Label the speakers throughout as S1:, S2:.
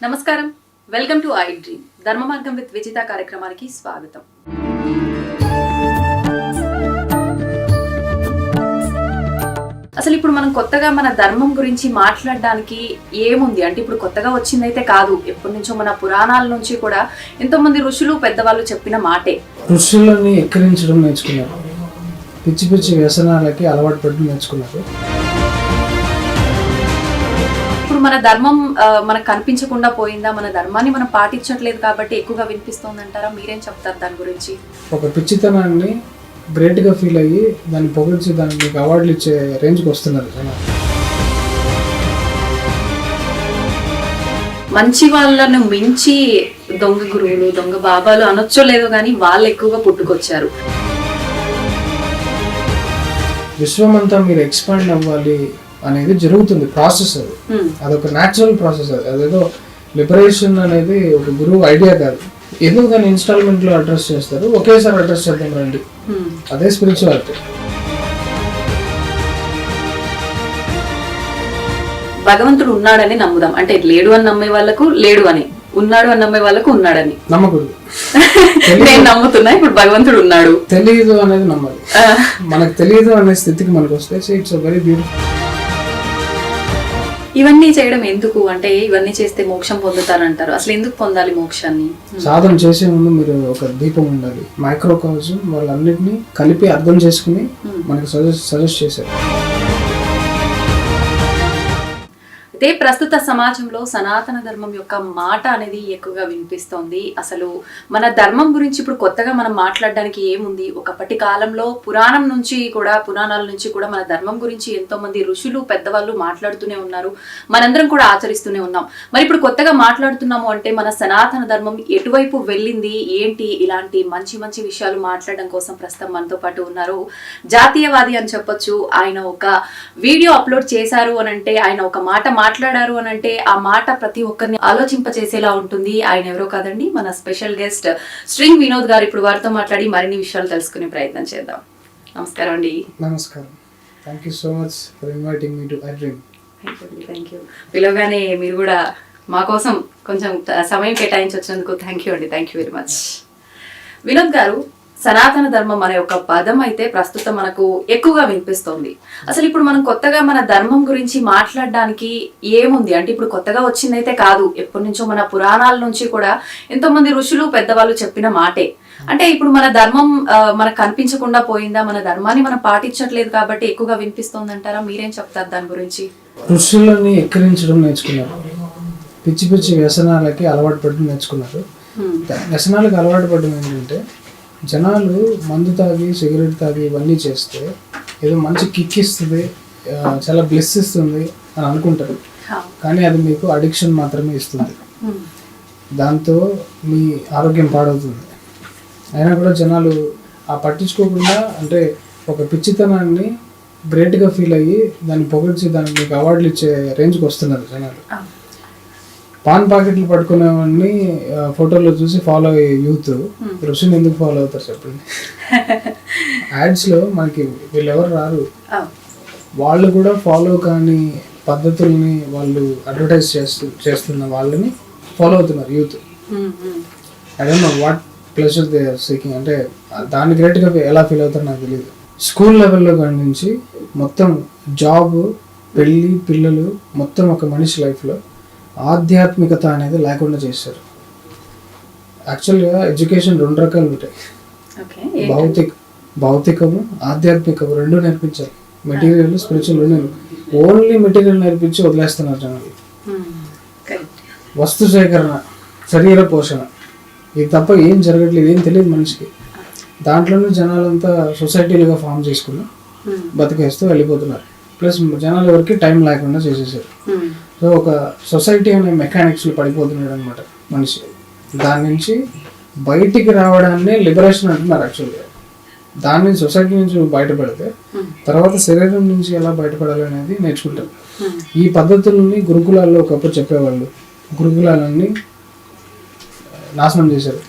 S1: నమస్కారం, welcome to I dream ధర్మ మార్గం విత్ విజిత కార్యక్రమానికి స్వాగతం. అసలు ఇప్పుడు మనం కొత్తగా మన ధర్మం గురించి మాట్లాడడానికి ఏముంది అంటే ఇప్పుడు కొత్తగా వచ్చిందైతే కాదు, ఎప్పటి నుంచో మన పురాణాల నుంచి కూడా ఎంతో మంది ఋషులు పెద్దవాళ్ళు చెప్పిన మాటే.
S2: ఋషులని ఎక్కిరించడం నేర్చుకున్నారు, పిచ్చి పిచ్చి వ్యసనాలకి అలవాటు పడడం నేర్చుకున్నారు.
S1: ఇప్పుడు మన ధర్మం మనకు కనిపించకుండా పోయిందా, మన ధర్మాన్ని మనం పాటించట్లేదు కాబట్టి ఎక్కువగా వినిపిస్తుంది అంటారా? మీరేం చెప్తారు దాని గురించి?
S2: ఒక పిచ్చితనాన్ని గ్రేట్గా ఫీల్ అయ్యి దాన్ని పొగిడిచి దానికి అవార్డులు ఇచ్చే రేంజ్కి వస్తున్నారు.
S1: మంచి వాళ్ళను మించి దొంగ గురువులు, దొంగ బాబాలు అనొచ్చో లేదో కానీ వాళ్ళు ఎక్కువగా పుట్టుకొచ్చారు.
S2: విశ్వమంతా మీరు ఎక్స్పాండ్ అవ్వాలి అనేది జరుగుతుంది ప్రాసెస్. అది అదొక న్యాచురల్ ప్రాసెస్. అదేదో లిబరేషన్ అనేది ఒక గురువు ఐడియా కాదు. ఎందుకు దాన్ని ఇన్స్టాల్మెంట్ లో అడ్రస్ చేస్తారు, ఒకేసారి అడ్రస్ చేద్దాం రండి, అదే స్పిరిచువాలిటీ.
S1: భగవంతుడు ఉన్నాడని నమ్ముదాం, అంటే లేడు అని నమ్మే వాళ్ళకు లేడు అని, ఉన్నాడు అని నమ్మే వాళ్ళకు ఉన్నాడని
S2: నమ్మకూడదు.
S1: నేను నమ్ముతున్నా ఇప్పుడు భగవంతుడు ఉన్నాడు.
S2: తెలియదు అనేది నమ్మాలి. మనకు తెలియదు అనే స్థితికి మనకు వస్తే ఇట్స్ వెరీ బ్యూటిఫుల్.
S1: ఇవన్నీ చేయడం ఎందుకు అంటే ఇవన్నీ చేస్తే మోక్షం పొందుతారంటారు. అసలు ఎందుకు పొందాలి మోక్షాన్ని?
S2: సాధన చేసే ముందు మీరు ఒక దీపం ఉండాలి. మైక్రోకాజం వాళ్ళన్నిటినీ కలిపి అర్థం చేసుకుని మనకి సజెస్ట్ చేశారు.
S1: అయితే ప్రస్తుత సమాజంలో సనాతన ధర్మం యొక్క మాట అనేది ఎక్కువగా వినిపిస్తోంది. అసలు మన ధర్మం గురించి ఇప్పుడు కొత్తగా మనం మాట్లాడడానికి ఏముంది? ఒకప్పటి కాలంలో పురాణాల నుంచి కూడా మన ధర్మం గురించి ఎంతో మంది ఋషులు పెద్దవాళ్ళు మాట్లాడుతూనే ఉన్నారు, మనందరం కూడా ఆచరిస్తూనే ఉన్నాం. మరి ఇప్పుడు కొత్తగా మాట్లాడుతున్నాము అంటే మన సనాతన ధర్మం ఎటువైపు వెళ్ళింది ఏంటి, ఇలాంటి మంచి మంచి విషయాలు మాట్లాడడం కోసం ప్రస్తుతం మనతో పాటు ఉన్నారు జాతీయవాది అని చెప్పొచ్చు. ఆయన ఒక వీడియో అప్లోడ్ చేశారు అని అంటే, ఆయన ఒక మాట మాట్లాడారు అని అంటే ఆ మాట ప్రతి ఒక్కరిని ఆలోచింపచేసేలా ఉంటుంది. ఆయన ఎవరో కాదండి, మన స్పెషల్ గెస్ట్ స్ట్రింగ్ వినోద్ గారు. ఇప్పుడు వారితో మాట్లాడి మరిన్ని విషయాలు తెలుసుకునే ప్రయత్నం చేద్దాం. నమస్కారం అండి.
S2: నమస్కారం. Thank you so much for inviting me to I dream.
S1: Thank you. పిలవగానే మీరు కూడా మా కోసం కొంచెం సమయం కేటాయించి వచ్చినందుకు థ్యాంక్ యూ అండి. Thank you very much. Vinod గారు, సనాతన ధర్మం అనే ఒక పదం అయితే ప్రస్తుతం మనకు ఎక్కువగా వినిపిస్తోంది. అసలు ఇప్పుడు మనం కొత్తగా మన ధర్మం గురించి మాట్లాడడానికి ఏముంది అంటే ఇప్పుడు కొత్తగా వచ్చిందైతే కాదు, ఎప్పటి నుంచో మన పురాణాల నుంచి కూడా ఎంతో మంది ఋషులు పెద్దవాళ్ళు చెప్పిన మాటే. అంటే ఇప్పుడు మన ధర్మం మనకు కనిపించకుండా పోయిందా, మన ధర్మాన్ని మనం పాటించట్లేదు కాబట్టి ఎక్కువగా వినిపిస్తోంది అంటారా? మీరేం చెప్తారు దాని గురించి?
S2: ఋషులని ఎక్కిరించడం నేర్చుకున్నారు, పిచ్చి పిచ్చి వ్యసనాలకి అలవాటు పడడం నేర్చుకున్నారు. వ్యసనాలకు అలవాటు పడడం ఏంటంటే, జనాలు మందు తాగి సిగరెట్ తాగి ఇవన్నీ చేస్తే ఏదో మంచి కిక్ ఇస్తుంది, చాలా బ్లెస్ ఇస్తుంది అని అనుకుంటారు. కానీ అది మీకు అడిక్షన్ మాత్రమే ఇస్తుంది. దాంతో మీ ఆరోగ్యం పాడవుతుంది. అయినా కూడా జనాలు పట్టించుకోకుండా, అంటే ఒక పిచ్చితనాన్ని గ్రేట్గా ఫీల్ అయ్యి దాన్ని పొగిడిచి దానికి మీకు అవార్డులు ఇచ్చే రేంజ్కి వస్తున్నారు జనాలు. పాన్ ప్యాకెట్లు పట్టుకునేవాడిని ఫోటోలో చూసి ఫాలో అయ్యే యూత్ ఋషిని ఎందుకు ఫాలో అవుతారు చెప్పండి? యాడ్స్లో మనకి వీళ్ళు ఎవరు రారు. వాళ్ళు కూడా ఫాలో కాని పద్ధతుల్ని వాళ్ళు అడ్వర్టైజ్ చేస్తున్న వాళ్ళని ఫాలో అవుతున్నారు youth. I don't know what pleasure they are seeking. అంటే దాన్ని గ్రేట్గా ఎలా ఫీల్ అవుతారో నాకు తెలియదు. స్కూల్ లెవెల్లో కాడి నుంచి మొత్తం జాబ్, పెళ్ళి, పిల్లలు, మొత్తం ఒక మనిషి లైఫ్లో ఆధ్యాత్మికత అనేది లేకుండా చేశారు. యాక్చువల్గా ఎడ్యుకేషన్ 2 రకాలు ఉంటాయి, భౌతికము ఆధ్యాత్మికము రెండు నేర్పించాలి. మెటీరియల్ స్పిరిచువల్ రెండు. ఓన్లీ మెటీరియల్ నేర్పించి వదిలేస్తున్నారు జనాలు. వస్తు సేకరణ, శరీర పోషణ, ఇది తప్ప ఏం జరగట్లేదు, ఏం తెలియదు మనిషికి. దాంట్లోనే జనాలంతా సొసైటీలుగా ఫామ్ చేసుకుని బతికేస్తూ వెళ్ళిపోతున్నారు. ప్లస్ జనాలు ఎవరికి టైం లేకుండా చేసేసారు. సో ఒక సొసైటీ అనే మెకానిక్స్లో పడిపోతున్నాడు అనమాట మనిషి. దాని నుంచి బయటికి రావడాన్ని లిబరేషన్ అంటున్నారు యాక్చువల్గా. దాని నుంచి సొసైటీ నుంచి బయటపడితే తర్వాత శరీరం నుంచి ఎలా బయటపడాలి అనేది నేర్చుకుంటారు. ఈ పద్ధతులని గురుకులాల్లో ఒకప్పుడు చెప్పేవాళ్ళు, గురుకులాలన్నీ నాశనం చేశారు.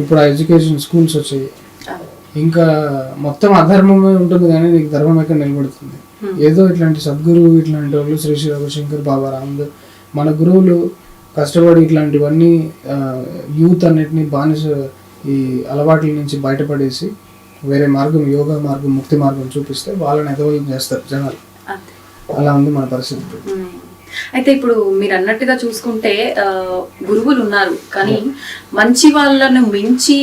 S2: ఇప్పుడు ఆ ఎడ్యుకేషన్ స్కూల్స్ వచ్చాయి. ఇంకా మొత్తం అధర్మమే ఉంటుంది కానీ నీకు ధర్మం ఎక్కడ నిలబడుతుంది? ఏదో ఇట్లాంటి సద్గురువు, ఇట్లాంటి వాళ్ళు శ్రీ శ్రీ రవిశంకర్, బాబా రామదేవ్, మన గురువులు కష్టపడి ఇట్లాంటివన్నీ యూత్ అన్నిటిని బానిస ఈ అలవాట్ల నుంచి బయటపడేసి వేరే మార్గం, యోగా మార్గం, ముక్తి మార్గం చూపిస్తే వాళ్ళని ఎదవలం చేస్తారు జనాలు. అలా ఉంది మన పరిస్థితి.
S1: అయితే ఇప్పుడు మీరు అన్నట్టుగా చూసుకుంటే గురువులు ఉన్నారు, కానీ మంచి వాళ్ళను మించి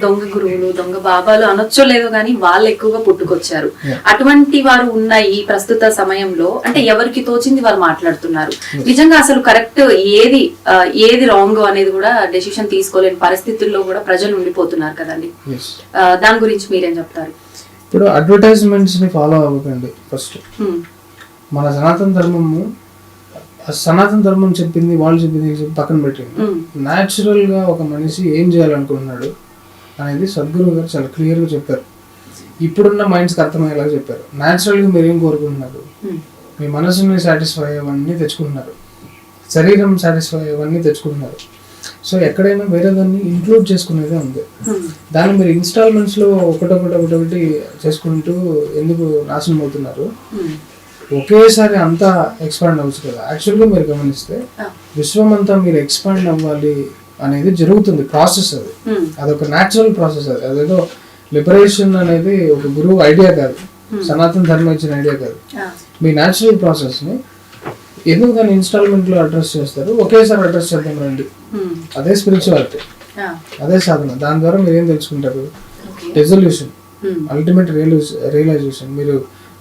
S1: దొంగ గురువులు, దొంగ బాబాలు అనొచ్చో లేదో కానీ వాళ్ళు ఎక్కువగా పుట్టుకొచ్చారు. అటువంటి వారు ఉన్న ఈ ప్రస్తుత సమయంలో అంటే ఎవరికి తోచింది వాళ్ళు మాట్లాడుతున్నారు. నిజంగా అసలు కరెక్ట్ ఏది రాంగ్ అనేది కూడా డెసిషన్ తీసుకోలేని పరిస్థితుల్లో కూడా ప్రజలు ఉండిపోతున్నారు కదండి. దాని గురించి మీరేం చెప్తారు?
S2: ఇప్పుడు అడ్వర్టైజ్మెంట్స్ ని ఫాలో అవ్వకండి. ఫస్ట్ మన సనాతన ధర్మం చెప్పింది, వాళ్ళు చెప్పింది పక్కన పెట్టింది. న్యాచురల్ గా ఒక మనిషి ఏం చేయాలనుకుంటున్నాడు అనేది సద్గురు గారు చాలా క్లియర్ గా చెప్పారు. ఇప్పుడున్న మైండ్స్కి అర్థమయ్యేలాగా చెప్పారు. న్యాచురల్ గా మీరు ఏం కోరుకుంటున్నారు, మీ మనసుని సాటిస్ఫై అయ్యేవన్నీ తెచ్చుకుంటున్నారు, శరీరం సాటిస్ఫై అయ్యేవన్నీ తెచ్చుకుంటున్నారు. సో ఎక్కడైనా వేరే దాన్ని ఇంక్లూడ్ చేసుకునేదే ఉంది. దాన్ని మీరు ఇన్స్టాల్మెంట్స్ లో ఒకటొకటి చేసుకుంటూ ఎందుకు నాశనం అవుతున్నారు? ఒకేసారి అంతా ఎక్స్పాండ్ అవ్వచ్చు కదా. యాక్చువల్గా మీరు గమనిస్తే విశ్వం అంతా మీరు ఎక్స్పాండ్ అవ్వాలి అనేది జరుగుతుంది ప్రాసెస్. అదొక న్యాచురల్ ప్రాసెస్. అదేదో లిబరేషన్ అనేది ఒక గురువు ఐడియా కాదు, సనాతన ధర్మం ఇచ్చిన ఐడియా కాదు. మీ న్యాచురల్ ప్రాసెస్ ని ఎందుకు దాన్ని ఇన్స్టాల్మెంట్ లో అడ్రస్ చేస్తారు? ఒకేసారి అడ్రస్ చేద్దాం రండి. అదే స్పిరిచువాలిటీ, అదే సాధన. దాని ద్వారా మీరు ఏం తెలుసుకుంటారు? Resolution, ultimate realisation. మీరు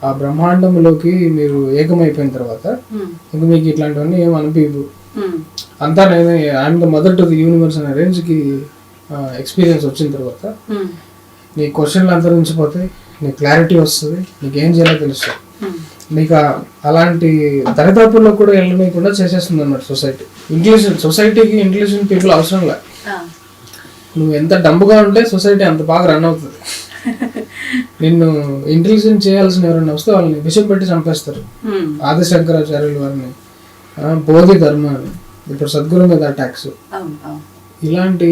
S2: ఆ బ్రహ్మాండంలోకి మీరు ఏకమైపోయిన తర్వాత ఇంకా మీకు ఇట్లాంటివన్నీ ఏం అనిపించవు. అంతా నేను I'm the mother to the universe అనే రేంజ్ కి ఎక్స్పీరియన్స్ వచ్చిన తర్వాత నీ క్వశ్చన్లు అంతరించిపోతాయి, నీకు క్లారిటీ వస్తుంది, నీకు ఏం చేయాలో తెలుస్తుంది. నీకు అలాంటి దరిదాపుల్లో కూడా వెళ్ళకుండా చేసేస్తుంది అన్నమాట సొసైటీ. సొసైటీకి ఇంటెలిజెంట్ పీపుల్ అవసరం లే. నువ్వు ఎంత డంబుగా ఉంటే సొసైటీ అంత బాగా రన్ అవుతుంది. నిన్ను ఇంటెలిజెంట్ చేయాల్సిన ఎవరైనా వస్తే వాళ్ళని విషయం పెట్టి చంపేస్తారు. ఆది శంకరాచార్యులు వారిని, బోధి ధర్మాన్ని, ఇప్పుడు సద్గురు మీద అటాక్స్, ఇలాంటి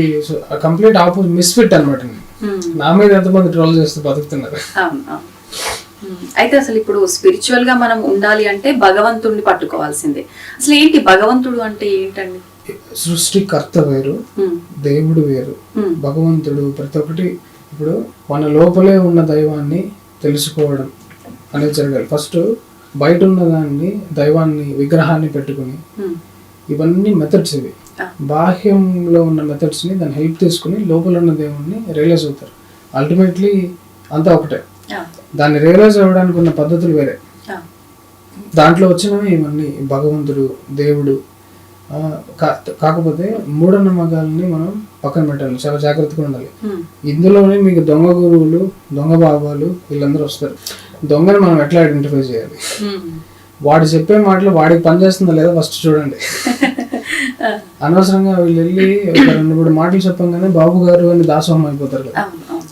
S2: కంప్లీట్ ఆపోజిట్ మిస్ఫిట్ అనమాట. నా మీద ఎంతమంది ట్రోల్ చేస్తూ బతుకుతున్నారు.
S1: అయితే అసలు ఇప్పుడు స్పిరిచువల్ గా మనం ఉండాలి అంటే భగవంతుడిని పట్టుకోవాల్సిందే. అసలు ఏంటి భగవంతుడు అంటే ఏంటండి?
S2: సృష్టికర్త వేరు, దేవుడు వేరు. భగవంతుడు ప్రతి ఒక్కటి ఇప్పుడు మన లోపలే ఉన్న దైవాన్ని తెలుసుకోవడం అనేది జరగాలి. ఫస్ట్ బయట ఉన్న దాన్ని, దైవాన్ని, విగ్రహాన్ని పెట్టుకుని ఇవన్నీ మెథడ్స్. ఇవి బాహ్యంలో ఉన్న మెథడ్స్ ని దాన్ని హెల్ప్ తీసుకుని లోపల ఉన్న దేవుణ్ణి రియలైజ్ అవుతారు. అల్టిమేట్లీ అంతా ఒకటే. దాన్ని రియలైజ్ అవ్వడానికి ఉన్న పద్ధతులు వేరే. దాంట్లో వచ్చినవి ఇవన్నీ భగవంతుడు, దేవుడు. కాకపోతే మూఢనమ్మకాలని మనం పక్కన పెట్టాలి, చాలా జాగ్రత్తగా ఉండాలి. ఇందులోనే మీకు దొంగ గురువులు, దొంగ బాబాలు వీళ్ళందరూ వస్తారు. దొంగని మనం ఎట్లా ఐడెంటిఫై చేయాలి? వాడు చెప్పే మాటలు వాడికి పనిచేస్తుందా లేదా ఫస్ట్ చూడండి. అనవసరంగా వీళ్ళు వెళ్ళి ఒక 2-3 మాటలు చెప్పంగానే బాబు గారు అని దాసోహం అయిపోతారు కదా.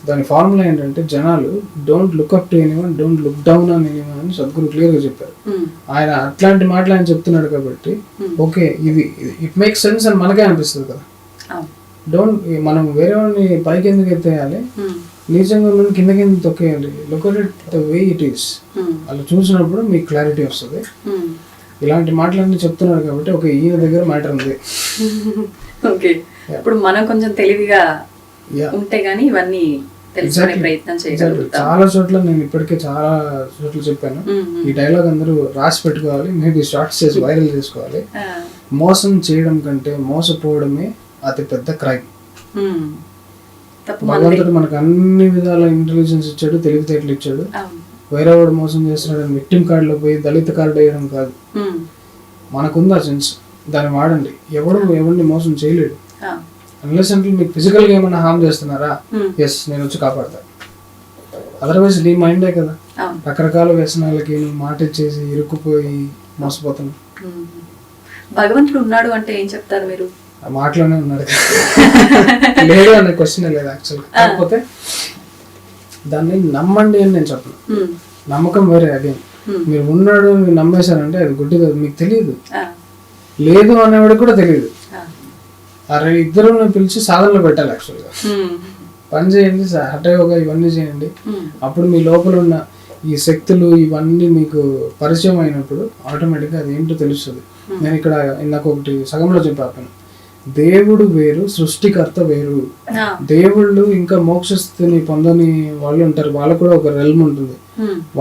S2: దాని ఫార్ములా ఏంటంటే జనాలు don't look up to anyone, don't look down on anyone అని సద్గురు క్లియర్ గా చెప్పారు. ఆయన అట్లాంటి మాటలు ఆయన చెప్తున్నాడు కాబట్టి ఓకే ఇది ఇట్ మేక్స్ సెన్స్ అని మనకే అనిపిస్తుంది కదా. డోంట్ మనం వేరే వాడిని పైకి ఎందుకు ఎత్తేయాలి, నిజంగా మనం కింద తొక్కేయాలి. Look at it the way it is. అలా చూసినప్పుడు మీకు క్లారిటీ వస్తుంది. ఇలాంటి మాటలన్నీ చెప్తున్నారు కాబట్టి ఓకే ఈయన దగ్గర మ్యాటర్ ఉంది.
S1: ఓకే, ఇప్పుడు మనం కొంచెం తెలివిగా ఉంటే గానీ ఇవన్నీ తెలుసుకునే ప్రయత్నం చేయగలుగుతాం.
S2: చాలా చోట్ల నేను ఇప్పటికే చాలా చోట్ల చెప్పాను. ఈ డైలాగ్ అందరూ రాసి పెట్టుకోవాలి, మేబీ షార్ట్స్ చేసి వైరల్ చేసుకోవాలి. మోసం చేయడం కంటే మోసపోవడమే అతి పెద్ద క్రైమ్. భగవంతుడు మనకు అన్ని విధాల ఇంటెలిజెన్స్ ఇచ్చాడు, తెలివితేటలు ఇచ్చాడు. వేరే వాడు మోసం చేస్తున్నాడు విక్టిమ్ కార్డులో పోయి దళిత కార్డు వేయడం కాదు. మనకుంది ఆ సెన్స్, దాన్ని వాడండి. ఎవరిని మోసం చేయలేడు. అన్లెస్ అంటే మీకు ఫిజికల్ గా ఏమైనా హార్మ్ చేస్తున్నారా, ఎస్ నేను వచ్చి కాపాడతా. అదర్వైజ్ నీ మైండే కదా రకరకాల వ్యసనాలకి మాట ఇచ్చేసి ఇరుక్కుపోయి మోసపోతాను.
S1: భగవంతుడు ఉన్నాడు అంటే ఏం చెప్తారు మీరు?
S2: ఆ మాటలోనే ఉన్నాడు లేదు అనే క్వశ్చన్ లేదు యాక్చువల్. కాకపోతే దాన్ని నమ్మండి అని నేను చెప్పను. నమ్మకం వేరే. అగైన్ మీరు ఉన్నాడు మీరు నమ్మేశారంటే అది గుడ్డిగా మీకు తెలియదు. లేదు అనేవాడికి కూడా తెలియదు. అరే ఇద్దరు పిలిచి సాధనలో పెట్టాలి. యాక్చువల్గా పని చేయండి, హఠయోగా ఇవన్నీ చేయండి. అప్పుడు మీ లోపల ఉన్న ఈ శక్తులు ఇవన్నీ మీకు పరిచయం అయినప్పుడు ఆటోమేటిక్గా అది ఏంటో తెలుస్తుంది. నేను ఇక్కడ ఇందాక ఒకటి సగంలో చెప్పాను, దేవుడు వేరు, సృష్టికర్త వేరు. దేవుళ్ళు ఇంకా మోక్ష స్థితిని పొందని వాళ్ళు ఉంటారు, వాళ్ళకు కూడా ఒక రెల్మ్ ఉంటుంది,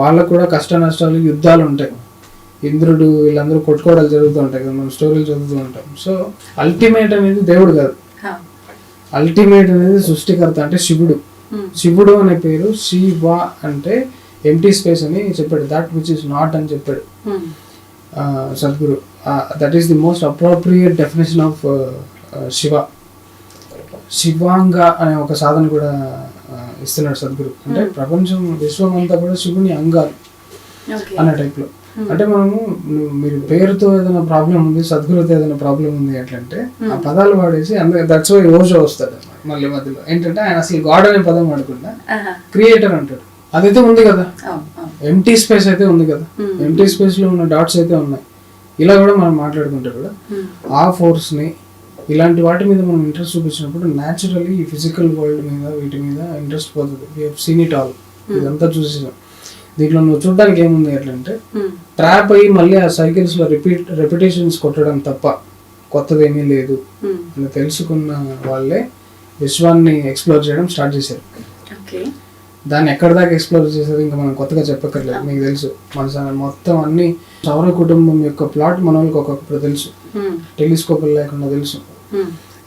S2: వాళ్ళకు కూడా కష్ట నష్టాలు, యుద్ధాలు ఉంటాయి. ఇంద్రుడు వీళ్ళందరూ కొట్టుకోవడాలు జరుగుతూ ఉంటాయి కదా, మనం స్టోరీలు చదువుతూ ఉంటాం. సో అల్టిమేట్ అనేది దేవుడు కాదు, అల్టిమేట్ అనేది సృష్టికర్త అంటే శివుడు. శివుడు అనే పేరు శివ అంటే ఎంటీ స్పేస్ అని చెప్పాడు, దట్ విచ్ ఇస్ నాట్ అని చెప్పాడు Sadhguru. That is the most appropriate definition of Shiva. Shivanga అనే ఒక సాధన కూడా ఇస్తున్నాడు సద్గురు. అంటే ప్రపంచం, విశ్వం అంతా కూడా శివుని అంగాలు అనే టైప్ లో. అంటే మనము మీరు పేరుతో ఏదైనా ప్రాబ్లం ఉంది, సద్గురుతో ఏదైనా ప్రాబ్లం ఉంది ఎట్లంటే ఆ పదాలు వాడేసి దట్స్ వై ఓజో వస్తాడు మళ్ళీ మధ్యలో. ఏంటంటే ఆయన అసలు గాడ్ అనే పదం వాడకుండా క్రియేటర్ అంటాడు. అదైతే ఉంది కదా, ఎంటీ స్పేస్ అయితే ఉంది కదా, ఎంటీ స్పేస్ లో ఉన్న డాట్స్ అయితే ఉన్నాయి. ఇలా కూడా మనం మాట్లాడుకుంటే కూడా ఆ ఫోర్స్ ని, ఇలాంటి వాటి మీద మనం ఇంట్రెస్ట్ చూపించినప్పుడు న్యాచురల్లీ ఈ ఫిజికల్ వరల్డ్ మీద, వీటి మీద ఇంట్రెస్ట్ పోతుంది. We have seen it all, ఇదంతా చూసేసాం. దీంట్లో నువ్వు చూడడానికి ఏముంది ఎట్లంటే ట్రాప్ అయ్యి మళ్ళీ ఆ సైకిల్స్ లో రెపిటేషన్స్ కొట్టడం తప్ప కొత్తదేమీ లేదు అని తెలుసుకున్న వాళ్ళే విశ్వాన్ని ఎక్స్ప్లోర్ చేయడం స్టార్ట్ చేశారు. దాన్ని ఎక్కడి దాకా ఎక్స్ప్లోర్ చేసేది ఇంకా మనం కొత్తగా చెప్పక్కర్లేదు, మీకు తెలుసు. మన మొత్తం అన్ని సౌర కుటుంబం యొక్క ప్లాట్ మన వాళ్ళకి ఒక్కొక్కప్పుడు తెలుసు, టెలిస్కోప్ లేకుండా తెలుసు.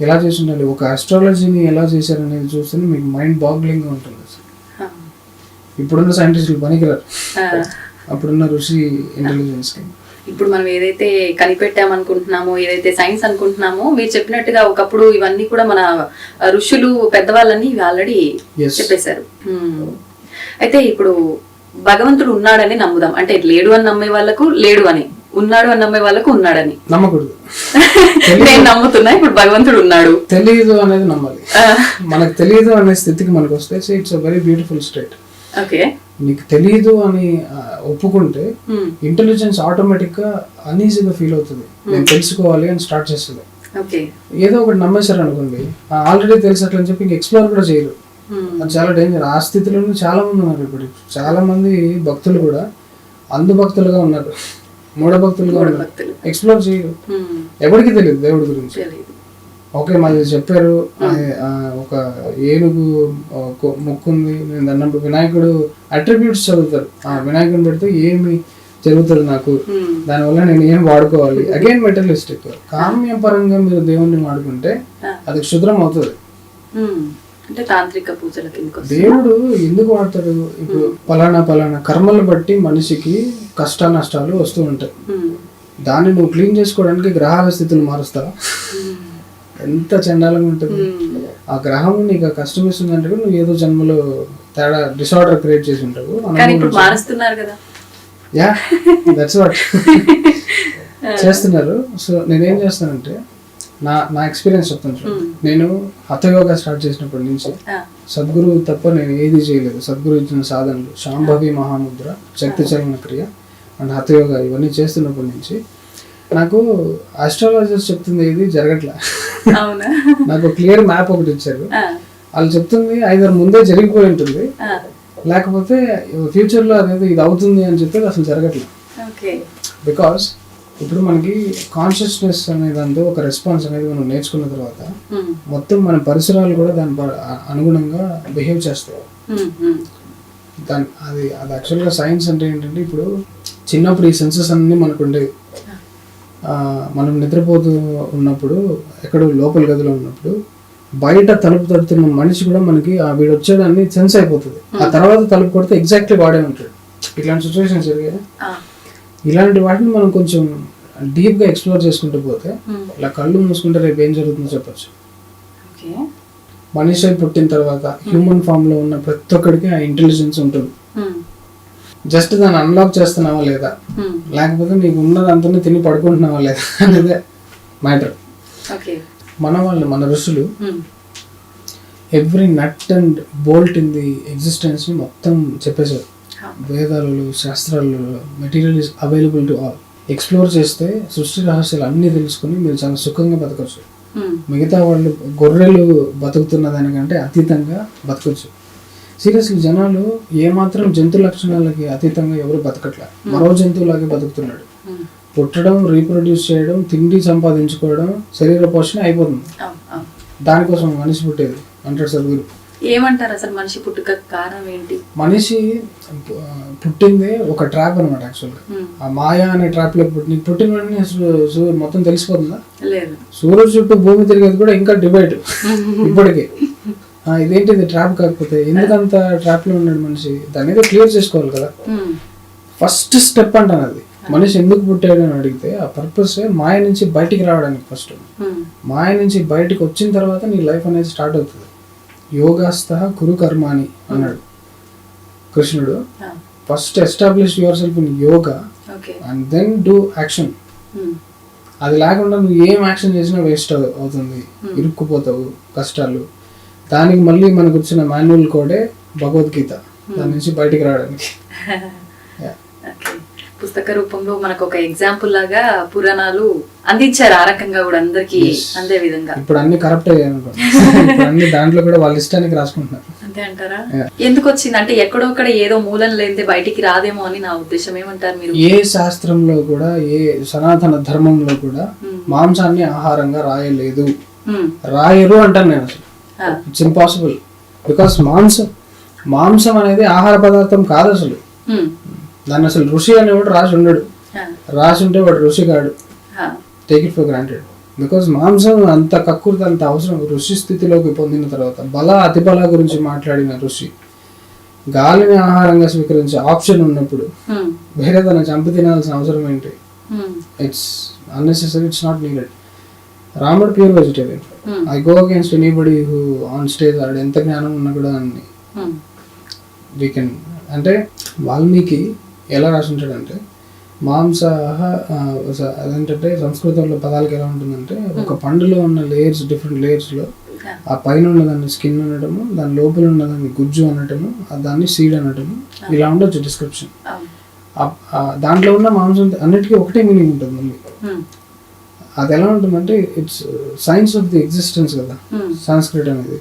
S2: ఎలా చేసి ఉండాలి, ఒక ఆస్ట్రాలజీని ఎలా చేశారనేది చూస్తే మీకు మైండ్ బాగ్లింగ్ గా ఉంటుంది. ఇప్పుడున్న సైంటిస్టులు పనికిరారు, అప్పుడున్న ఋషి ఇంటెలిజెన్స్ కి.
S1: ఇప్పుడు మనం ఏదైతే కనిపెట్టామనుకుంటున్నామో, ఏదైతే సైన్స్ అనుకుంటున్నామో, మీరు చెప్పినట్టుగా ఒకప్పుడు ఇవన్నీ కూడా మన ఋషులు పెద్దవాళ్ళని ఆల్రెడీ చెప్పేశారు. అయితే ఇప్పుడు భగవంతుడు ఉన్నాడని నమ్ముదాం, అంటే లేడు అని నమ్మే వాళ్ళకు లేడు అని, ఉన్నాడు అని నమ్మే వాళ్ళకు ఉన్నాడని.
S2: నమ్మకూడదు.
S1: నేను నమ్ముతున్నా ఇప్పుడు భగవంతుడు ఉన్నాడు.
S2: తెలియదు అనేది నమ్మాలి. మనకు తెలియదు అనే స్థితికి మనకు వస్తే it's a very beautiful state. నీకు తెలియదు అని ఒప్పుకుంటే ఇంటెలిజెన్స్ ఆటోమేటిక్ గా అనీజీగా ఫీల్ అవుతుంది, నేను తెలుసుకోవాలి అని స్టార్ట్ చేస్తుంది. ఏదో ఒకటి నమ్మేశారు అనుకోండి, ఆల్రెడీ తెలిసట్లని చెప్పి ఇంక ఎక్స్ప్లోర్ కూడా చేయరు. అది చాలా డేంజర్. ఆ స్థితిలోనే చాలా మంది ఉన్నారు. ఇప్పుడు చాలా మంది భక్తులు కూడా అంధభక్తులుగా ఉన్నారు, మూఢభక్తులుగా ఉన్నారు, ఎక్స్ప్లోర్ చేయరు. ఎవరికి తెలియదు దేవుడి గురించి. ఓకే, మాది చెప్పారు, ఒక ఏనుగు మొక్కుంది, నేను అన్నప్పుడు వినాయకుడు అట్రిబ్యూట్స్ చదువుతారు. ఆ వినాయకుడిని పెడితే ఏమి జరుగుతుంది నాకు, దానివల్ల నేను ఏం వాడుకోవాలి. Again materialistic. కామ్య పరంగా మీరు దేవుణ్ణి వాడుకుంటే అది క్షుద్రం అవుతుంది. దేవుడు ఎందుకు వాడతాడు? ఇప్పుడు పలానా కర్మలు బట్టి మనిషికి కష్ట నష్టాలు వస్తూ ఉంటాయి. దాన్ని నువ్వు క్లీన్ చేసుకోవడానికి గ్రహాల స్థితులు మారుస్తావా? ఎంత చండాలంగా ఉంటుంది. ఆ గ్రహం నీకు కష్టం ఇస్తుంది అంటే నువ్వు ఏదో జన్మలో తేడా డిసార్డర్ క్రియేట్ చేసి ఉంటావు. యా, దట్స్ వాట్ చేస్తున్నారు. సో నేనేం చేస్తానంటే నా ఎక్స్పీరియన్స్ చెప్తాను చూడండి. నేను హఠయోగా స్టార్ట్ చేసినప్పటి నుంచి సద్గురు తప్ప నేను ఏది చేయలేదు. సద్గురు ఇచ్చిన సాధనలు శాంభవి మహాముద్ర, శక్తి చలన క్రియ అండ్ హఠయోగా ఇవన్నీ చేస్తున్నప్పటి నుంచి నాకు ఆస్ట్రాలజర్స్ చెప్తుంది ఇది జరగట్లా. నాకు క్లియర్ మ్యాప్ ఒకటి ఇచ్చారు. వాళ్ళు చెప్తుంది ఐదర్ ముందే జరిగిపోయి ఉంటుంది, లేకపోతే ఫ్యూచర్ లో అనేది ఇది అవుతుంది అని చెప్పేది అసలు జరగట్లేదు. బికాస్ ఇప్పుడు మనకి కాన్షియస్నెస్ అనేది అంటూ ఒక రెస్పాన్స్ అనేది మనం నేర్చుకున్న తర్వాత మొత్తం మన పరిసరాలు కూడా దాని అనుగుణంగా బిహేవ్ చేస్తాయి. అది యాక్చువల్గా సైన్స్ అంటే ఏంటంటే, ఇప్పుడు చిన్నప్పుడు ఈ సెన్సెస్ అన్ని మనకు ఉండేవి. మనం నిద్రపోతూ ఉన్నప్పుడు, ఎక్కడో లోపల గదిలో ఉన్నప్పుడు బయట తలుపు తడుతున్న మనిషి కూడా మనకి వీడు వచ్చేదాన్ని సెన్స్ అయిపోతుంది. ఆ తర్వాత తలుపు కొడితే ఎగ్జాక్ట్లీ వాడే ఉంటాడు. ఇట్లాంటి సిచ్యువేషన్స్ జరిగాయి. ఇలాంటి వాటిని మనం కొంచెం డీప్ గా ఎక్స్ప్లోర్ చేసుకుంటూ పోతే, ఇలా కళ్ళు మూసుకుంటే రేపు ఏం జరుగుతుందో చెప్పచ్చు. మనిషి పుట్టిన తర్వాత హ్యూమన్ ఫామ్ లో ఉన్న ప్రతి ఒక్కడికి ఆ ఇంటెలిజెన్స్ ఉంటుంది. జస్ట్ దాన్ని అన్లాక్ చేస్తున్నావా లేదా, లేకపోతే నీకు ఉన్నదంతా తిని పడుకుంటున్నావా లేదా అనేదే మ్యాటర్. మన ఋషులు every nut and bolt in the existence ని మొత్తం చెప్పేశారు. వేదాలలో, శాస్త్రాలలో material is available to all. Explore చేస్తే సృష్టి రహస్యాలు అన్ని తెలుసుకుని మీరు చాలా సుఖంగా బతకచ్చు. మిగతా వాళ్ళు గొర్రెలు బతుకుతున్న దానికంటే అతీతంగా బతకచ్చు. సీరియస్లీ జనాలు ఏమాత్రం జంతు లక్షణాలకి అతీతంగా ఎవరు బతకట్లే. మరో జంతువులాగే బతుకుతున్నాడు. పుట్టడం, రీప్రొడ్యూస్ చేయడం, తిండి సంపాదించుకోవడం, శరీర పోషణ అయిపోతుంది. దానికోసం మనిషి పుట్టేది అంటాడు సద్గురు.
S1: ఏమంటారు అసలు మనిషి పుట్టుక కారణం ఏంటి?
S2: మనిషి పుట్టిందే ఒక ట్రాప్ అనమాట. యాక్చువల్గా ఆ మాయా అనే ట్రాప్ లో పుట్టిన వెంటనే మొత్తం తెలిసిపోతుందా?
S1: లేదు.
S2: సూర్యుడు చుట్టూ భూమి తిరిగేది కూడా ఇంకా డిబేట్ ఇప్పటికే. ఇదేంటి ఇది ట్రాప్ కాకపోతే ఎందుకంత ట్రాప్ లో ఉన్నాడు మనిషి? దాని ఏదో క్లియర్ చేసుకోవాలి కదా. ఫస్ట్ స్టెప్ అంటాను అది. మనిషి ఎందుకు పుట్టాడు అని అడిగితే ఆ పర్పస్ మాయ నుంచి బయటికి రావడానికి. ఫస్ట్ మాయ నుంచి బయటికి వచ్చిన తర్వాత నీ లైఫ్ అనేది స్టార్ట్ అవుతుంది. యోగాస్థ కురు కర్మాని అన్నాడు కృష్ణుడు. First establish yourself in yoga and then do action. అది లేకుండా నువ్వు ఏం యాక్షన్ చేసినా వేస్ట్ అవుతుంది, ఇరుక్కుపోతావు కష్టాలు. దానికి మళ్ళీ మనకు వచ్చిన మాన్యువల్ కోడే భగవద్గీత, దాని నుంచి బయటికి రావడానికి.
S1: పుస్తక రూపంలో మనకు ఒక ఎగ్జాంపుల్ లాగా పురాణాలు అందించారు. ఆ రకంగా కూడా అందరికి అందే విధంగా.
S2: ఇప్పుడు అన్ని కరెక్ట్ అయ్యాయి, అన్ని దాంట్లో కూడా వాళ్ళ ఇష్టానికి రాసుకుంటున్నారు.
S1: అంతే అంటారా? ఎందుకు వచ్చింది అంటే ఎక్కడొక్కడ ఏదో మూలం లేనిదే బయటికి రాదేమో అని నా ఉద్దేశం. ఏమంటారు మీరు?
S2: ఏ శాస్త్రంలో కూడా, ఏ సనాతన ధర్మంలో కూడా మాంసాన్ని ఆహారంగా రాయలేదు, రాయరు అంటాను నేను. అసలు ఇట్స్ ఇంపాసిబుల్. బికాస్ మాంసం అనేది ఆహార పదార్థం కాదు అసలు. దాన్ని అసలు ఋషి అనేవాడు రాసి ఉండడు. రాసి ఉంటే వాడు ఋషి కాడు. Take it for granted. Because మాంసం అంత కక్కుర్తి, అంత అవసరం. ఋషి స్థితిలోకి పొందిన తర్వాత అతి బల గురించి మాట్లాడిన ఋషి గాలిని ఆహారంగా స్వీకరించే ఆప్షన్ ఉన్నప్పుడు వేరే దాన్ని చంపి తినాల్సిన అవసరం ఏంటి? It's unnecessary, it's not needed. రాముడు pure vegetarian. I go against anybody who on stage ఆడు ఎంత జ్ఞానం ఉన్నా కూడా అన్ని వీ కెన్. అంటే వాల్మీకి ఎలా రాసి ఉంటాడంటే అదేంటంటే సంస్కృతంలో పదాలకి ఎలా ఉంటుందంటే ఒక పండులో ఉన్న లేయర్స్, డిఫరెంట్ లేయర్స్లో ఆ పైన ఉన్నదాన్ని స్కిన్ అనటము, దాని లోపల ఉన్నదాన్ని గుజ్జు అనటము, దాన్ని సీడ్ అనటము, ఇలా ఉండొచ్చు డిస్క్రిప్షన్. దాంట్లో ఉన్న మాంసం అన్నిటికీ ఒకటే మీనింగ్ ఉంటుంది మళ్ళీ. అది ఎలా ఉంటుందంటే it's science of the existence కదా సంస్కృట్ అనేది.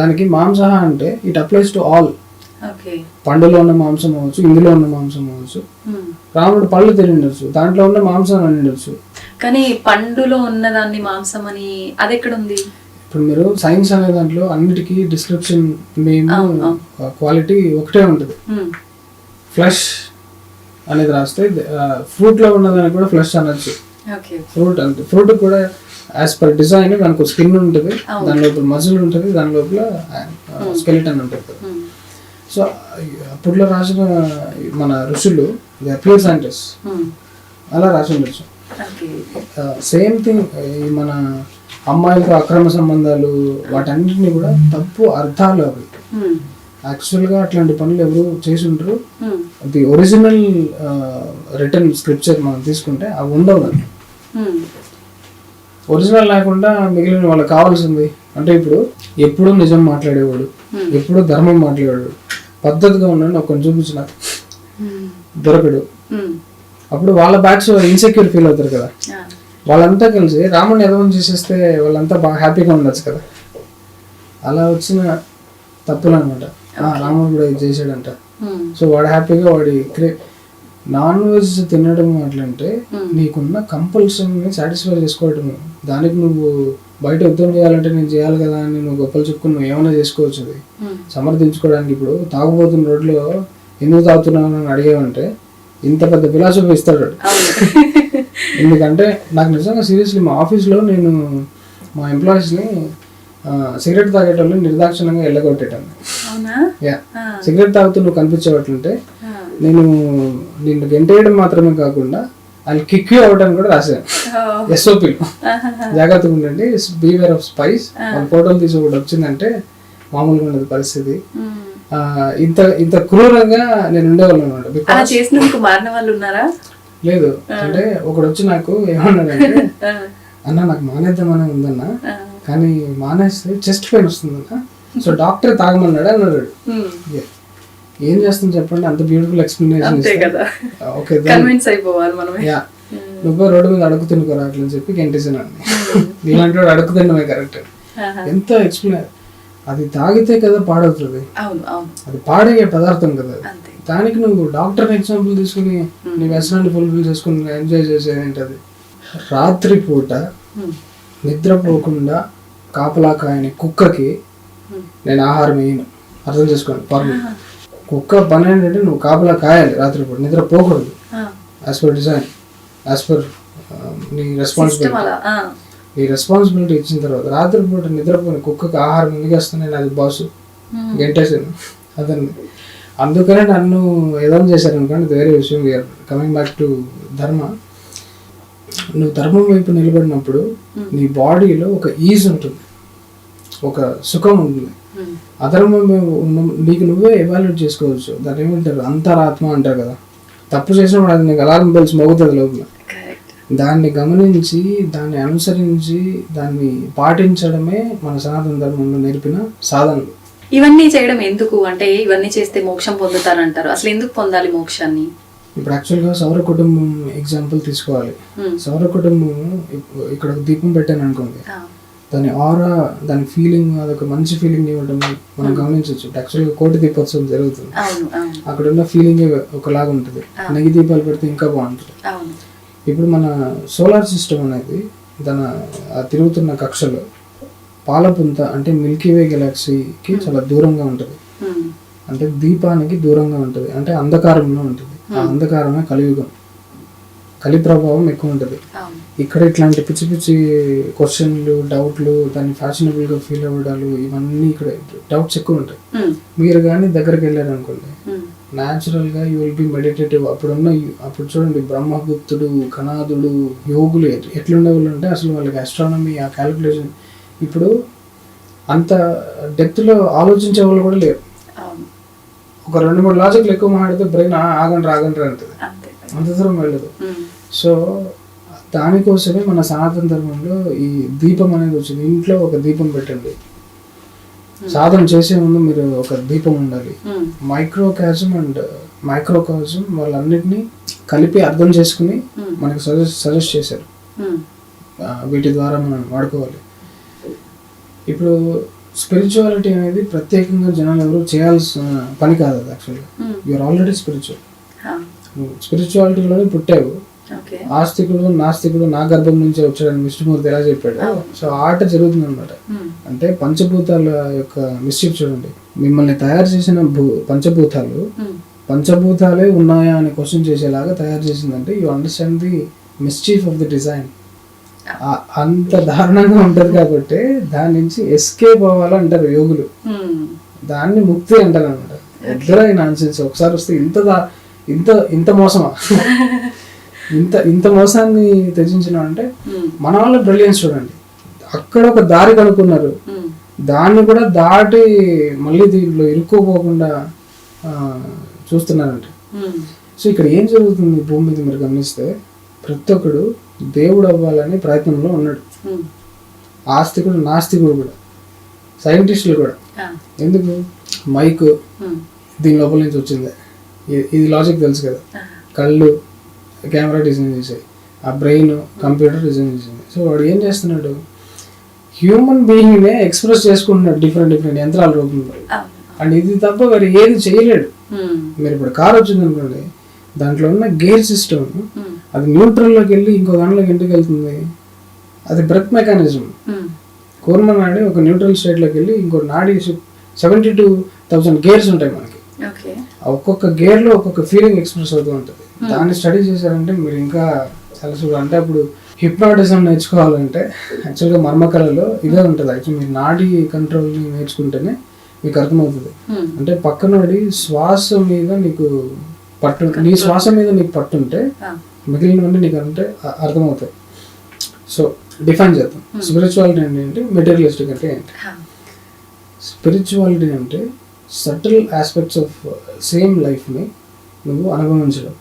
S2: దానికి మాంసహ అంటే ఇట్ అప్లైస్ టు ఆల్. పండులో ఉన్న మాంసం అవ్వచ్చు, ఇందులో ఉన్న మాంసం అవ్వచ్చు. రాముడు పళ్ళు తిని ఉండొచ్చు, దాంట్లో ఉన్న మాంసం అని ఉండొచ్చు.
S1: కానీ పండులో ఉన్నదాన్ని మాంసం అని అది ఎక్కడ ఉంది?
S2: ఇప్పుడు మీరు సైన్స్ అనే దాంట్లో అన్నిటికీ డిస్క్రిప్షన్ నేమ్, క్వాలిటీ ఒకటే ఉంటుంది. ఫ్లెష్ అనేది రాస్తే ఫ్రూట్ లో ఉన్నదాన్ని కూడా ఫ్లెష్ అనొచ్చు. ఫ్రూట్ అంటే ఫ్రూట్ కూడా యాజ్ పర్ డిజైన్ దానికి స్కిన్ ఉంటుంది, దాని లోపల మజిల్ ఉంటుంది, దాని లోపల స్కెలిటన్ ఉంటుంది. సో అప్పట్లో రాసిన మన ఋషులు ప్యూర్ సైంటిస్ట్ అలా రాసి ఉండొచ్చు. సేమ్ థింగ్ మన అమ్మాయిలతో అక్రమ సంబంధాలు వాటన్నిటిని కూడా తప్పు అర్థాలు అవి. యాక్చువల్గా అట్లాంటి పనులు ఎవరు చేసి ఉంటారు. ది ఒరిజినల్ రిటర్న్ స్క్రిప్చర్ మనం తీసుకుంటే అవి ఉండవు. దాన్ని ఒరిజినల్ లేకుండా మిగిలిన వాళ్ళకి కావాల్సింది అంటే ఇప్పుడు ఎప్పుడు నిజం మాట్లాడేవాడు, ఎప్పుడు ధర్మం మాట్లాడేవాడు, పద్ధతిగా ఉన్నాడు ఒక చూపించిన దొరకడు. అప్పుడు వాళ్ళ బ్యాచ్ ఇన్సెక్యూర్ ఫీల్ అవుతారు కదా. వాళ్ళంతా కలిసి రాముడిని ఎదవం చేసేస్తే వాళ్ళంతా బాగా హ్యాపీగా ఉండొచ్చు కదా. అలా వచ్చిన తప్పులు అనమాట. రాముడు కూడా ఇది చేసాడంట, సో వాడు హ్యాపీగా వాడి నాన్ వెజ్ తినడం అట్లంటే నీకున్న కంపల్సరీని సాటిస్ఫై చేసుకోవటం. దానికి నువ్వు బయట యుద్ధం చేయాలంటే నేను చేయాలి కదా అని నువ్వు గొప్పలు చెప్పుకుని నువ్వు ఏమైనా చేసుకోవచ్చు. అది సమర్థించుకోవడానికి. ఇప్పుడు తాగుబోతున్న రోడ్లో ఎందుకు తాగుతున్నావు అని అడిగావంటే ఇంత పెద్ద ఫిలాసఫీ ఇస్తాడు. ఎందుకంటే నాకు నిజంగా సీరియస్లీ మా ఆఫీస్లో నేను మా ఎంప్లాయీస్ని సిగరెట్ తాగేటోళ్ళు నిర్దాక్షిణంగా వెళ్ళగొట్టేటాను. సిగరెట్ తాగుతూ నువ్వు కనిపించేవాట్లుంటే నేను నిన్ను గెంటేయడం మాత్రమే కాకుండా వాళ్ళు కిక్ అవ్వడానికి కూడా రాశాను ఎస్ఓపీలో. జాగ్రత్తగా ఉండండి, బీవేర్ ఆఫ్ స్పైస్. వాళ్ళ ఫోటోలు తీసి ఒకటి వచ్చిందంటే మామూలుగా ఉండదు పరిస్థితి. ఇంత ఇంత క్రూరంగా నేను ఉండేవాళ్ళు అనమాట. లేదు అంటే ఒకడు వచ్చి నాకు ఏమన్నాడంటే, అన్న నాకు మానేద్దామనే ఉందన్న, కానీ మానేస్తే చెస్ట్ పెయిన్ వస్తుందన్న, సో డాక్టర్ తాగమన్నాడు అన్నాడు. ఏం చేస్తుంది చెప్పండి, అంత బ్యూటిఫుల్ ఎక్స్ప్లెనేషన్. ఓకే నువ్వు రోడ్డు మీద అడుగు తినుకోరా అట్లని చెప్పి గెంటేసాను. నీలాంటి వాడు అడుగు తినడమే కరెక్ట్. ఎంత ఎక్స్ప్లెయిన్. అది తాగితే కదా పాడవుతుంది,
S1: అవును అవును
S2: అది పాడయ్యే పదార్థం కదా.
S1: అంతే.
S2: దానికి నువ్వు డాక్టర్ ఎగ్జాంపుల్ తీసుకుని నీ వ్యసనాన్ని ఫుల్ఫిల్ చేసుకుని ఎంజాయ్ చేసేది ఏంటది? రాత్రి పూట నిద్రపోకుండా కాపలా కాయని కుక్కకి నేను ఆహారం వేయను. అర్థం చేసుకోండి ఫార్ములా. కుక్క పని ఏంటంటే నువ్వు కాపలా కాయాలి రాత్రిపూట, నిద్రపోకూడదు. As per design, as per నీ రెస్పాన్సిబిలిటీ ఇచ్చిన తర్వాత రాత్రిపూట నిద్రపోయిన కుక్కకి ఆహారం ఎందుకు వేస్తాను? నేను అది బాసు గెంటేసాను అతన్ని. అందుకనే నన్ను ఏదో చేశారు అనుకోండి, వేరే విషయం. వీఆర్ కమింగ్ బ్యాక్ టు ధర్మ. నువ్వు ధర్మం వైపు నిలబడినప్పుడు నీ బాడీలో ఒక ఈజ్ ఉంటుంది, ఒక సుఖం ఉంటుంది. అధర్మం నీకు నువ్వే ఎవాల్యుయేట్ చేసుకోవచ్చు. దాన్ని ఏమంటారు? అంతరాత్మ అంటారు కదా. తప్పు చేసినప్పుడు అది నీకు అలారం బెల్స్ మోగుతుంది లోపల. దాన్ని గమనించి దాన్ని అనుసరించి దాన్ని పాటించడమే మన సనాతన ధర్మంలో నేర్పిన సాధనలు.
S1: ఇవన్నీ చేయడం ఎందుకు అంటే, ఇవన్నీ చేస్తే మోక్షం పొందుతారంటారు. అసలు ఎందుకు పొందాలి మోక్షాన్ని?
S2: ఇప్పుడు యాక్చువల్గా సౌర కుటుంబం ఎగ్జాంపుల్ తీసుకోవాలి. సౌర కుటుంబం ఇక్కడ ఒక దీపం పెట్టాను అనుకోండి, దాని ఆరా, దాని ఫీలింగ్, అదొక మంచి ఫీలింగ్ ఇవ్వడం మనం గమనించవచ్చు. యాక్చువల్గా కోటి దీపోత్సవం జరుగుతుంది, అక్కడ ఉన్న ఫీలింగ్ ఒకలాగా ఉంటుంది. నెయ్యి దీపాలు పెడితే ఇంకా బాగుంటుంది. ఇప్పుడు మన సోలార్ సిస్టమ్ అనేది తిరుగుతున్న కక్షలో పాలపుంత అంటే మిల్కీవే గెలాక్సీకి చాలా దూరంగా ఉంటుంది. అంటే దీపానికి దూరంగా ఉంటుంది, అంటే అంధకారంలో ఉంటుంది. ఆ అంధకారమే కలియుగం, కలి ప్రభావం ఎక్కువ ఉంటుంది. ఇక్కడ ఇట్లాంటి పిచ్చి పిచ్చి క్వశ్చన్లు, డౌట్లు, దాన్ని ఫ్యాషనబుల్గా ఫీల్ అవ్వడాలు, ఇవన్నీ ఇక్కడ డౌట్స్ ఎక్కువ ఉంటాయి. మీరు కానీ దగ్గరికి వెళ్ళారు అనుకోండి, న్యాచురల్గా యూ విల్ బి మెడిటేటివ్. అప్పుడు చూడండి, బ్రహ్మగుప్తుడు, కణాదుడు, యోగులు ఎట్లుండేవాళ్ళు అంటే అసలు వాళ్ళకి ఆస్ట్రానమీ, ఆ క్యాలిక్యులేషన్ ఇప్పుడు అంత డెప్త్లో ఆలోచించే వాళ్ళు కూడా లేరు. ఒక 2-3 లాజిక్లు ఎక్కువ మాట్లాడితే బ్రెయిన్ ఆగండి అంటుంది, అంత దూరం వెళ్ళదు. సో దానికోసమే మన సనాతన ధర్మంలో ఈ దీపం అనేది వచ్చింది. ఇంట్లో ఒక దీపం పెట్టండి, సాధన చేసే ముందు మీరు ఒక దీపం ఉండాలి. మైక్రోకాజం అండ్ మైక్రోకాజం వాళ్ళన్నిటినీ కలిపి అర్థం చేసుకుని మనకి సజెస్ట్ చేశారు. వీటి ద్వారా మనం వాడుకోవాలి. ఇప్పుడు స్పిరిచువాలిటీ అనేది ప్రత్యేకంగా జనాలు ఎవరు చేయాల్సిన పని కాదు. అది యాక్చువల్గా యూఆర్ ఆల్రెడీ స్పిరిచువల్. స్పిరిచువాలిటీలోనే పుట్టావు. ఆస్తికుడు నాస్తికుడు నా గర్భం నుంచి వచ్చాడని విష్ణుమూర్తి ఎలా చెప్పాడు. సో ఆట జరుగుతుంది అనమాట. అంటే పంచభూతాల యొక్క మిస్చిఫ్ చూడండి. మిమ్మల్ని తయారు చేసిన పంచభూతాలే ఉన్నాయా అని క్వశ్చన్ చేసేలాగా తయారు చేసిందంటే you understand the mischief of the design. అంత దారుణంగా ఉంటది కాబట్టి దాని నుంచి ఎస్కేప్ అవ్వాలంటారు యోగులు. దాన్ని ముక్తి అంటారు అనమాట. ఇద్దరు నాన్సెన్స్. ఒకసారి వస్తే ఇంత మోసమా, ఇంత మోసాన్ని త్యజించిన అంటే మన వాళ్ళ బ్రిలియన్స్ చూడండి. అక్కడ ఒక దారి కనుక్కున్నారు, దాన్ని కూడా దాటి మళ్ళీ దీంట్లో ఇరుక్కోపోకుండా చూస్తున్నారంట. సో ఇక్కడ ఏం జరుగుతుంది భూమి మీద మీరు గమనిస్తే, ప్రతి ఒక్కడు దేవుడు అవ్వాలనే ప్రయత్నంలో ఉన్నాడు. ఆస్తికుడు నాస్తికుడు కూడా, సైంటిస్టులు కూడా. ఎందుకు? మైక్ దీని లోపల నుంచి వచ్చింది, ఇది లాజిక్ తెలుసు కదా. కళ్ళు కెమెరా డిజైన్ చేసాయి, ఆ బ్రెయిన్ కంప్యూటర్ డిజైన్ చేసింది. సో వాడు ఏం చేస్తున్నాడు? హ్యూమన్ బీయింగ్నే ఎక్స్ప్రెస్ చేసుకుంటున్నాడు డిఫరెంట్ యంత్రాల రూపంలో. అండ్ ఇది తప్ప మరి ఏది చేయలేడు. మీరు ఇప్పుడు కార్ వచ్చింది అనుకోండి, దాంట్లో ఉన్న గేర్ సిస్టమ్ అది న్యూట్రల్లోకి వెళ్ళి ఇంకో దాంట్లోకి ఎందుకు వెళ్తుంది? అది బ్రెత్ మెకానిజం. కూర్మ నాడి ఒక న్యూట్రల్ స్టేట్లోకి వెళ్ళి ఇంకో నాడి 72,000 గేర్స్ ఉంటాయి మనకి. ఒక్కొక్క గేర్లో ఒక్కొక్క ఫీలింగ్ ఎక్స్ప్రెస్ అవుతూ ఉంటుంది. దాన్ని స్టడీ చేశారంటే మీరు ఇంకా చాలా చూడాలి. అంటే అప్పుడు హిప్నాటిజం నేర్చుకోవాలంటే యాక్చువల్గా మర్మకళలో ఇదే ఉంటుంది. యాక్చువల్ మీరు నాడీ కంట్రోల్ని నేర్చుకుంటేనే మీకు అర్థమవుతుంది. అంటే పక్కనోడి శ్వాస మీద నీకు పట్టు, నీ శ్వాస మీద నీకు పట్టుంటే మిగిలినవన్నీ నీకు అంటే అర్థమవుతాయి. సో డిఫైన్ చేద్దాం. స్పిరిచువాలిటీ అంటే మెటీరియలిస్టిక్ అంటే ఏంటి? స్పిరిచువాలిటీ అంటే సటిల్ ఆస్పెక్ట్స్ ఆఫ్ సేమ్ లైఫ్ని నువ్వు అనుభవించడం.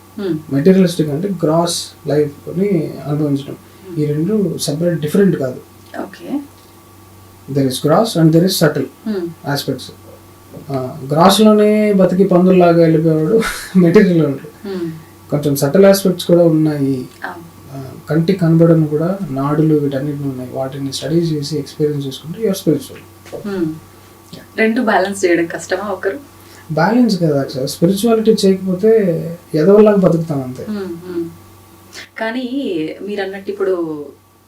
S2: మెటీరియలిస్టిక్ అంటే గ్రాస్ లైఫ్ని అనుభవించడం. ఈ రెండు సెపరేట్, డిఫరెంట్ కాదు. There is gross and there is subtle aspects. గ్రాస్లోనే బతికి పందుల్లాగా వెళ్ళిపోయాడు మెటీరియల్ ఉంటాడు. కొంచెం సటిల్ ఆస్పెక్ట్స్ కూడా ఉన్నాయి. కంటికి కనబడను కూడా నాడులు వీటన్నిటిని ఉన్నాయి. వాటిని స్టడీ చేసి ఎక్స్పీరియన్స్ చేసుకుంటే యూఆర్ స్పిరిచువల్.
S1: రెండు బ్యాలెన్స్ చేయడం కష్టమా ఒకరు?
S2: బ్యాలెన్స్ కదా అక్షర, స్పిరిచువాలిటీ చేయకపోతే ఎదవల్లాగా బతుకుతాం అంతే.
S1: కానీ మీరు అన్నట్టు ఇప్పుడు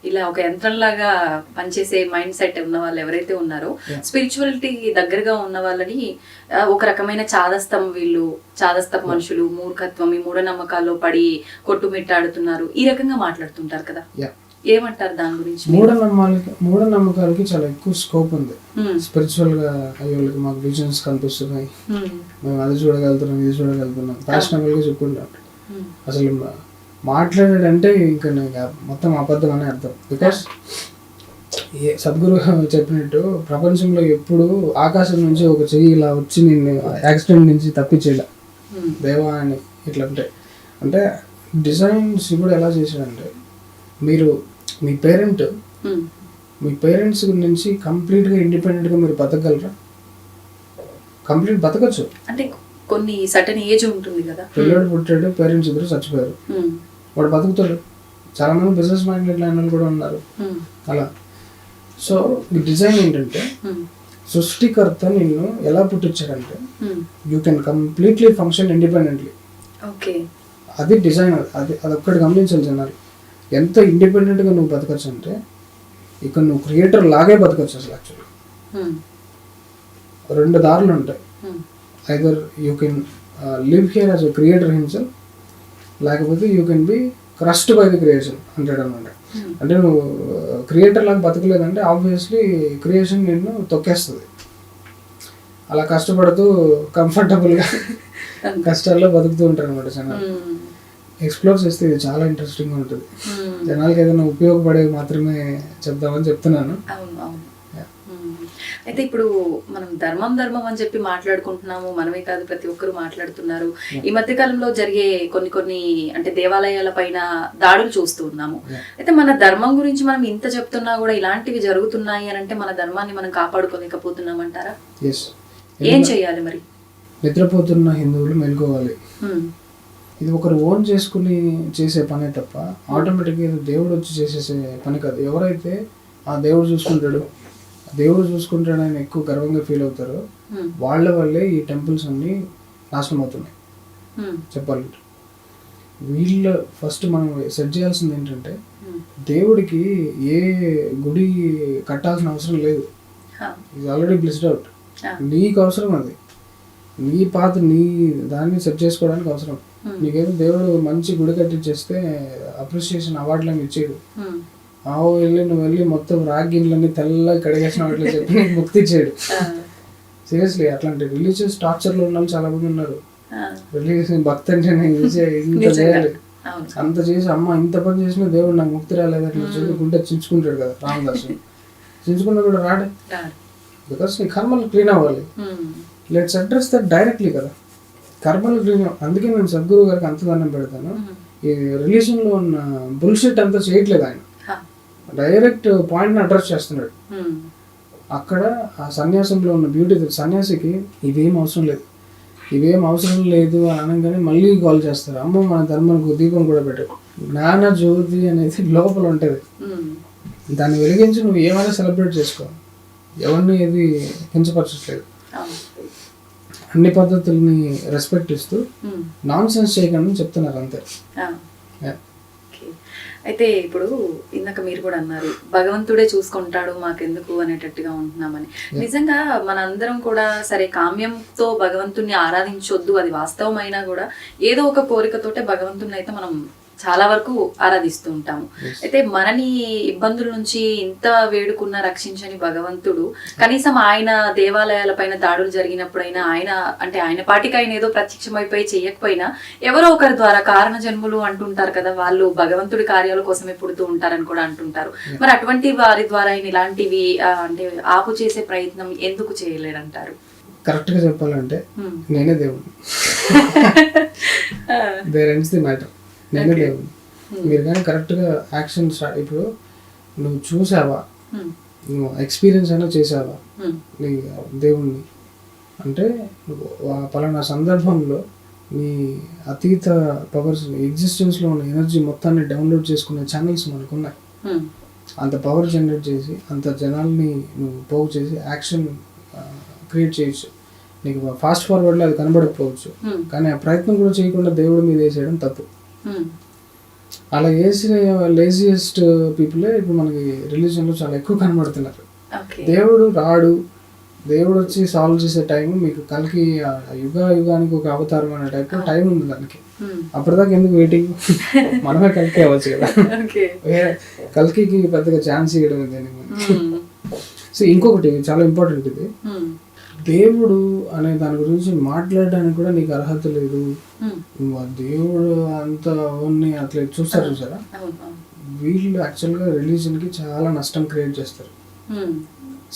S1: ఇలా ఒక యంత్రంలాగా పనిచేసే మైండ్ సెట్ ఉన్న వాళ్ళు ఎవరైతే ఉన్నారో స్పిరిచువాలిటీ దగ్గరగా ఉన్న వాళ్ళని ఒక రకమైన చాదస్తం, వీళ్ళు చాదస్తపు మనుషులు, మూర్ఖత్వం, ఈ మూఢనమ్మకాల్లో పడి కొట్టుమిట్టాడుతున్నారు, ఈ రకంగా మాట్లాడుతుంటారు కదా, ఏమంటారు దాని గురించి?
S2: మూఢనమ్మకాలకి చాలా ఎక్కువ స్కోప్ ఉంది. స్పిరిచువల్ గా అయ్యోళ్ళకి మాకు విజన్స్ కనిపిస్తున్నాయి, మేము అది చూడగలుగుతున్నాం, ఇది చూడగలుగుతున్నాం, ఫ్యాషనబుల్ గా చెప్పుకుంటాం. అసలు మాట్లాడాడంటే ఇంకా మొత్తం అబద్ధం అనే అర్థం. బికాస్ సద్గురు చెప్పినట్టు ప్రపంచంలో ఎప్పుడు ఆకాశం నుంచి ఒక చెయ్యి ఇలా వచ్చి నిన్ను యాక్సిడెంట్ నుంచి తప్పించేలా దేవా అని ఇట్లా అంటే డిజైన్ శివుడు ఎలా చేశాడంటే, మీరు మీ పేరెంట్స్ నుంచి కంప్లీట్గా ఇండిపెండెంట్గా మీరు బతకగలరా? కంప్లీట్ బతకచ్చు.
S1: అంటే కొన్ని సర్టెన్ ఏజ్ ఉంటుంది కదా.
S2: పిల్లడు పుట్టాడు, పేరెంట్స్ ఇద్దరు చచ్చిపోయారు, వాడు బతుకుతాడు. చాలా మంది బిజినెస్ మైండెడ్ లైన్ కూడా ఉన్నారు అలా. సో ఈ డిజైన్ ఏంటంటే, సృష్టికర్త నిన్ను ఎలా పుట్టించాడంటే you can completely function independently. అది డిజైన్. అదొక్కటి గమనించాలి జనాలు. ఎంత ఇండిపెండెంట్గా నువ్వు బతకచ్చు అంటే ఇక్కడ నువ్వు క్రియేటర్ లాగే బతకచ్చు. అసలు యాక్చువల్లీ రెండు దారులు ఉంటాయి. Either you can live here as a creator himself, లేకపోతే you can be crushed by the creation అంటాడు అనమాట. అంటే నువ్వు క్రియేటర్ లాగా బతకలేదంటే ఆబ్వియస్లీ క్రియేషన్ నిన్ను తొక్కేస్తుంది. అలా కష్టపడుతూ కంఫర్టబుల్గా కష్టాల్లో బతుకుతూ ఉంటారు అనమాట జనాలు. ఎక్స్ప్లోర్ చేస్తే ఇది చాలా ఇంట్రెస్టింగ్గా ఉంటుంది. జనాలకి ఏదైనా ఉపయోగపడేవి మాత్రమే చెప్దామని చెప్తున్నాను.
S1: అయితే ఇప్పుడు మనం ధర్మం అని చెప్పి మాట్లాడుకుంటున్నాము, మనమే కాదు ప్రతి ఒక్కరు మాట్లాడుతున్నారు. ఈ మధ్య కాలంలో జరిగే కొన్ని అంటే దేవాలయాల పైన దాడులు చూస్తూ ఉన్నాము. అయితే మన ధర్మం గురించి మనం ఇంత చెప్తున్నా కూడా ఇలాంటివి జరుగుతున్నాయి అని అంటే మన ధర్మాన్ని మనం కాపాడుకోలేకపోతున్నామంటారా? ఏం చెయ్యాలి మరి?
S2: నిద్రపోతున్న హిందువులు మేల్కోవాలి. ఇది ఒకరు ఓన్ చేసుకుని చేసే పనే తప్ప ఆటోమేటిక్గా దేవుడు వచ్చి చేసేసే పని కాదు. ఎవరైతే ఆ దేవుడు చూసుకుంటాడని ఎక్కువ గర్వంగా ఫీల్ అవుతారో వాళ్ళ వల్లే ఈ టెంపుల్స్ అన్ని నాశనం అవుతున్నాయి. చెప్పాలంటే వీళ్ళు ఫస్ట్ మనం సెట్ చేయాల్సింది ఏంటంటే, దేవుడికి ఏ గుడి కట్టాల్సిన అవసరం లేదు. ఇది ఆల్రెడీ బ్లెస్డ్ అవుట్. నీకు అవసరం అది, నీ పాత నీ దాన్ని సెట్ చేసుకోవడానికి అవసరం. నీకేదో దేవుడు మంచి గుడి కట్టించేస్తే అప్రిసియేషన్ అవార్డులను ఇచ్చేడు. నువ్వు వెళ్ళి మొత్తం రాగిన్లన్నీ తెల్లగా కడిగేసిన వాటిలో చెప్పి నీకు ముక్తి ఇచ్చాడు. సీరియస్లీ అట్లాంటి రిలీజియస్ టార్చర్ లో ఉన్న వాళ్ళు చాలా మంది ఉన్నారు. రిలీజియస్ భక్తి అంటే ఇంత చేయాలి, అంత చేసి అమ్మ ఇంత పని చేసినా దేవుడు నాకు ముక్తి రాలేదు అట్లా చెప్పి గుండె చించుకుంటాడు కదా రామదాసు. చించుకున్నా కూడా రాడే, బికాస్ నీ కర్మలు క్లీన్ అవ్వాలి. లెట్స్ అడ్రస్ దట్ డైరెక్ట్లీ కదా, కర్మలు క్లీన్. అందుకే నేను సద్గురు గారికి అంత దండం పెడతాను. ఈ రిలీజన్ లో ఉన్న బుల్షిట్ అంతా చేయట్లేదు ఆయన, డైరెక్ట్ పాయింట్ని అడ్రస్ చేస్తున్నాడు. అక్కడ ఆ సన్యాసంలో ఉన్న బ్యూటీ, సన్యాసికి ఇవేం అవసరం లేదు అని అనగానే మళ్ళీ కాల్ చేస్తారు, అమ్మ మన ధర్మానికి దీపం కూడా పెట్టారు. జ్ఞాన జ్యోతి అనేది లోపల ఉంటుంది, దాన్ని వెలిగించి నువ్వు ఏమైనా సెలబ్రేట్ చేసుకో. ఎవరిని ఏది కించపరచట్లేదు, అన్ని పద్ధతుల్ని రెస్పెక్ట్ ఇస్తూ నాన్ సెన్స్ చేయకుండా చెప్తున్నారు అంతే.
S1: అయితే ఇప్పుడు ఇందాక మీరు కూడా అన్నారు భగవంతుడే చూసుకుంటాడు మాకెందుకు అనేటట్టుగా ఉంటున్నామని. నిజంగా మనందరం కూడా సరే కామ్యంతో భగవంతుణ్ణి ఆరాధించొద్దు, అది వాస్తవమైనా కూడా ఏదో ఒక కోరికతోటే భగవంతుని అయితే మనం చాలా వరకు ఆరాధిస్తూ ఉంటాము. అయితే మనని ఇబ్బందుల నుంచి ఇంత వేడుకున్న రక్షించని భగవంతుడు కనీసం ఆయన దేవాలయాల పైన దాడులు జరిగినప్పుడైనా ఆయన పాటికి ఆయన ఏదో ప్రత్యక్షమైపోయి చేయకపోయినా ఎవరో ఒకరి ద్వారా కారణ జన్ములు అంటుంటారు కదా, వాళ్ళు భగవంతుడి కార్యాల కోసమే పుడుతూ ఉంటారని కూడా అంటుంటారు. మరి అటువంటి వారి ద్వారా ఆయన ఇలాంటివి అంటే ఆపు చేసే ప్రయత్నం ఎందుకు చేయలేరంటారు?
S2: కరెక్ట్ గా చెప్పాలంటే నేనే దేవుడు. There ends the matter. నేనే దేవుడు. మీరు కానీ కరెక్ట్గా యాక్షన్ ఇప్పుడు నువ్వు చూసావా, నువ్వు ఎక్స్పీరియన్స్ అయినా చేసావా నీ దేవుణ్ణి అంటే, పలానా సందర్భంలో నీ అతీత పవర్స్ ఎగ్జిస్టెన్స్లో ఉన్న ఎనర్జీ మొత్తాన్ని డౌన్లోడ్ చేసుకునే ఛానల్స్ మనకు ఉన్నాయి. అంత పవర్ జనరేట్ చేసి అంత జనాల్ని నువ్వు పోగు చేసి యాక్షన్ క్రియేట్ చేయొచ్చు, నీకు ఫాస్ట్ ఫార్వర్డ్లో అది కనబడకపోవచ్చు, కానీ ఆ ప్రయత్నం కూడా చేయకుండా దేవుడి మీద వేసేయడం తప్పు. అలా వేసిన లేజియెస్ట్ పీపులే ఇప్పుడు మనకి రిలీజన్లో చాలా ఎక్కువ కనబడుతున్నారు. దేవుడు రాడు, దేవుడు వచ్చి సాల్వ్ చేసే టైం మీకు కలికి యుగానికి ఒక అవతారం అనే టైప్ టైం ఉంది దానికి. అప్పటిదాకా ఎందుకు వెయిటింగ్? మనమే కలికి అవ్వచ్చు కదా, కలికి పెద్దగా ఛాన్స్ ఇవ్వడం దానికి. సో ఇంకొకటి చాలా ఇంపార్టెంట్, ఇది దేవుడు అనే దాని గురించి మాట్లాడడానికి కూడా నీకు అర్హత లేదు. నువ్వు ఆ దేవుడు అంత అట్లా చూస్తారు చూసారా, వీళ్ళు యాక్చువల్గా రిలీజన్కి చాలా నష్టం క్రియేట్ చేస్తారు.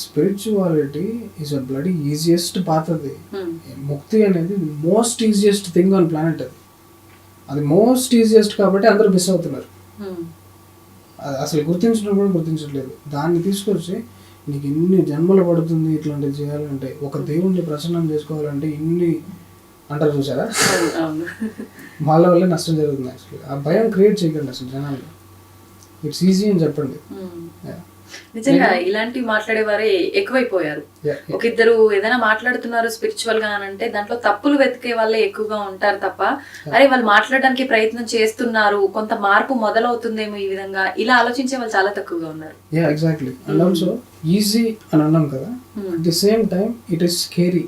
S2: Spirituality is a bloody easiest path. అది ముక్తి అనేది most easiest thing on planet. అది మోస్ట్ ఈజియెస్ట్ కాబట్టి అందరూ మిస్ అవుతున్నారు. అసలు గుర్తించడం కూడా గుర్తించట్లేదు. దాన్ని తీసుకొచ్చి నీకు ఇన్ని జన్మలు పడుతుంది ఇట్లాంటివి చేయాలంటే, ఒక దేవుణ్ణి ప్రసన్నం చేసుకోవాలంటే ఇన్ని అంటారు చూసారా, వాళ్ళ వల్లే నష్టం జరుగుతుంది. యాక్చువల్లీ ఆ భయం క్రియేట్ చేయకండి అసలు జనాలు. ఇట్స్ ఈజీ అని చెప్పండి.
S1: నిజంగా ఇలాంటివి మాట్లాడేవారే ఎక్కువైపోయారు. ఒక ఇద్దరు ఏదైనా మాట్లాడుతున్నారు స్పిరిచువల్ గా అంటే దాంట్లో తప్పులు వెతికే వాళ్ళే ఎక్కువగా ఉంటారు తప్ప, అరే వాళ్ళు మాట్లాడడానికి ప్రయత్నం చేస్తున్నారు, కొంత మార్పు మొదలవుతుందేమో ఈ విధంగా, ఇలా ఆలోచించే వాళ్ళు చాలా తక్కువగా ఉన్నారు.
S2: ఎగ్జాక్ట్లీ. అండ్ ఆల్సో ఈజీ అని అన్నాం కదా, at the same time it is scary.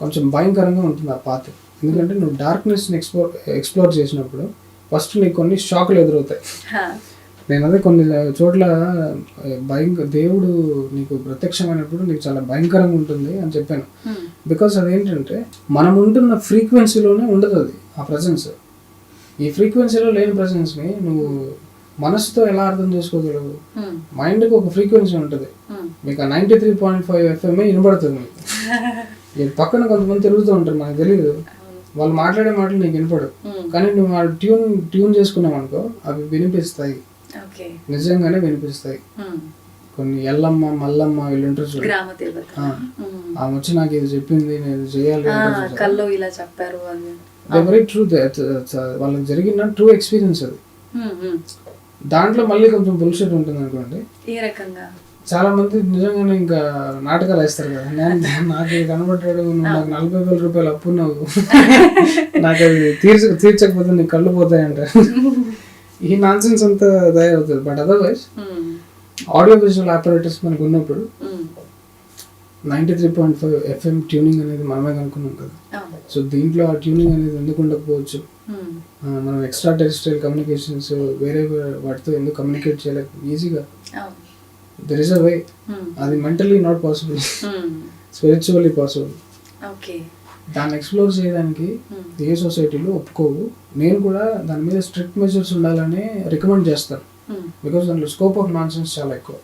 S2: కొంచెం భయంకరంగా ఉంటుంది ఆ పాత్. ఎందుకంటే నువ్వు డార్క్నెస్ ఎక్స్ప్లోర్ చేసినప్పుడు ఫస్ట్ నీకు కొన్ని షాకులు ఎదురవుతాయి. నేను అదే కొన్ని చోట్ల దేవుడు నీకు ప్రత్యక్షమైనప్పుడు నీకు చాలా భయంకరంగా ఉంటుంది అని చెప్పాను. బికాస్ అదేంటంటే మనం ఉంటున్న ఫ్రీక్వెన్సీలోనే ఉండదు అది, ఆ ప్రజెన్స్. ఈ ఫ్రీక్వెన్సీలో లేని ప్రజెన్స్ని నువ్వు మనసుతో ఎలా అర్థం చేసుకోగలవు? మైండ్కి ఒక ఫ్రీక్వెన్సీ ఉంటుంది, మీకు ఆ 93.5 FM వినపడుతుంది. మీకు పక్కన కొంతమంది తిరుగుతూ ఉంటారు, మనకు తెలియదు, వాళ్ళు మాట్లాడే మాటలు నీకు వినపడవు, కానీ నువ్వు వాళ్ళు ట్యూన్ చేసుకున్నావు అనుకో, అవి వినిపిస్తాయి, నిజంగానే వినిపిస్తాయి. కొన్ని ఎల్లమ్మ మల్లమ్మ వీళ్ళు ఉంటారు చూడు, ఆమె వచ్చి నాకు ఇది చెప్పింది, నేను చేయాలి, వెరీ ట్రూ. వాళ్ళకి జరిగిన ట్రూ ఎక్స్పీరియన్స్ అది. దాంట్లో మళ్ళీ కొంచెం బుల్షిట్ ఉంటుంది అనుకోండి. చాలా మంది నిజంగానే ఇంకా నాటకాలు వేస్తారు కదా, నాకు కనబడ్డాడు, నాకు 40,000 రూపాయలు అప్పు, నువ్వు నాకు అది తీర్చకపోతే నీకు కళ్ళు పోతాయంటారు. ఈ నాన్సెన్స్ అంతా దయవుతుంది. But otherwise audio visual operators మనకు ఉన్నప్పుడు 93.5 FM ట్యూనింగ్ అనేది మనమే కనుక్కున్నాం కదా. సో దీంట్లో ఆ ట్యూనింగ్ అనేది ఎందుకు ఉండకపోవచ్చు? మనం ఎక్స్ట్రా టెరిస్ట్రియల్ కమ్యూనికేషన్స్ వేరే వాటితో ఎందుకు కమ్యూనికేట్ చేయలేక ఈజీగా? దెర్ ఇస్ అ వే. అది mentally not possible, spiritually possible. దాన్ని ఎక్స్ప్లోర్ చేయడానికి ఏ సొసైటీలో ఒప్పుకోవు. నేను కూడా దాని మీద స్ట్రిక్ట్ మెజర్స్ ఉండాలని రికమెండ్ చేస్తాను. బికాస్ దాంట్లో స్కోప్ ఆఫ్ నాన్ సెన్స్ చాలా ఎక్కువ.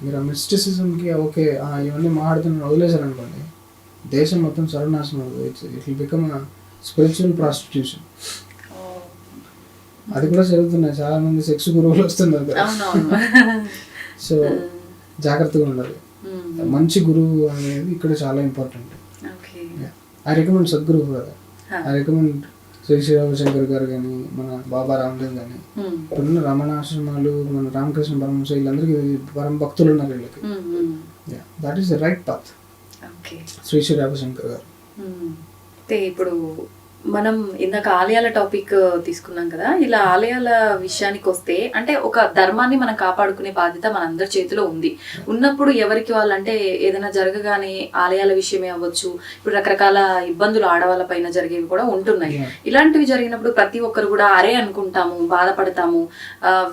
S2: మీరు ఆ మిస్టిసిజంకి ఓకే ఇవన్నీ మాట్లాడుతున్న వదిలేశారనుకోండి, దేశం మొత్తం సర్వనాశనం అవుతుంది. It will become spiritual prostitution. అది కూడా జరుగుతున్నాయి, చాలా మంది సెక్స్ గురువులు వస్తున్నారు కదా. సో జాగ్రత్తగా ఉండాలి. మంచి గురువు అనేది ఇక్కడ చాలా ఇంపార్టెంట్. ఐ రికమెండ్ సద్గురు కదా, ఐ రికమెండ్ శ్రీ శ్రీ రవిశంకర్ గారు కానీ, మన బాబా రామదేవ్ కానీ, ఇప్పుడున్న రమణాశ్రమాలు, మన రామకృష్ణ పరమహంస, వీళ్ళందరికీ పరమ భక్తులు ఉన్నారు వీళ్ళకి. That is the right path. Shri Shri Ravi Shankar garu.
S1: ఇప్పుడు మనం ఇందాక ఆలయాల టాపిక్ తీసుకున్నాం కదా, ఇలా ఆలయాల విషయానికి వస్తే అంటే ఒక ధర్మాన్ని మనం కాపాడుకునే బాధ్యత మనందరి చేతిలో ఉంది. ఉన్నప్పుడు ఎవరికి వాళ్ళంటే ఏదైనా జరగగానే ఆలయాల విషయమే అవ్వచ్చు, ఇప్పుడు రకరకాల ఇబ్బందులు ఆడవాళ్ళ పైన జరిగేవి కూడా ఉంటున్నాయి. ఇలాంటివి జరిగినప్పుడు ప్రతి ఒక్కరు కూడా అరే అనుకుంటాము, బాధపడతాము,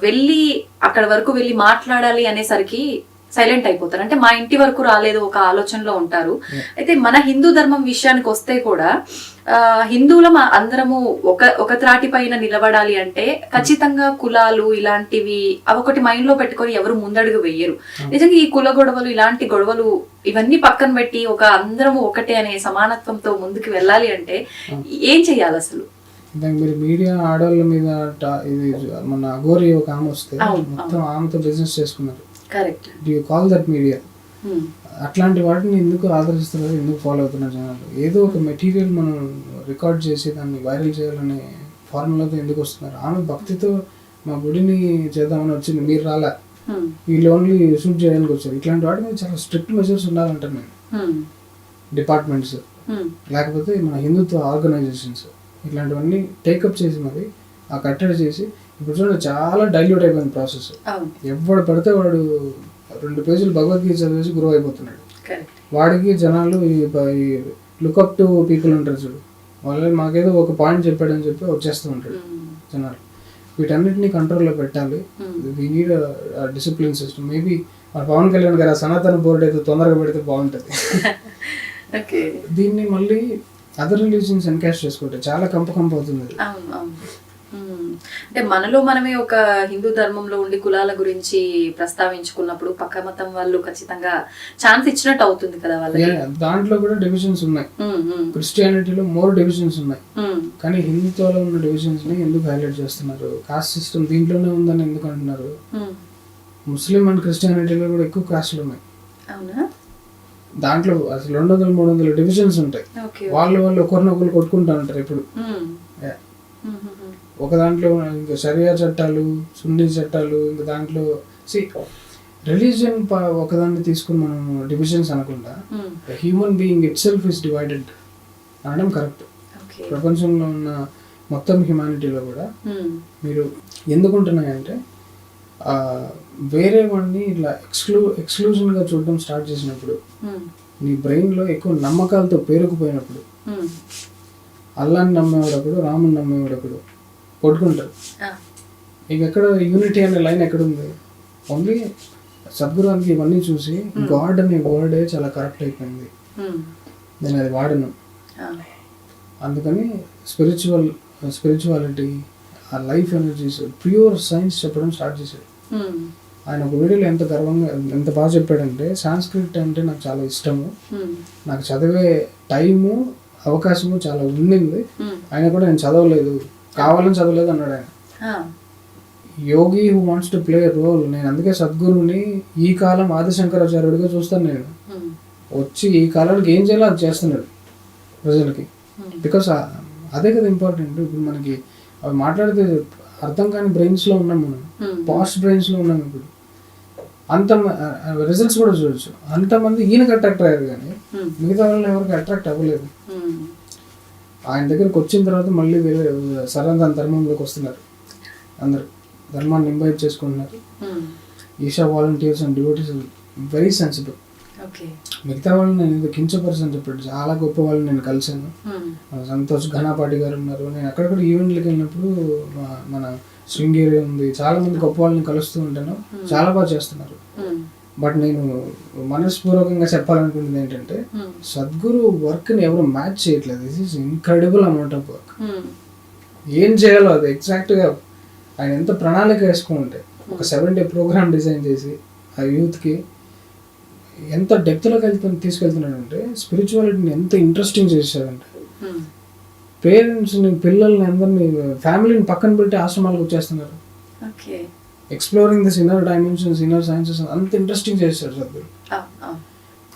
S1: వెళ్ళి అక్కడ వరకు వెళ్ళి మాట్లాడాలి అనేసరికి సైలెంట్ అయిపోతారు. అంటే మా ఇంటి వరకు రాలేదు ఒక ఆలోచనలో ఉంటారు. అయితే మన హిందూ ధర్మం విషయానికి వస్తే కూడా హిందువులం అందరము ఒక త్రాటి పైన నిలబడాలి అంటే ఖచ్చితంగా కులాలు ఇలాంటివి అవొకటి మైండ్ లో పెట్టుకొని ఎవరు ముందడుగు వెయ్యరు. నిజంగా ఈ కుల గొడవలు, ఇలాంటి గొడవలు ఇవన్నీ పక్కన పెట్టి ఒక అందరము ఒకటే అనే సమానత్వంతో ముందుకు వెళ్ళాలి అంటే ఏం చెయ్యాలి అసలు?
S2: మీరు మీడియా ఆడవాళ్ళ మీద ఇది మన అఘోరి ఒక ఆమె వస్తే మొత్తం ఆమెతో బిజినెస్ చేసుకున్నారు.
S1: Correct.
S2: Do you call that media? అట్లాంటి వాటిని ఎందుకు ఆదరిస్తున్నారు, ఎందుకు ఫాలో అవుతున్నారు జనాలు? ఏదో ఒక మెటీరియల్ మనం రికార్డ్ చేసి దాన్ని వైరల్ చేయాలనే ఫార్ములాతో ఎందుకు వస్తున్నారు? ఆమె భక్తితో మా గుడిని చేద్దామని వచ్చింది, మీరు రాలా, వీళ్ళు ఓన్లీ షూట్ చేయడానికి వచ్చారు. ఇట్లాంటి వాటి మీద చాలా స్ట్రిక్ట్ మెజర్స్ ఉండాలంటారు నేను. డిపార్ట్మెంట్స్, లేకపోతే మన హిందుత్వ ఆర్గనైజేషన్స్ ఇట్లాంటివన్నీ టేకప్ చేసి మరి ఆ కట్టడి చేసి ఇప్పుడు చూడండి చాలా డైల్యూట్ అయిపోయింది ప్రాసెస్. ఎవడు పడితే వాడు 2 పేజీలు భగవద్గీత చదివేసి గురువు అయిపోతున్నాడు. వాడికి జనాలు ఈ లుకప్ టు పీపుల్ ఉంటారు చూడు, వాళ్ళు మాకేదో ఒక పాయింట్ చెప్పాడని చెప్పి వచ్చేస్తూ ఉంటాడు జనాలు. వీటన్నిటిని కంట్రోల్లో పెట్టాలి. We need discipline system. Maybe మన పవన్ కళ్యాణ్ గారు సనాతన బోర్డు అయితే తొందరగా పెడితే బాగుంటుంది. దీన్ని మళ్ళీ అదర్ రిలీజియన్స్ ఎన్కాష్ చేసుకుంటే చాలా కంప అవుతుంది.
S1: అంటే మనలో మనమే ఒక హిందూ ధర్మంలో ఉండి కులాల గురించి ప్రస్తావించుకున్నప్పుడు పక్క మతం వాళ్ళు ఖచ్చితంగా ఛాన్స్ ఇచ్చినట్టు అవుతుంది కదా వాళ్ళకి.
S2: దాంట్లో కూడా డివిజన్స్ ఉన్నాయి. క్రిస్టియానిటీలో మోర్ డివిజన్స్ ఉన్నాయి, కానీ హిందుత్వలో ఉన్న డివిజన్స్ ని ఎందుకు హైలైట్ చేస్తున్నారు? కాస్ట్ సిస్టమ్ దీంట్లోనే ఉందని ఎందుకు అంటున్నారు? ముస్లిం అండ్ క్రిస్టియానిటీలో కూడా ఎక్కువ కాస్ట్లు ఉన్నాయి. దాంట్లో అసలు 200-300 డివిజన్స్ ఉంటాయి. వాళ్ళు ఒకరినొకరు కొట్టుకుంటా ఉంటారు ఇప్పుడు. ఒక దాంట్లో ఇంకా షరియా చట్టాలు, సున్నీ చట్టాలు, ఇంకా దాంట్లో రిలీజియన్ ఒకదాన్ని తీసుకుని మనం డివిజన్స్ అనకుండా human being it self is divided అనడం కరెక్ట్. ప్రపంచంలో ఉన్న మొత్తం హ్యుమానిటీలో కూడా మీరు ఎందుకుంటున్నాయంటే వేరే వాడిని ఇట్లా ఎక్స్క్లూజన్గా చూడడం స్టార్ట్ చేసినప్పుడు, నీ బ్రెయిన్లో ఎక్కువ నమ్మకాలతో పేరుకుపోయినప్పుడు, అల్లాని నమ్మేవాడప్పుడు, రాముని నమ్మేవాడప్పుడు కొట్టుకుంటారు. ఇక ఎక్కడ యూనిటీ అనే లైన్ ఎక్కడుంది? ఓన్లీ సద్గురువానికి ఇవన్నీ చూసి గాడ్ అనే వర్డే చాలా కరెక్ట్ అయిపోయింది, నేను అది వాడను. అందుకని స్పిరిచువాలిటీ, ఆ లైఫ్ ఎనర్జీస్, ప్యూర్ సైన్స్ చెప్పడం స్టార్ట్ చేశాడు. ఆయన ఒక వీడియోలో ఎంత గర్వంగా ఎంత బాగా చెప్పాడంటే, సాంస్క్రిట్ అంటే నాకు చాలా ఇష్టము, నాకు చదివే టైము అవకాశము చాలా ఉండింది, ఆయన కూడా నేను చదవలేదు, కావాలని చదవలేదు అన్నాడు ఆయన. Yogi who wants to play role. నేను అందుకే సద్గురుని ఈ కాలం ఆదిశంకరాచార్యుడిగా చూస్తాను. నేను వచ్చి ఈ కాలానికి ఏం చేయాలో అది చేస్తున్నాడు ప్రజలకి. బికాస్ అదే కదా ఇంపార్టెంట్. ఇప్పుడు మనకి అవి మాట్లాడితే అర్థం కాని బ్రెయిన్స్లో ఉన్నాం మనం, పాస్ట్ బ్రెయిన్స్లో ఉన్నాం. ఇప్పుడు అంత రిజల్ట్స్ కూడా చూడొచ్చు. అంతమంది ఈయనకి అట్రాక్ట్ అయ్యారు, కానీ మిగతా వాళ్ళని ఎవరికి అట్రాక్ట్ అవ్వలేదు. ఆయన దగ్గరికి వచ్చిన తర్వాత మళ్ళీ వేరే సనాతన ధర్మంలోకి వస్తున్నారు, అందరు ధర్మాన్ని ఇంబైబ్ చేసుకుంటున్నారు. Isha volunteers and devotees very sensible. మిగతా వాళ్ళని నేను ఏదో కించపర్సన్ చెప్పాడు, చాలా గొప్ప వాళ్ళని నేను కలిశాను. సంతోష్ ఘనాపాటి గారు ఉన్నారు. నేను అక్కడక్కడ ఈవెంట్లకు వెళ్ళినప్పుడు మన శృంగేరి ఉంది, చాలా మంది గొప్ప వాళ్ళని కలుస్తూ ఉంటాను, చాలా బాగా చేస్తున్నారు. బట్ నేను మనస్పూర్వకంగా చెప్పాలనుకున్నది ఏంటంటే, సద్గురు వర్క్ని ఎవరు మ్యాచ్ చేయట్లేదు. This is incredible amount of work. ఏం చేయాలో అది ఎగ్జాక్ట్గా ఆయన ఎంత ప్రణాళిక వేసుకుంటే, ఒక 7 day ప్రోగ్రామ్ డిజైన్ చేసి ఆ యూత్కి ఎంత డెప్త్లోకి తీసుకెళ్తున్నాడంటే, స్పిరిచువాలిటీని ఎంత ఇంట్రెస్టింగ్ చేశాడంటే, పేరెంట్స్ని, పిల్లల్ని, అందరినీ, ఫ్యామిలీని పక్కన పెట్టి ఆశ్రమాలకు వచ్చేస్తున్నారు. Exploring this inner dimensions, inner sciences అంత ఇంట్రెస్టింగ్ చేశారు Sadhguru.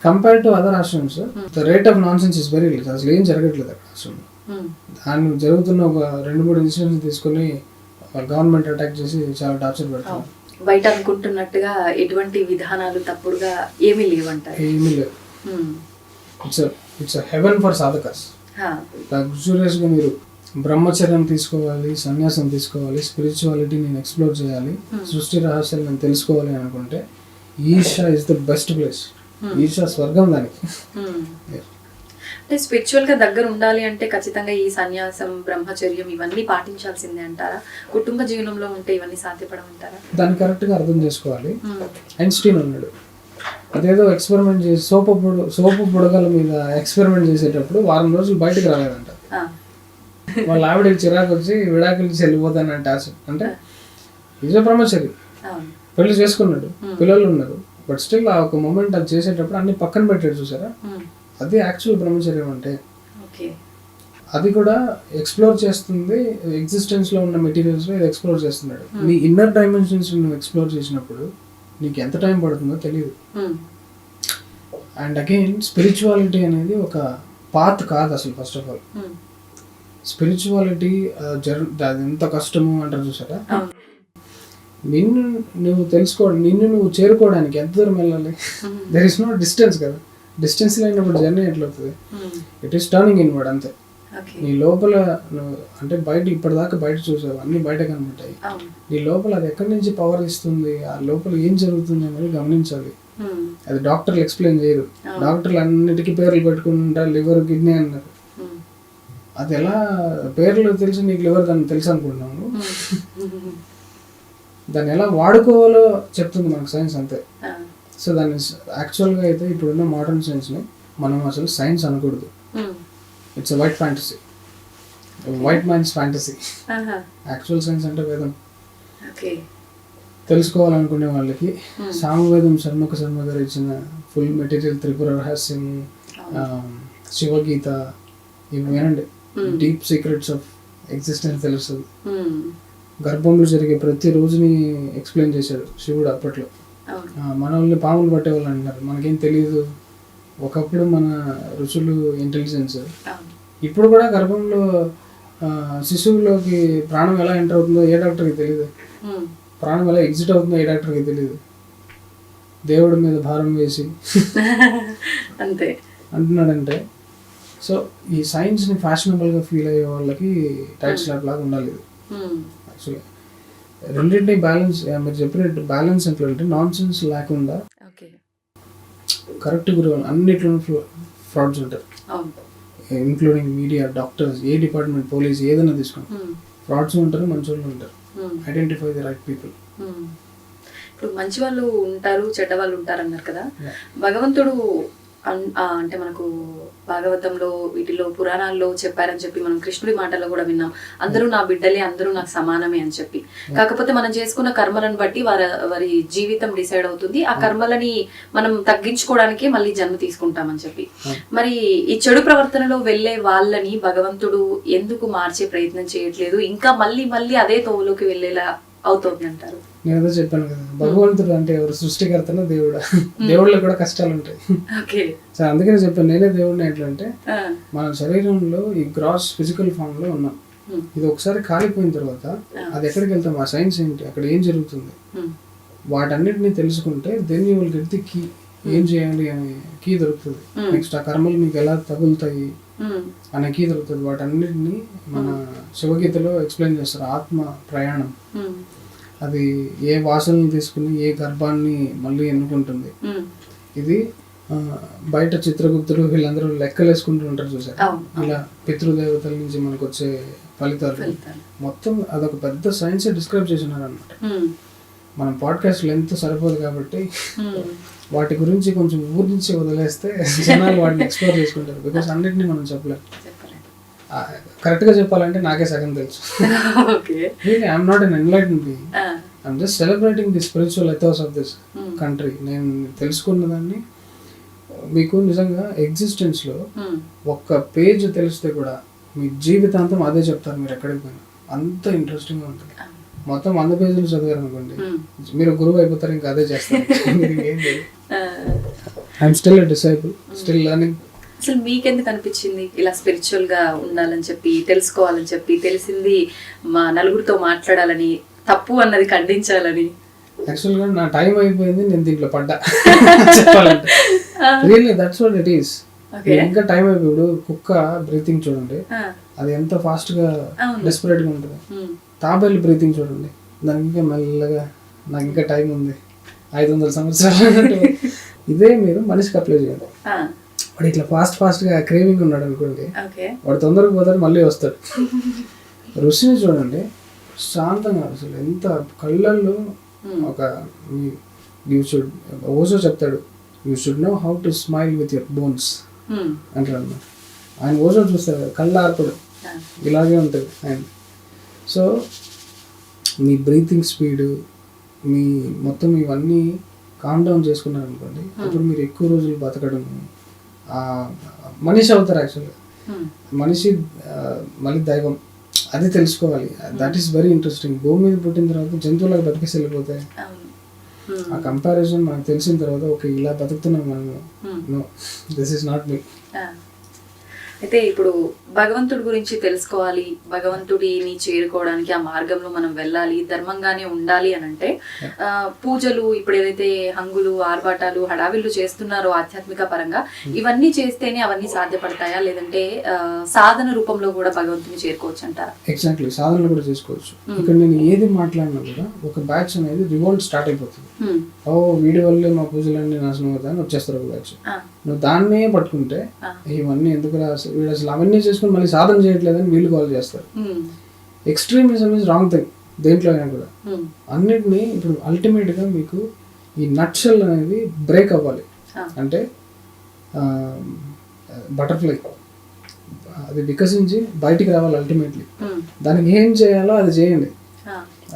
S2: Compared to other ashrams the rate of nonsense is very little. అసలు ఏం జరగట్లేదు అక్కడ ఆశ్రమంలో. దాన్ని జరుగుతున్న ఒక 2-3 ఇన్సిడెంట్స్ తీసుకొని గవర్నమెంట్ అటాక్ చేసి చాలా టార్చర్ పెడతారు.
S1: బయట అనుకుంటున్నట్టుగా ఎటువంటి విధానాలు తప్పుడుగా ఏమీ లేవంటారు.
S2: ఏమీ లేవు. ఇట్స్ హెవెన్ ఫర్ సాధకర్స్. లగ్జూరియస్గా మీరు బ్రహ్మచర్యం తీసుకోవాలి, సన్యాసం తీసుకోవాలి, స్పిరిచువాలిటీ నేను ఎక్స్ప్లోర్ చేయాలి, సృష్టి రహస్యాలు నేను తెలుసుకోవాలి అనుకుంటే Isha is the best place. Isha స్వర్గం దానికి.
S1: అంటే స్పిరిచువల్ గా దగ్గర ఉండాలి అంటే ఖచ్చితంగా ఈ సన్యాసం, బ్రహ్మచర్యం ఇవన్నీ పాటించాల్సిందే అంటారా? కుటుంబ జీవనంలో ఉంటే ఇవన్నీ సాధ్యపడమంటారా?
S2: దాన్ని కరెక్ట్ గా అర్థం చేసుకోవాలి. ఐన్స్టీన్ ఉన్నాడు, అదేదో ఎక్స్పెరిమెంట్ చేసి సోపు బుడగల మీద ఎక్స్పెరిమెంట్ చేసేటప్పుడు 1 రోజులు బయటకు రాలేదంట. వాళ్ళ ఆవిడకి చిరాకు వచ్చి విడాకులు వెళ్ళిపోతానంటే ఆశ. అంటే ఈజ్ బ్రహ్మచరి, పెళ్లి చేసుకున్నాడు, పిల్లలు ఉన్నారు, బట్ స్టిల్ ఆ ఒక మూమెంట్ అది చేసేటప్పుడు అన్ని పక్కన పెట్టాడు. చూసారా, అది యాక్చువల్ బ్రహ్మచర్యం అంటే. అది కూడా ఎక్స్ప్లోర్ చేస్తుంది, ఎగ్జిస్టెన్స్ లో ఉన్న మెటీరియల్స్ లో ఎక్స్ప్లోర్ చేస్తున్నాడు. నీ ఇన్నర్ డైమెన్షన్స్ నువ్వు ఎక్స్ప్లోర్ చేసినప్పుడు నీకు ఎంత టైం పడుతుందో తెలియదు. అండ్ అగైన్ స్పిరిచువాలిటీ అనేది ఒక పాత్ కాదు అసలు. ఫస్ట్ ఆఫ్ ఆల్ స్పిరిచువాలిటీ అది ఎంత కష్టము అంటారు చూసారా. నిన్ను నువ్వు తెలుసుకోవడం, నిన్ను నువ్వు చేరుకోవడానికి ఎంత దూరం వెళ్ళాలి? దెర్ ఇస్ నో డిస్టెన్స్ కదా. డిస్టెన్స్ లేనప్పుడు జర్నీ ఎట్లా అవుతుంది?
S1: Hmm.
S2: It is turning inward అంతే.
S1: Okay.
S2: నీ లోపల నువ్వు అంటే బయట ఇప్పటిదాకా బయట చూసావు, అన్ని బయట కనబడ్డాయి.
S1: అవును.
S2: నీ లోపల అది ఎక్కడి నుంచి పవర్ ఇస్తుంది, ఆ లోపల ఏం జరుగుతుంది అనేది గమనించాలి.
S1: Hmm.
S2: అది డాక్టర్లు ఎక్స్ప్లెయిన్ చేయరు. డాక్టర్లు అన్నిటికీ పేర్లు పెట్టుకుంటారు, లివర్ కిడ్నీ అన్నారు.
S1: Hmm.
S2: అది ఎలా పేర్లు తెలిసి నీకు లివర్ దాన్ని తెలుసు అనుకుంటున్నాము.
S1: Hmm.
S2: దాన్ని ఎలా వాడుకోవాలో చెప్తుంది మనకు సైన్స్ అంతే.
S1: Ah.
S2: సో దాన్ని యాక్చువల్గా అయితే ఇప్పుడున్న మోడర్న్ సైన్స్ని మనం అసలు సైన్స్ అనకూడదు.
S1: Hmm.
S2: It's white fantasy, white man's fantasy.
S1: Uh-huh.
S2: Actual science అంటే వేదం.
S1: Okay.
S2: తెలుసుకోవాలనుకునే వాళ్ళకి సామవేదం షణ్ముఖ శర్మ గారు ఇచ్చిన ఫుల్ మెటీరియల్, త్రిపుర రహస్యం, శివగీత, ఇవి వినండి. డీప్ సీక్రెట్స్ ఆఫ్ ఎగ్జిస్టెన్స్ తెలుస్తుంది.
S1: Hmm.
S2: గర్భంలో జరిగే ప్రతి రోజుని ఎక్స్ప్లెయిన్ చేశాడు శివుడు అప్పట్లో.
S1: అవును.
S2: మన వాళ్ళని పాములు పట్టేవాళ్ళు అంటారు, మనకేం తెలియదు. ఒకప్పుడు మన ఋషులు ఇంటెలిజెన్స్.
S1: అవును.
S2: ఇప్పుడు కూడా గర్భంలో శిశువులోకి ప్రాణం ఎలా ఎంటర్ అవుతుందో ఏ డాక్టర్కి తెలియదు.
S1: Hmm.
S2: ప్రాణం ఎలా ఎగ్జిట్ అవుతుందో ఏ డాక్టర్కి తెలియదు. దేవుడి మీద భారం వేసి
S1: అంతే
S2: అంటున్నాడంటే, సో ఈ సైన్స్ని ఫ్యాషనబుల్గా ఫీల్ అయ్యే వాళ్ళకి టైట్ స్లాప్ లాగా ఉండాలి ఇది.
S1: Hmm.
S2: యాక్చువల్లీ రెండింటినీ బ్యాలెన్స్, మీరు చెప్పినట్టు బ్యాలెన్స్ ఎట్లా అంటే నాన్ సెన్స్ లేకుండా
S1: Okay.
S2: కరెక్ట్ గురి అన్నిట్లోనూ ఫ్రాడ్స్ ఉంటారు,
S1: అవును.
S2: ఇంక్లూడింగ్ మీడియా, డాక్టర్స్, ఏ డిపార్ట్మెంట్, పోలీస్, ఏదైనా తీసుకోండి.
S1: Hmm.
S2: ఫ్రాడ్స్ ఉంటారు, మంచి వాళ్ళు ఉంటారు.
S1: Hmm.
S2: Identify the right people.
S1: Hmm. ఇప్పుడు మంచి వాళ్ళు ఉంటారు, చెడ్డ వాళ్ళు ఉంటారు అన్నారు కదా.
S2: Yeah.
S1: భగవంతుడు అంటే మనకు భాగవతంలో, వీటిలో, పురాణాల్లో చెప్పారని చెప్పి మనం కృష్ణుడి మాటల్లో కూడా విన్నాం. అందరూ నా బిడ్డలే, అందరూ నాకు సమానమే అని చెప్పి. కాకపోతే మనం చేసుకున్న కర్మలను బట్టి వారి జీవితం డిసైడ్ అవుతుంది. ఆ కర్మలని మనం తగ్గించుకోవడానికే మళ్ళీ జన్మ తీసుకుంటామని చెప్పి. మరి ఈ చెడు ప్రవర్తనలో వెళ్ళే వాళ్ళని భగవంతుడు ఎందుకు మార్చే ప్రయత్నం చేయట్లేదు, ఇంకా మళ్ళీ మళ్ళీ అదే తోవలోకి వెళ్ళేలా అవుతుంది అంటారు?
S2: నేను ఏదో చెప్పాను కదా, భగవంతుడు అంటే ఎవరు? సృష్టికర్తన దేవుడా? దేవుళ్ళకి కూడా కష్టాలు ఉంటాయి.
S1: ఓకే.
S2: సో అందుకనే చెప్పాను, నేనే దేవుడిని. ఎట్లా అంటే మన శరీరంలో ఈ గ్రాస్ ఫిజికల్ ఫామ్ లో ఉన్నాం. ఇది ఒకసారి కాలిపోయిన తర్వాత అది ఎక్కడికి వెళ్తాం? ఆ సైన్స్ ఏంటి, అక్కడ ఏం జరుగుతుంది, వాటన్నిటిని తెలుసుకుంటే then you will get the key. ఏం చేయాలి అనే కీ దొరుకుతుంది. నెక్స్ట్ ఆ కర్మలు మీకు ఎలా తగులుతాయి అనే కీ దొరుకుతుంది. వాటన్నిటిని మన శివగీతలో ఎక్స్ప్లెయిన్ చేస్తారు. ఆత్మ ప్రయాణం, అది ఏ వాసనలు తీసుకుని ఏ గర్భాన్ని మళ్ళీ ఎన్నుకుంటుంది. ఇది బయట చిత్రగుప్తులు వీళ్ళందరూ లెక్కలు వేసుకుంటూ ఉంటారు చూసారు, ఇలా పితృదేవతల నుంచి మనకు వచ్చే ఫలితాలు మొత్తం అదొక పెద్ద సైన్స్ డిస్క్రైబ్ చేసి ఉన్నారు అనమాట. మనం పాడ్కాస్ట్ లెంత్ సరిపోదు కాబట్టి వాటి గురించి కొంచెం ఊరించి వదిలేస్తే జనాలు వాటిని ఎక్స్ప్లోర్ చేసుకుంటారు. బికాస్ అన్నిటిని మనం చెప్పలేం. కరెక్ట్గా చెప్పాలంటే నాకే సగం తెలుసు. I'm not an enlightened being, I'm just celebrating the spiritual ethos of this country. నేను తెలుసుకున్న దాన్ని మీకు నిజంగా ఎగ్జిస్టెన్స్లో ఒక్క పేజ్ తెలిస్తే కూడా మీ జీవితాంతం అదే చెప్తారు మీరు ఎక్కడికి పోయినా. అంత ఇంట్రెస్టింగ్గా ఉంటుంది. మొత్తం 100 పేజీలు చదివారు అనుకోండి, మీరు గురువు అయిపోతారు, ఇంకా అదే చేస్తారు. I'm still a disciple, still learning.
S1: అసలు మీకెందుకు అనిపించింది ఇలా స్పిరిచువల్ గా ఉండాలని చెప్పి, తెలుసుకోవాలని చెప్పి, తెలిసింది మా నలుగురితో మాట్లాడాలని, తప్పు అన్నది ఖండించాలని?
S2: యాక్చువల్గా నా టైం అయిపోయింది, నేను దీంట్లో పడ్డా చెప్పాలంటే. Really that's what it is. ఇంకా టైం అయిపోయాడు. కుక్క బ్రీతింగ్ చూడండి, అది ఎంత ఫాస్ట్ గా డెస్పరేట్ గా ఉంటుంది. తాబేలు బ్రీతింగ్ చూడండి, దానికి ఇంకా మెల్లగా, నాకు ఇంకా టైం ఉంది, 500 సంవత్సరాలు. ఇదే మీరు మనిషికి అప్లై చేయండి. వాడు ఇట్లా ఫాస్ట్గా క్రేవింగ్ ఉన్నాడు అనుకోండి, వాడు తొందరగా పోతాడు, మళ్ళీ వస్తాడు. ఋషిని చూడండి, శాంతంగా, అసలు ఎంత కళ్ళల్లో ఒక యూ షుడ్, ఓజో చెప్తాడు, you should know how to smile with your bones అంటారు అన్నమాట. ఆయన ఓజో చూస్తారు, కళ్ళు ఆర్పడు, ఇలాగే ఉంటుంది ఆయన. సో మీ బ్రీతింగ్ స్పీడు, మీ మొత్తం ఇవన్నీ కామ్ డౌన్ చేసుకున్నారు అనుకోండి, అప్పుడు మీరు ఎక్కువ రోజులు బతకడం, మనిషి అవుతారు. యాక్చువల్గా మనిషి మళ్ళీ దైవం, అది తెలుసుకోవాలి. That is very interesting. భూమి మీద పుట్టిన తర్వాత జంతువులకు బతికేసి వెళ్ళిపోతాయి. ఆ కంపారిజన్ మనకు తెలిసిన తర్వాత ఓకే ఇలా బతుకుతున్నాం మనము, no this is not me.
S1: అయితే ఇప్పుడు భగవంతుడి గురించి తెలుసుకోవాలి, భగవంతుడిని చేరుకోవడానికి ఆ మార్గంలో మనం వెళ్ళాలి, ధర్మంగానే ఉండాలి అని అంటే పూజలు ఇప్పుడు ఏదైతే హంగులు ఆర్భాటాలు హడావిళ్ళు చేస్తున్నారో ఆధ్యాత్మిక పరంగా ఇవన్నీ చేస్తేనే అవన్నీ సాధ్యపడతాయా, లేదంటే సాధన రూపంలో కూడా భగవంతుని చేరుకోవచ్చు అంటారా?
S2: ఎగ్జాక్ట్లీ, సాధనలు కూడా చేసుకోవచ్చు. ఇక్కడ నేను ఏది మాట్లాడినా కూడా ఒక బ్యాచ్ అనేది రివోల్ట్ స్టార్ట్ అయిపోతుంది. ఓ వీడి వల్లే మా పూజలన్నీ నాశనం అవుతాయని వచ్చేస్తారు ఒక బ్యాచ్. నువ్వు దాన్నే పట్టుకుంటే ఇవన్నీ ఎందుకు వీడు అసలు అవన్నీ చేసుకుని మళ్ళీ సాధన చేయట్లేదని వీళ్ళు కాల్ చేస్తారు. ఎక్స్ట్రీమిజం ఇస్ రాంగ్ థింగ్ దేంట్లో అయినా కూడా. అన్నిటినీ ఇప్పుడు అల్టిమేట్ గా మీకు ఈ నట్షల్ అనేది బ్రేక్ అవ్వాలి. అంటే బటర్ఫ్లై అది వికసించి బయటికి రావాలి అల్టిమేట్లీ. దానికి ఏం చేయాలో అది చేయండి,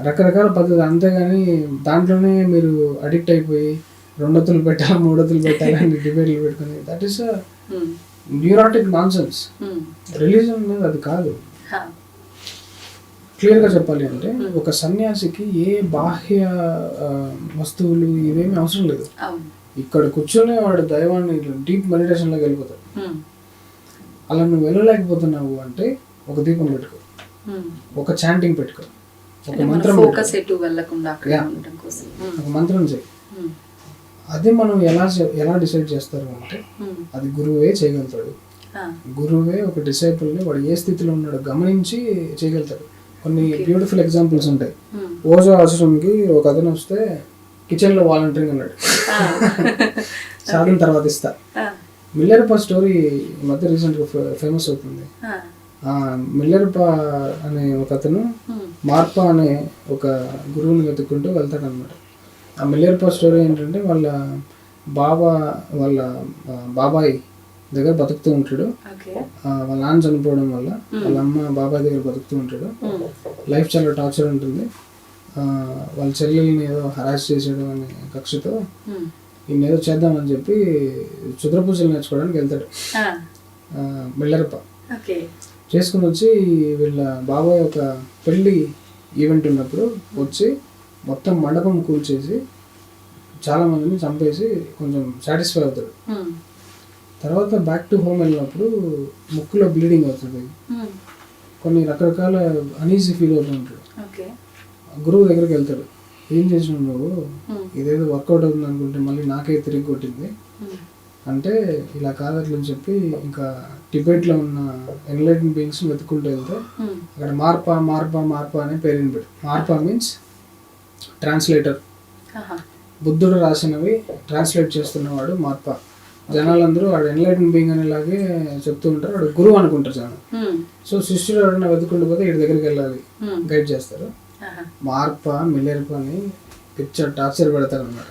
S2: రకరకాల పద్ధతులు. అంతేగాని దాంట్లోనే మీరు అడిక్ట్ అయిపోయి 2 ఒత్తులు పెట్టాలా 3 ఒత్తులు పెట్టాలా అని డిబేట్లు పెట్టుకుని that is neurotic nonsense. Religion అనేది అది కాదు. క్లియర్గా చెప్పాలి అంటే ఒక సన్యాసికి ఏ బాహ్య వస్తువులు ఇవేమీ అవసరం లేదు. ఇక్కడ కూర్చొని వాడు దైవాన్ని డీప్ మెడిటేషన్లోకి వెళ్ళిపోతాడు. అలా నువ్వు వెళ్ళలేకపోతున్నావు అంటే ఒక దీపం పెట్టుకో, ఒక చాంటింగ్ పెట్టుకో, ఒక మంత్రం ఒక మంత్రం చేయి. అది మనం ఎలా డిసైడ్ చేస్తారు అంటే అది గురువే చేయగలుగుతాడు. గురువే ఒక డిసైపుల్ని వాడు ఏ స్థితిలో ఉన్నాడో గమనించి చేయగలుగుతాడు. కొన్ని బ్యూటిఫుల్ ఎగ్జాంపుల్స్ ఉంటాయి. ఓజో ఆశ్రమంకి ఒక అతను వస్తే కిచెన్ లో వాలంటీరింగ్ అన్నాడు, సాధన తర్వాత ఇస్తా. మిల్లెరపా స్టోరీ ఈ మధ్య రీసెంట్ గా ఫేమస్ అవుతుంది. మిల్లెరపా అనే ఒక అతను మార్పా అనే ఒక గురువుని వెతుక్కుంటూ వెళ్తాడు అనమాట. ఆ మిల్లెరపా స్టోరీ ఏంటంటే వాళ్ళ బాబాయ్ దగ్గర బతుకుతూ ఉంటాడు. వాళ్ళ నాన్న చనిపోవడం వల్ల వాళ్ళ అమ్మ బాబాయ్ దగ్గర బతుకుతూ ఉంటాడు. లైఫ్ చాలా టార్చర్ ఉంటుంది. వాళ్ళ చెల్లెల్ని ఏదో హరాస్ చేసాడు అనే కక్షతో ఈయన ఏదో చేద్దామని చెప్పి క్షుద్ర పూజలు నేర్చుకోవడానికి వెళ్తాడు మిల్లెరపా. చేసుకుని వచ్చి వీళ్ళ బాబాయ్ ఒక పెళ్లి ఈవెంట్ ఉన్నప్పుడు వచ్చి మొత్తం మండపం కూల్చేసి చాలా మందిని చంపేసి కొంచెం సాటిస్ఫై అవుతాడు. తర్వాత బ్యాక్ టు హోమ్ వెళ్ళినప్పుడు ముక్కులో బ్లీడింగ్ అవుతుంది, కొన్ని రకరకాల అనీజీ ఫీల్ అవుతూ ఉంటాడు. గురువు దగ్గరికి వెళ్తాడు, ఏం చేసినావు నువ్వు, ఇదేదో వర్కౌట్ అవుతుంది అనుకుంటే మళ్ళీ నాకే తిరిగి కొట్టింది అంటే ఇలా కాదట్లని చెప్పి ఇంకా టిబెట్లో ఉన్న ఎన్లైటెన్ బీయింగ్స్ వెతుక్కుంటూ వెళ్తే అక్కడ మార్పా అనే పేరుని పెట్టి, మార్పా మీన్స్ ట్రాన్స్లేటర్. బుద్ధుడు రాసినవి ట్రాన్స్లేట్ చేస్తున్నవాడు మార్పా. జనాలందరూ వాడు ఎన్లైటెన్ బీయింగ్ అనేలాగే చెప్తూ ఉంటారు, వాడు గురువు అనుకుంటారు జనం. సో శిష్యుడు ఎవరైనా వెతుక్కుంటూ పోతే వీడి దగ్గరికి వెళ్ళాలి, గైడ్ చేస్తారు. మార్పా మిల్లెరపాని పిక్చర్ టార్చర్ పెడతారు అనమాట.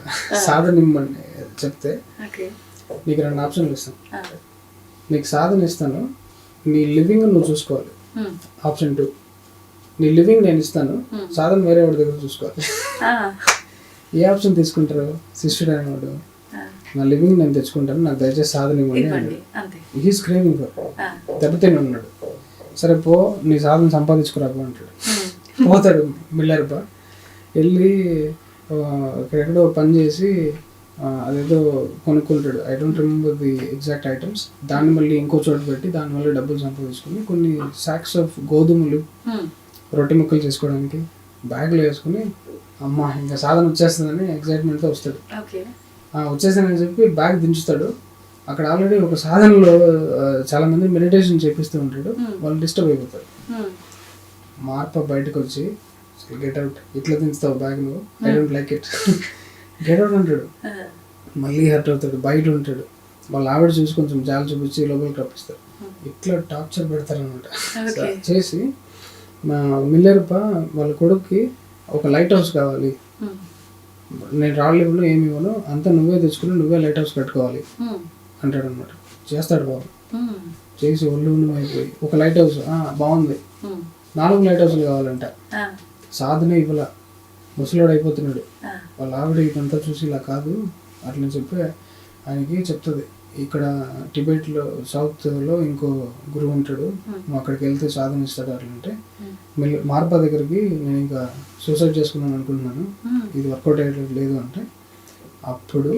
S2: సాధన ఇమ్మని చెప్తే నీకు 2 ఆప్షన్లు ఇస్తాను, నీకు సాధన ఇస్తాను, నీ లివింగ్ నువ్వు చూసుకోవాలి. ఆప్షన్ 2, నీ లివింగ్ నేను ఇస్తాను, సాధన వేరే వాడి దగ్గర చూసుకోవాలి. ఏ ఆప్షన్ తీసుకుంటారు? శిష్యుడు అనేవాడు నా లివింగ్ నేను తెచ్చుకుంటాను, నాకు దయచేసి సాధన ఇవ్వండి. హీస్ క్రేవింగ్ ఫర్, దెబ్బతిని ఉన్నాడు. సరే పో, నీ సాధన సంపాదించుకురాకు అంటాడు. పోతాడు మిల్లెరపా, వెళ్ళి ఎక్కడెక్కడో పని చేసి అదేదో కొనుక్కుంటాడు. I don't remember the exact items. దాన్ని మళ్ళీ ఇంకో చోటు పెట్టి దానివల్ల డబ్బులు సంపాదించుకుని కొన్ని సాక్స్ ఆఫ్ గోధుమలు రొట్టె ముక్కలు చేసుకోవడానికి బ్యాగ్లో వేసుకుని అమ్మ ఇంకా సాధన వచ్చేస్తుందని ఎగ్జైట్మెంట్తో వస్తాడు. వచ్చేసానని చెప్పి బ్యాగ్ దించుతాడు. అక్కడ ఆల్రెడీ ఒక సాధనలో చాలా మంది మెడిటేషన్ చేపిస్తూ ఉంటాడు, వాళ్ళు డిస్టర్బ్ అయిపోతారు. మార్పా బయటకు వచ్చి గెట్ అవుట్, ఇట్లా దించుతావు బ్యాగ్ నువ్వు, I don't like it, get out అంటాడు. మళ్ళీ హర్ట్ అవుతాడు, బయట ఉంటాడు. వాళ్ళ ఆవిడ చూసి కొంచెం జాలి చూపించి లోపలికి రప్పిస్తారు. ఇట్లా టార్చర్ పెడతారు అనమాట. చేసి మా మిల్లెరపా వాళ్ళ కొడుక్కి ఒక లైట్ హౌస్ కావాలి, నేను రాళ్ళివ్వను ఏమి ఇవ్వను, అంతా నువ్వే తెచ్చుకుని నువ్వే లైట్ హౌస్ కట్టుకోవాలి అంటాడు అనమాట. చేస్తాడు బాబు. చేసి ఒళ్ళు అయిపోయి ఒక లైట్ హౌస్ బాగుంది, 4 లైట్ హౌస్లు కావాలంట. సాధన ఇవ్వాల, ముసలోడు అయిపోతున్నాడు. వాళ్ళ ఆవిడ ఇదంతా చూసి ఇలా కాదు అట్లా చెప్పి ఆయనకి చెప్తుంది, ఇక్కడ టిబెట్లో సౌత్లో ఇంకో గురువు ఉంటాడు, నువ్వు అక్కడికి వెళ్తే సాధన ఇస్తాడు. అట్లంటే మార్పా దగ్గరికి నేను ఇంకా సూసైడ్ చేసుకున్నాను అనుకుంటున్నాను, ఇది వర్కౌట్ అయ్యేది లేదు అంటే అప్పుడు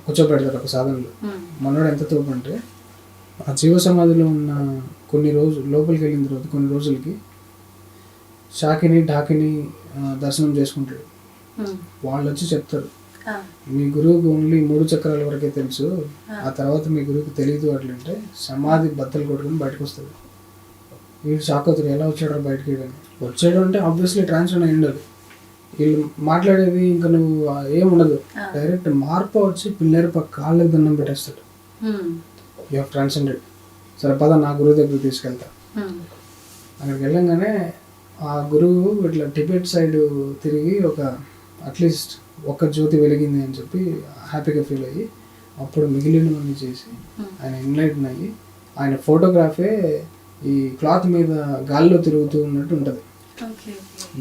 S2: కూర్చోబెడతాడు ఒక సాధనలో. మనోడు ఎంత తోపు అంటే ఆ జీవ సమాధిలో ఉన్న కొన్ని రోజులు లోపలికి వెళ్ళిన తర్వాత కొన్ని రోజులకి షాకిని ఢాకిని దర్శనం చేసుకుంటాడు. వాళ్ళు వచ్చి చెప్తారు, మీ గురువుకి ఓన్లీ 3 చక్రాల వరకే తెలుసు, ఆ తర్వాత మీ గురువుకి తెలియదు అట్లంటే సమాధి బద్దలు కొట్టుకుని బయటకు వస్తాడు. వీడు షాక్ అవుతారు, ఎలా వచ్చాడో బయటకి వచ్చాడు అంటే ఆబ్వియస్లీ ట్రాన్స్ఫర్ అయి ఉండదు. వీళ్ళు మాట్లాడేది ఇంకా నువ్వు ఏముండదు, డైరెక్ట్ మార్పు వచ్చి పిల్లర్ కాళ్ళకి దండం పెట్టేస్తాడు. You have transcended. సరే పద నా గురువు దగ్గరికి తీసుకెళ్తా. అక్కడికి వెళ్ళంగానే ఆ గురువు ఇట్లా టిబెట్ సైడ్ తిరిగి అట్లీస్ట్ ఒక్క జ్యోతి వెలిగింది అని చెప్పి హ్యాపీగా ఫీల్ అయ్యి అప్పుడు మిగిలినవన్నీ చేసి ఆయన ఎన్లైటన్ అయ్యి ఆయన ఫోటోగ్రాఫే ఈ క్లాత్ మీద గాల్లో తిరుగుతూ ఉన్నట్టు ఉంటుంది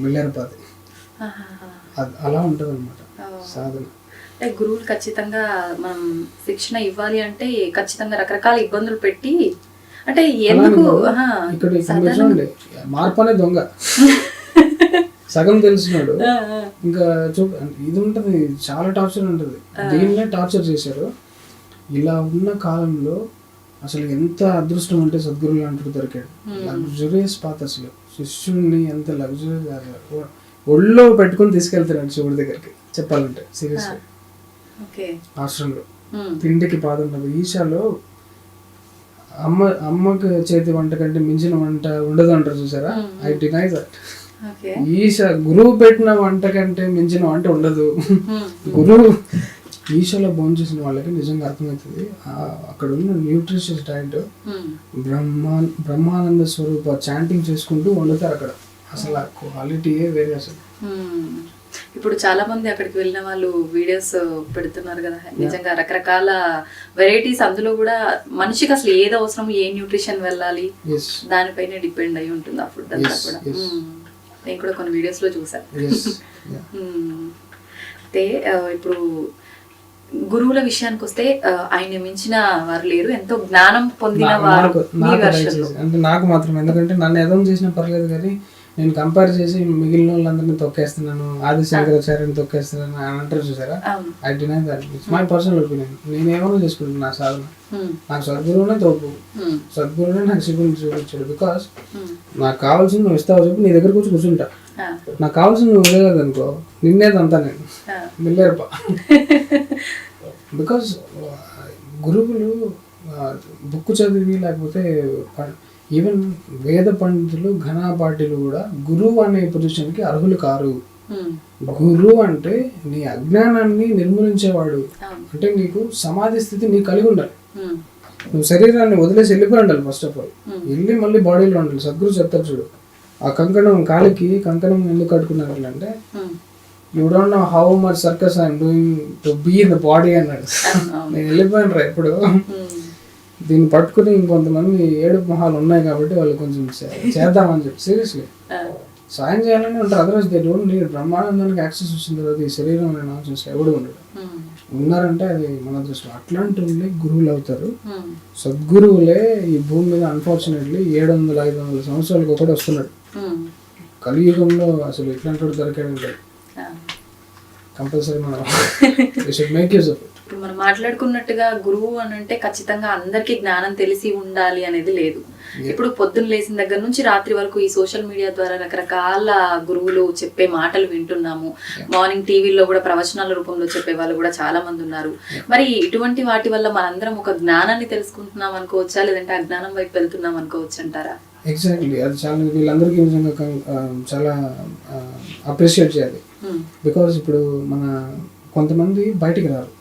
S2: మిల్లర్పాతి. అలా ఉంటుంది అనమాట సాధన.
S1: అంటే గురువులు ఖచ్చితంగా మనం శిక్షణ ఇవ్వాలి అంటే ఖచ్చితంగా రకరకాల ఇబ్బందులు పెట్టి అంటే ఎందుకు
S2: ఇక్కడ చూడండి, మార్పు అనే దొంగ సగం తెలిసినాడు ఇంకా ఇది ఉంటుంది, చాలా టార్చర్ ఉంటుంది. దీన్నే టార్చర్ చేశారు. ఇలా ఉన్న కాలంలో అసలు ఎంత అదృష్టం అంటే సద్గురువు లాంటి దొరికాడు. లగ్జరియస్ పాత అసలు శిష్యుడిని ఎంత లగ్జరీ ఒళ్ళో పెట్టుకుని తీసుకెళ్తాడు శివుడి దగ్గరికి చెప్పాలంటే సీరియస్ గా. ఆశ్రమంలో తిండికి పాదుండదు. ఈశాలో అమ్మకి చేతి వంట కంటే మించిన వంట ఉండదు అంటారు చూసారా, ఐ డినై దట్. ఈశా గురువు పెట్టిన వంట కంటే మించిన వంట ఉండదు. గురువు ఈశాలో భోజనం చేసిన వాళ్ళకి నిజంగా అర్థమవుతుంది అక్కడ ఉన్న న్యూట్రిషియస్ డైట్. బ్రహ్మానంద స్వరూప చాంటింగ్ చేసుకుంటూ వండుతారు అక్కడ. అసలు ఆ క్వాలిటీయే వేరే అసలు.
S1: ఇప్పుడు చాలా మంది అక్కడికి వెళ్ళిన వాళ్ళు వీడియోస్ పెడుతున్నారు కదా, నిజంగా రకరకాల వెరైటీస్. అందులో కూడా మనిషికి అసలు ఏది అవసరం, ఏ న్యూట్రిషన్ వెళ్ళాలి దానిపైనే డిపెండ్ అయి ఉంటుంది ఆ ఫుడ్ అంతా కూడా. నేను కూడా కొన్ని వీడియోస్ లో చూసాను. అయితే ఇప్పుడు గురువుల విషయానికి వస్తే ఆయన మించిన వారు లేరు, ఎంతో జ్ఞానం పొందిన వారు.
S2: అంటే నాకు మాత్రం, ఎందుకంటే నన్ను ఎదం చేసినా పర్లేదు కానీ నేను కంపేర్ చేసి మిగిలిన వాళ్ళందరినీ తొక్కేస్తున్నాను, ఆది శంకరాచార్యని తొక్కేస్తున్నాను అని అంటారు చూసారా, I deny that. It's my personal opinion. నేనేమన్నా చేసుకుంటాను నా సాధన. నాకు సద్గురువునే తోపు, సద్గురువునే నాకు శివుని చూపించాడు. బికాస్ నాకు కావాల్సింది నువ్వు ఇస్తావు చెప్పి నీ దగ్గరకు వచ్చి కూర్చుంటా. నాకు కావాల్సింది నువ్వు ఇవ్వలేదు అనుకో, నిన్నేదంతా నేను మిల్లేరపా. బికాస్ గురువులు బుక్ చదివి లేకపోతే ఈవెన్ వేద పండితులు ఘనాపాఠులు కూడా గురువు అనే పొజిషన్కి అర్హులు కారు. గురువు అంటే నీ అజ్ఞానాన్ని నిర్మూలించేవాడు. అంటే నీకు సమాధి స్థితి నీకు కలిగి ఉండాలి. నువ్వు శరీరాన్ని వదిలేసి వెళ్ళిపోయి ఉండాలి. ఫస్ట్ ఆఫ్ ఆల్ వెళ్ళి మళ్ళీ బాడీలో ఉండాలి. సద్గురు చెప్తారు చూడు, ఆ కంకణం కాలికి కంకణం ఎందుకు కట్టుకున్నారు అంటే you don't know how much circus I'm doing to be in the body అన్నాడు. నేను వెళ్ళిపోయినరా ఎప్పుడు. దీన్ని పట్టుకుని ఇంకొంతమంది ఏడుపు మొహాలు ఉన్నాయి కాబట్టి వాళ్ళు కొంచెం చేద్దామని చెప్పి సీరియస్లీ సాయం చేయాలని ఉంటారు. Otherwise they don't need. బ్రహ్మానందానికి యాక్సెస్ వచ్చిన తర్వాత ఈ శరీరం అనే నాన్సెన్స్ ఎవడు ఉండడు. ఉన్నారంటే అది మన దృష్టిలో. అట్లాంటి వాళ్ళే గురువులు అవుతారు. సద్గురువులే ఈ భూమి మీద అన్ఫార్చునేట్లీ 700-500 సంవత్సరాలకు ఒకటి వస్తున్నాడు. కలియుగంలో అసలు ఇట్లాంటి వాడు దొరికాడంటే కంపల్సరీ మనం we should make use of it.
S1: ఇప్పుడు మనం మాట్లాడుకున్నట్టుగా గురువు అని అంటే ఖచ్చితంగా అందరికీ జ్ఞానం తెలిసి ఉండాలి అనేది లేదు. ఇప్పుడు పొద్దున్న లేచిన దగ్గర నుంచి రాత్రి వరకు ఈ సోషల్ మీడియా ద్వారా రకరకాల గురువులు చెప్పే మాటలు వింటున్నాము. మార్నింగ్ టీవీలో కూడా ప్రవచనాల రూపంలో చెప్పే వాళ్ళు కూడా చాలా మంది ఉన్నారు. మరి ఇటువంటి వాటి వల్ల మనందరం ఒక జ్ఞానాన్ని తెలుసుకుంటున్నాం అనుకోవచ్చా, లేదంటే అజ్ఞానం వైపు వెళ్తున్నాం అనుకోవచ్చు అంటారా?
S2: ఎగ్జాక్ట్లీ. అది చాలా వీళ్ళందరికీ నిజంగా చాలా అప్రిషియేట్ చేయాలి. బికాస్ ఇప్పుడు మన కొంతమంది బయటికి రారు.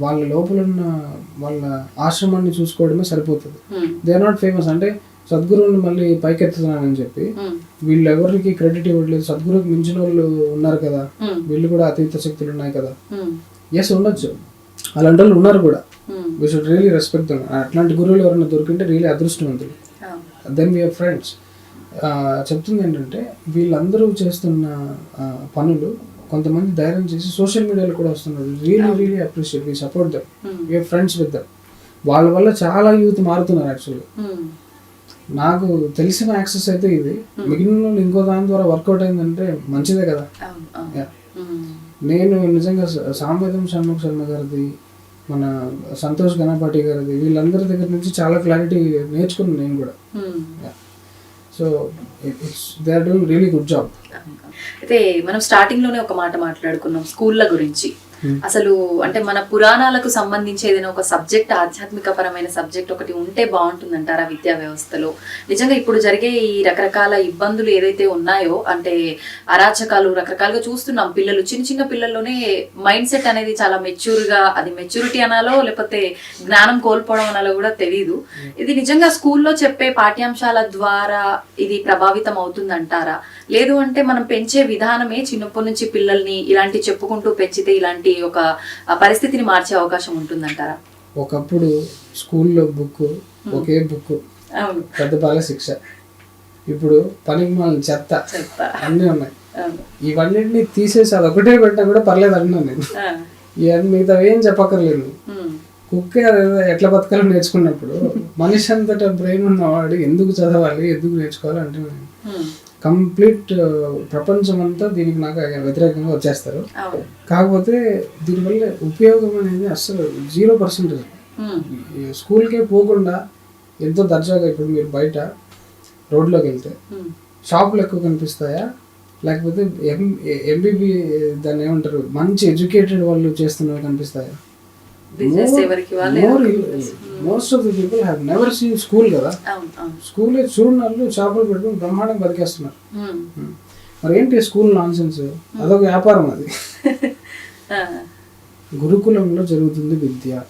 S2: వాళ్ళ లోపల ఉన్న వాళ్ళ ఆశ్రమాన్ని చూసుకోవడమే సరిపోతుంది. They are not famous. అంటే సద్గురువుని మళ్ళీ పైకెత్తుతున్నానని చెప్పి వీళ్ళు ఎవరికి క్రెడిట్ ఇవ్వట్లేదు. సద్గురువుకి మించిన వాళ్ళు ఉన్నారు కదా, వీళ్ళు కూడా అతీత శక్తులు ఉన్నాయి కదా. ఎస్ ఉండొచ్చు, అలాంటి వాళ్ళు ఉన్నారు కూడా. We should really respect them. అట్లాంటి గురువులు ఎవరైనా దొరికింటే రియలీ అదృష్టవంతులు. Then we're friends. చెప్తుంది ఏంటంటే వీళ్ళందరూ చేస్తున్న పనులు కొంతమంది ధైర్యం చేసి సోషల్ మీడియాలో కూడా వస్తున్నారు. Really appreciate, we support them, we're friends with them. వాళ్ళ వల్ల చాలా యూత్ మారుతున్నారు. యాక్చువల్గా నాకు తెలిసిన యాక్సెస్ అయితే ఇది. మిగిలిన ఇంకో దాని ద్వారా వర్కౌట్ అయిందంటే మంచిదే కదా. నేను నిజంగా సామవేదం షణ్ముఖ శర్మ గారిది మన సంతోష్ గణపాటి గారిది, వీళ్ళందరి దగ్గర నుంచి చాలా క్లారిటీ నేర్చుకున్నాను నేను కూడా. So it's they are doing really good job.
S1: అయితే మనం స్టార్టింగ్ లోనే ఒక మాట మాట్లాడుకున్నాం స్కూళ్ళ గురించి. అసలు అంటే మన పురాణాలకు సంబంధించి ఏదైనా ఒక సబ్జెక్ట్, ఆధ్యాత్మిక పరమైన సబ్జెక్ట్ ఒకటి ఉంటే బాగుంటుందంటారా విద్యా వ్యవస్థలో? నిజంగా ఇప్పుడు జరిగే ఈ రకరకాల ఇబ్బందులు ఏదైతే ఉన్నాయో, అంటే అరాచకాలు రకరకాలుగా చూస్తున్నాం. పిల్లలు చిన్న చిన్న పిల్లల్లోనే మైండ్ సెట్ అనేది చాలా మెచ్యూర్గా, అది మెచ్యూరిటీ అనాలో లేకపోతే జ్ఞానం కోల్పోవడం అనాలో కూడా తెలియదు. ఇది నిజంగా స్కూల్లో చెప్పే పాఠ్యాంశాల ద్వారా ఇది ప్రభావితం అవుతుందంటారా? లేదు అంటే మనం పెంచే విధానమే చిన్నప్పటి నుంచి పిల్లల్ని ఇలాంటి చెప్పుకుంటూ పెంచితే ఇలాంటి ఒక పరిస్థితిని మార్చే అవకాశం ఉంటుందంటారా?
S2: ఒకప్పుడు స్కూల్లో బుక్, ఒకే బుక్, పెద్ద బాగా శిక్ష. ఇప్పుడు పనికి మాలిన చెత్త అన్నీ ఉన్నాయి. ఇవన్నింటినీ తీసేసి అది ఒకటే పెట్టినా కూడా పర్లేదు అంటున్నాను నేను. ఇవన్నీ మిగతా ఏం చెప్పక్కర్లేదు. కుక్కే ఎట్లా బతకాలని నేర్చుకున్నప్పుడు మనిషి అంతటా బ్రెయిన్ ఉన్నవాడు ఎందుకు చదవాలి, ఎందుకు నేర్చుకోవాలి అంటే కంప్లీట్ ప్రపంచం అంతా దీనికి నాకు వ్యతిరేకంగా వచ్చేస్తారు. కాకపోతే దీనివల్ల ఉపయోగం అనేది అసలు 0%. స్కూల్కే పోకుండా ఎంతో దర్జాగా ఇప్పుడు మీరు బయట రోడ్లోకి వెళ్తే షాపులు ఎక్కువ కనిపిస్తాయా, లేకపోతే ఎంబీబీ దాన్ని ఏమంటారు మంచి ఎడ్యుకేటెడ్ వాళ్ళు చేస్తున్నవి కనిపిస్తాయా? Most of the people have never seen school కదా. స్కూల్ చూడని వాళ్ళు షాపులు పెట్టుకుని బ్రహ్మాండంగా బతికేస్తున్నారు. మరి ఏంటి స్కూల్ నాన్ సెన్స్? అదొక వ్యాపారం. అది గురుకులంలో జరుగుతుంది విద్య,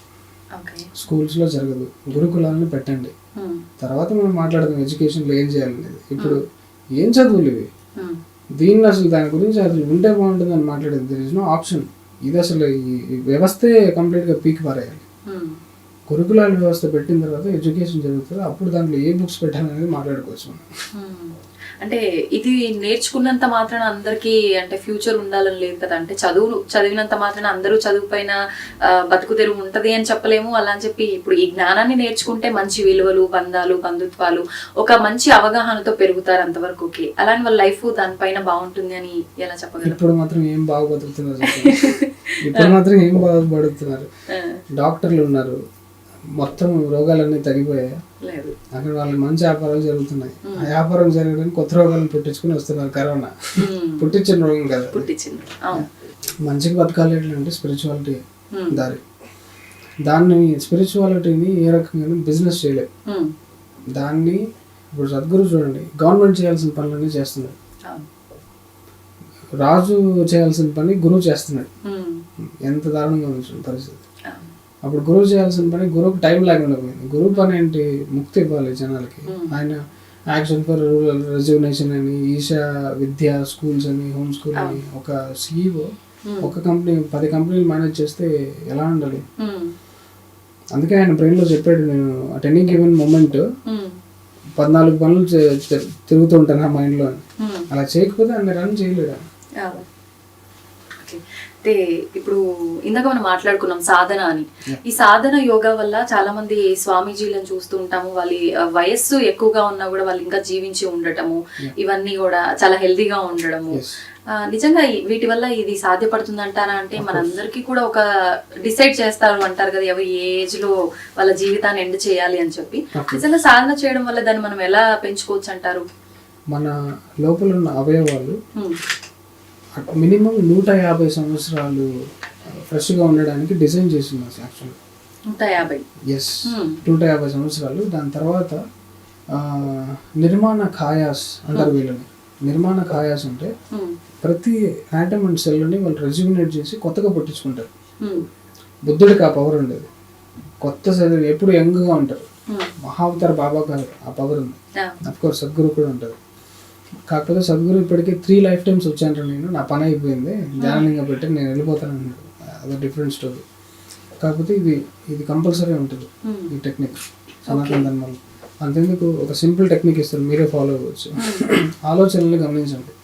S2: స్కూల్స్ లో జరగదు. గురుకులాలను పెట్టండి, తర్వాత మనం మాట్లాడదాం ఎడ్యుకేషన్లో ఏం చేయాలనేది. ఇప్పుడు ఏం చదువులు ఇవి? దీన్ని అసలు దాని గురించి అసలు ఉంటే బాగుంటుంది అని మాట్లాడేది. There is no option. ఇది అసలు ఈ వ్యవస్థే కంప్లీట్గా పీకి పారేయాలి. గురుకులాల వ్యవస్థ పెట్టిన తర్వాత ఎడ్యుకేషన్ జరుగుతుంది, అప్పుడు దాంట్లో ఏ బుక్స్ పెట్టాలనేది మాట్లాడుకోవచ్చు మనం.
S1: అంటే ఇది నేర్చుకున్నంత మాత్రాన అందరికీ అంటే ఫ్యూచర్ ఉండాలని లేదు కదా. అంటే చదివినంత మాత్రాన అందరూ చదువు పైన బతుకు తెరువు ఉంటది అని చెప్పలేము. అలా అని చెప్పి ఇప్పుడు ఈ జ్ఞానాన్ని నేర్చుకుంటే మంచి విలువలు, బంధాలు, బంధుత్వాలు ఒక మంచి అవగాహనతో పెరుగుతారు అంతవరకు ఓకే. అలానే వాళ్ళ లైఫ్ దానిపైన బాగుంటుంది అని ఎలా చెప్పగలరు?
S2: ఇప్పుడు మాత్రం ఏం బాగా బతుకుతున్నారు, ఇప్పుడు మాత్రం ఏం బాగా బతుకుతున్నారు. డాక్టర్లు ఉన్నారు, మొత్తం రోగాలన్నీ తగ్గిపోయాయి. అక్కడ వాళ్ళకి మంచి వ్యాపారాలు జరుగుతున్నాయి. ఆ వ్యాపారం జరగడానికి కొత్త రోగాలను పుట్టించుకుని వస్తున్నారు. కరోనా పుట్టించిన రోగం కదా. మంచిగా బతకాలి అంటే స్పిరిచువాలిటీ దారి. దాన్ని స్పిరిచువాలిటీని ఏ రకంగా బిజినెస్ చేయలేదు. దాన్ని ఇప్పుడు సద్గురు చూడండి, గవర్నమెంట్ చేయాల్సిన పనులన్నీ చేస్తున్నాడు. రాజు చేయాల్సిన పని గురువు చేస్తున్నాడు. ఎంత దారుణంగా ఉంది పరిస్థితి. అప్పుడు గురువు చేయాల్సిన పని గురువుకి టైం లేకుండా పోయింది. గురువు పని ఏంటి? ముక్తి ఇవ్వాలి జనాలకి. ఆయన యాక్షన్ ఫర్ రూరల్ రెజ్యునేషన్ అని, ఈషా విద్యా స్కూల్స్ అని, హోమ్ స్కూల్ అని, ఒక సిఇఓ ఒక కంపెనీ 10 కంపెనీలు మేనేజ్ చేస్తే ఎలా ఉండాలి? అందుకే ఆయన బ్రెయిన్ లో చెప్పాడు, నేను అట్ ఎనీ గివెన్ మూమెంట్ 14 పనులు తిరుగుతూ ఉంటాను నా మైండ్ లో. అలా చేయకపోతే ఆయన రన్ చేయలేడు.
S1: అయితే ఇప్పుడు ఇందాక మనం మాట్లాడుకున్నాం సాధన అని. ఈ సాధన యోగా వల్ల చాలా మంది స్వామీజీలను చూస్తూ ఉంటాము. వాళ్ళ వయస్సు ఎక్కువగా ఉన్నా కూడా వాళ్ళు ఇంకా జీవించి ఉండటము, ఇవన్నీ కూడా చాలా హెల్దీగా ఉండడము. నిజంగా వీటి వల్ల ఇది సాధ్యపడుతుంది అంటారా? అంటే మనందరికీ కూడా ఒక డిసైడ్ చేస్తారు అంటారు కదా, ఎవరు ఏ ఏజ్ లో వాళ్ళ జీవితాన్ని ఎండ్ చేయాలి అని చెప్పి. నిజంగా సాధన చేయడం వల్ల దాన్ని మనం ఎలా పెంచుకోవచ్చు అంటారు?
S2: మన లోపల ఉన్న అవయవాలు మినిమం 150 సంవత్సరాలు ఫ్రెష్గా ఉండడానికి డిజైన్ చేస్తున్నారు యాక్చువల్గా. 150 సంవత్సరాలు. దాని తర్వాత నిర్మాణ ఖాయాస్ అంటారు వీళ్ళని. నిర్మాణ ఖాయాస్ అంటే ప్రతి ఆటమ్ అండ్ సెల్ని వాళ్ళు రెజ్యూమినేట్ చేసి కొత్తగా పుట్టించుకుంటారు. బుద్ధుడికి ఆ పవర్ ఉండేది. కొత్త సెల్ ఎప్పుడు యంగ్గా ఉంటారు. మహావతార్ బాబా గారు ఆ పవర్ ఉంది. అఫ్కోర్స్ సద్గురు కూడా ఉంటుంది. కాకపోతే సద్గురు ఇప్పటికే 3 లైఫ్ టైమ్స్ వచ్చాను నేను, నా పని అయిపోయింది, ధ్యానంగా పెట్టి నేను వెళ్ళిపోతాను అన్నాడు. అది డిఫరెంట్ స్టోరీ. కాకపోతే ఇది కంపల్సరీ ఉంటుంది ఈ టెక్నిక్ సనాతన ధర్మంలో. అంతేందుకు ఒక సింపుల్ టెక్నిక్ ఇస్తాను, మీరే ఫాలో అవ్వచ్చు. ఆలోచనల్ని గమనించండి.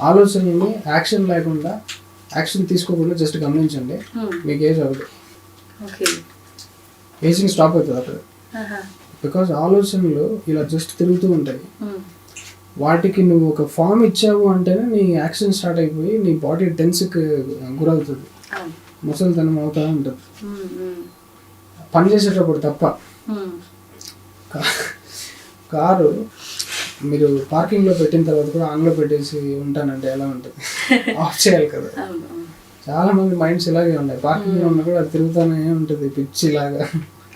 S2: ఆలోచనల్ని యాక్షన్ లేకుండా, యాక్షన్ తీసుకోకుండా జస్ట్ గమనించండి. మీకు ఏజ్ అవ్వదు, ఏజింగ్ స్టాప్ అవుతుంది అక్కడ. బికాజ్ ఆలోచనలు ఇలా జస్ట్ తిరుగుతూ ఉంటాయి. వాటికి నువ్వు ఒక ఫామ్ ఇచ్చావు అంటేనే నీ యాక్షన్ స్టార్ట్ అయిపోయి నీ బాడీ టెన్స్కి గురవుతుంది. ముసలితనం అవుతా ఉంటుంది.
S1: ఉమ్,
S2: పని చేసేటప్పుడు తప్ప.
S1: ఉమ్,
S2: కారు మీరు పార్కింగ్లో పెట్టిన తర్వాత కూడా ఆన్లో పెట్టేసి ఉంటానంటే ఎలా ఉంటుంది? ఆఫ్ చేయాలి కదా.
S1: అవును, అవును,
S2: చాలా మంది మైండ్స్ ఇలాగే ఉన్నాయి. పార్కింగ్లో ఉన్నా కూడా అది తిరుగుతానే ఉంటుంది పిచ్చిలాగా.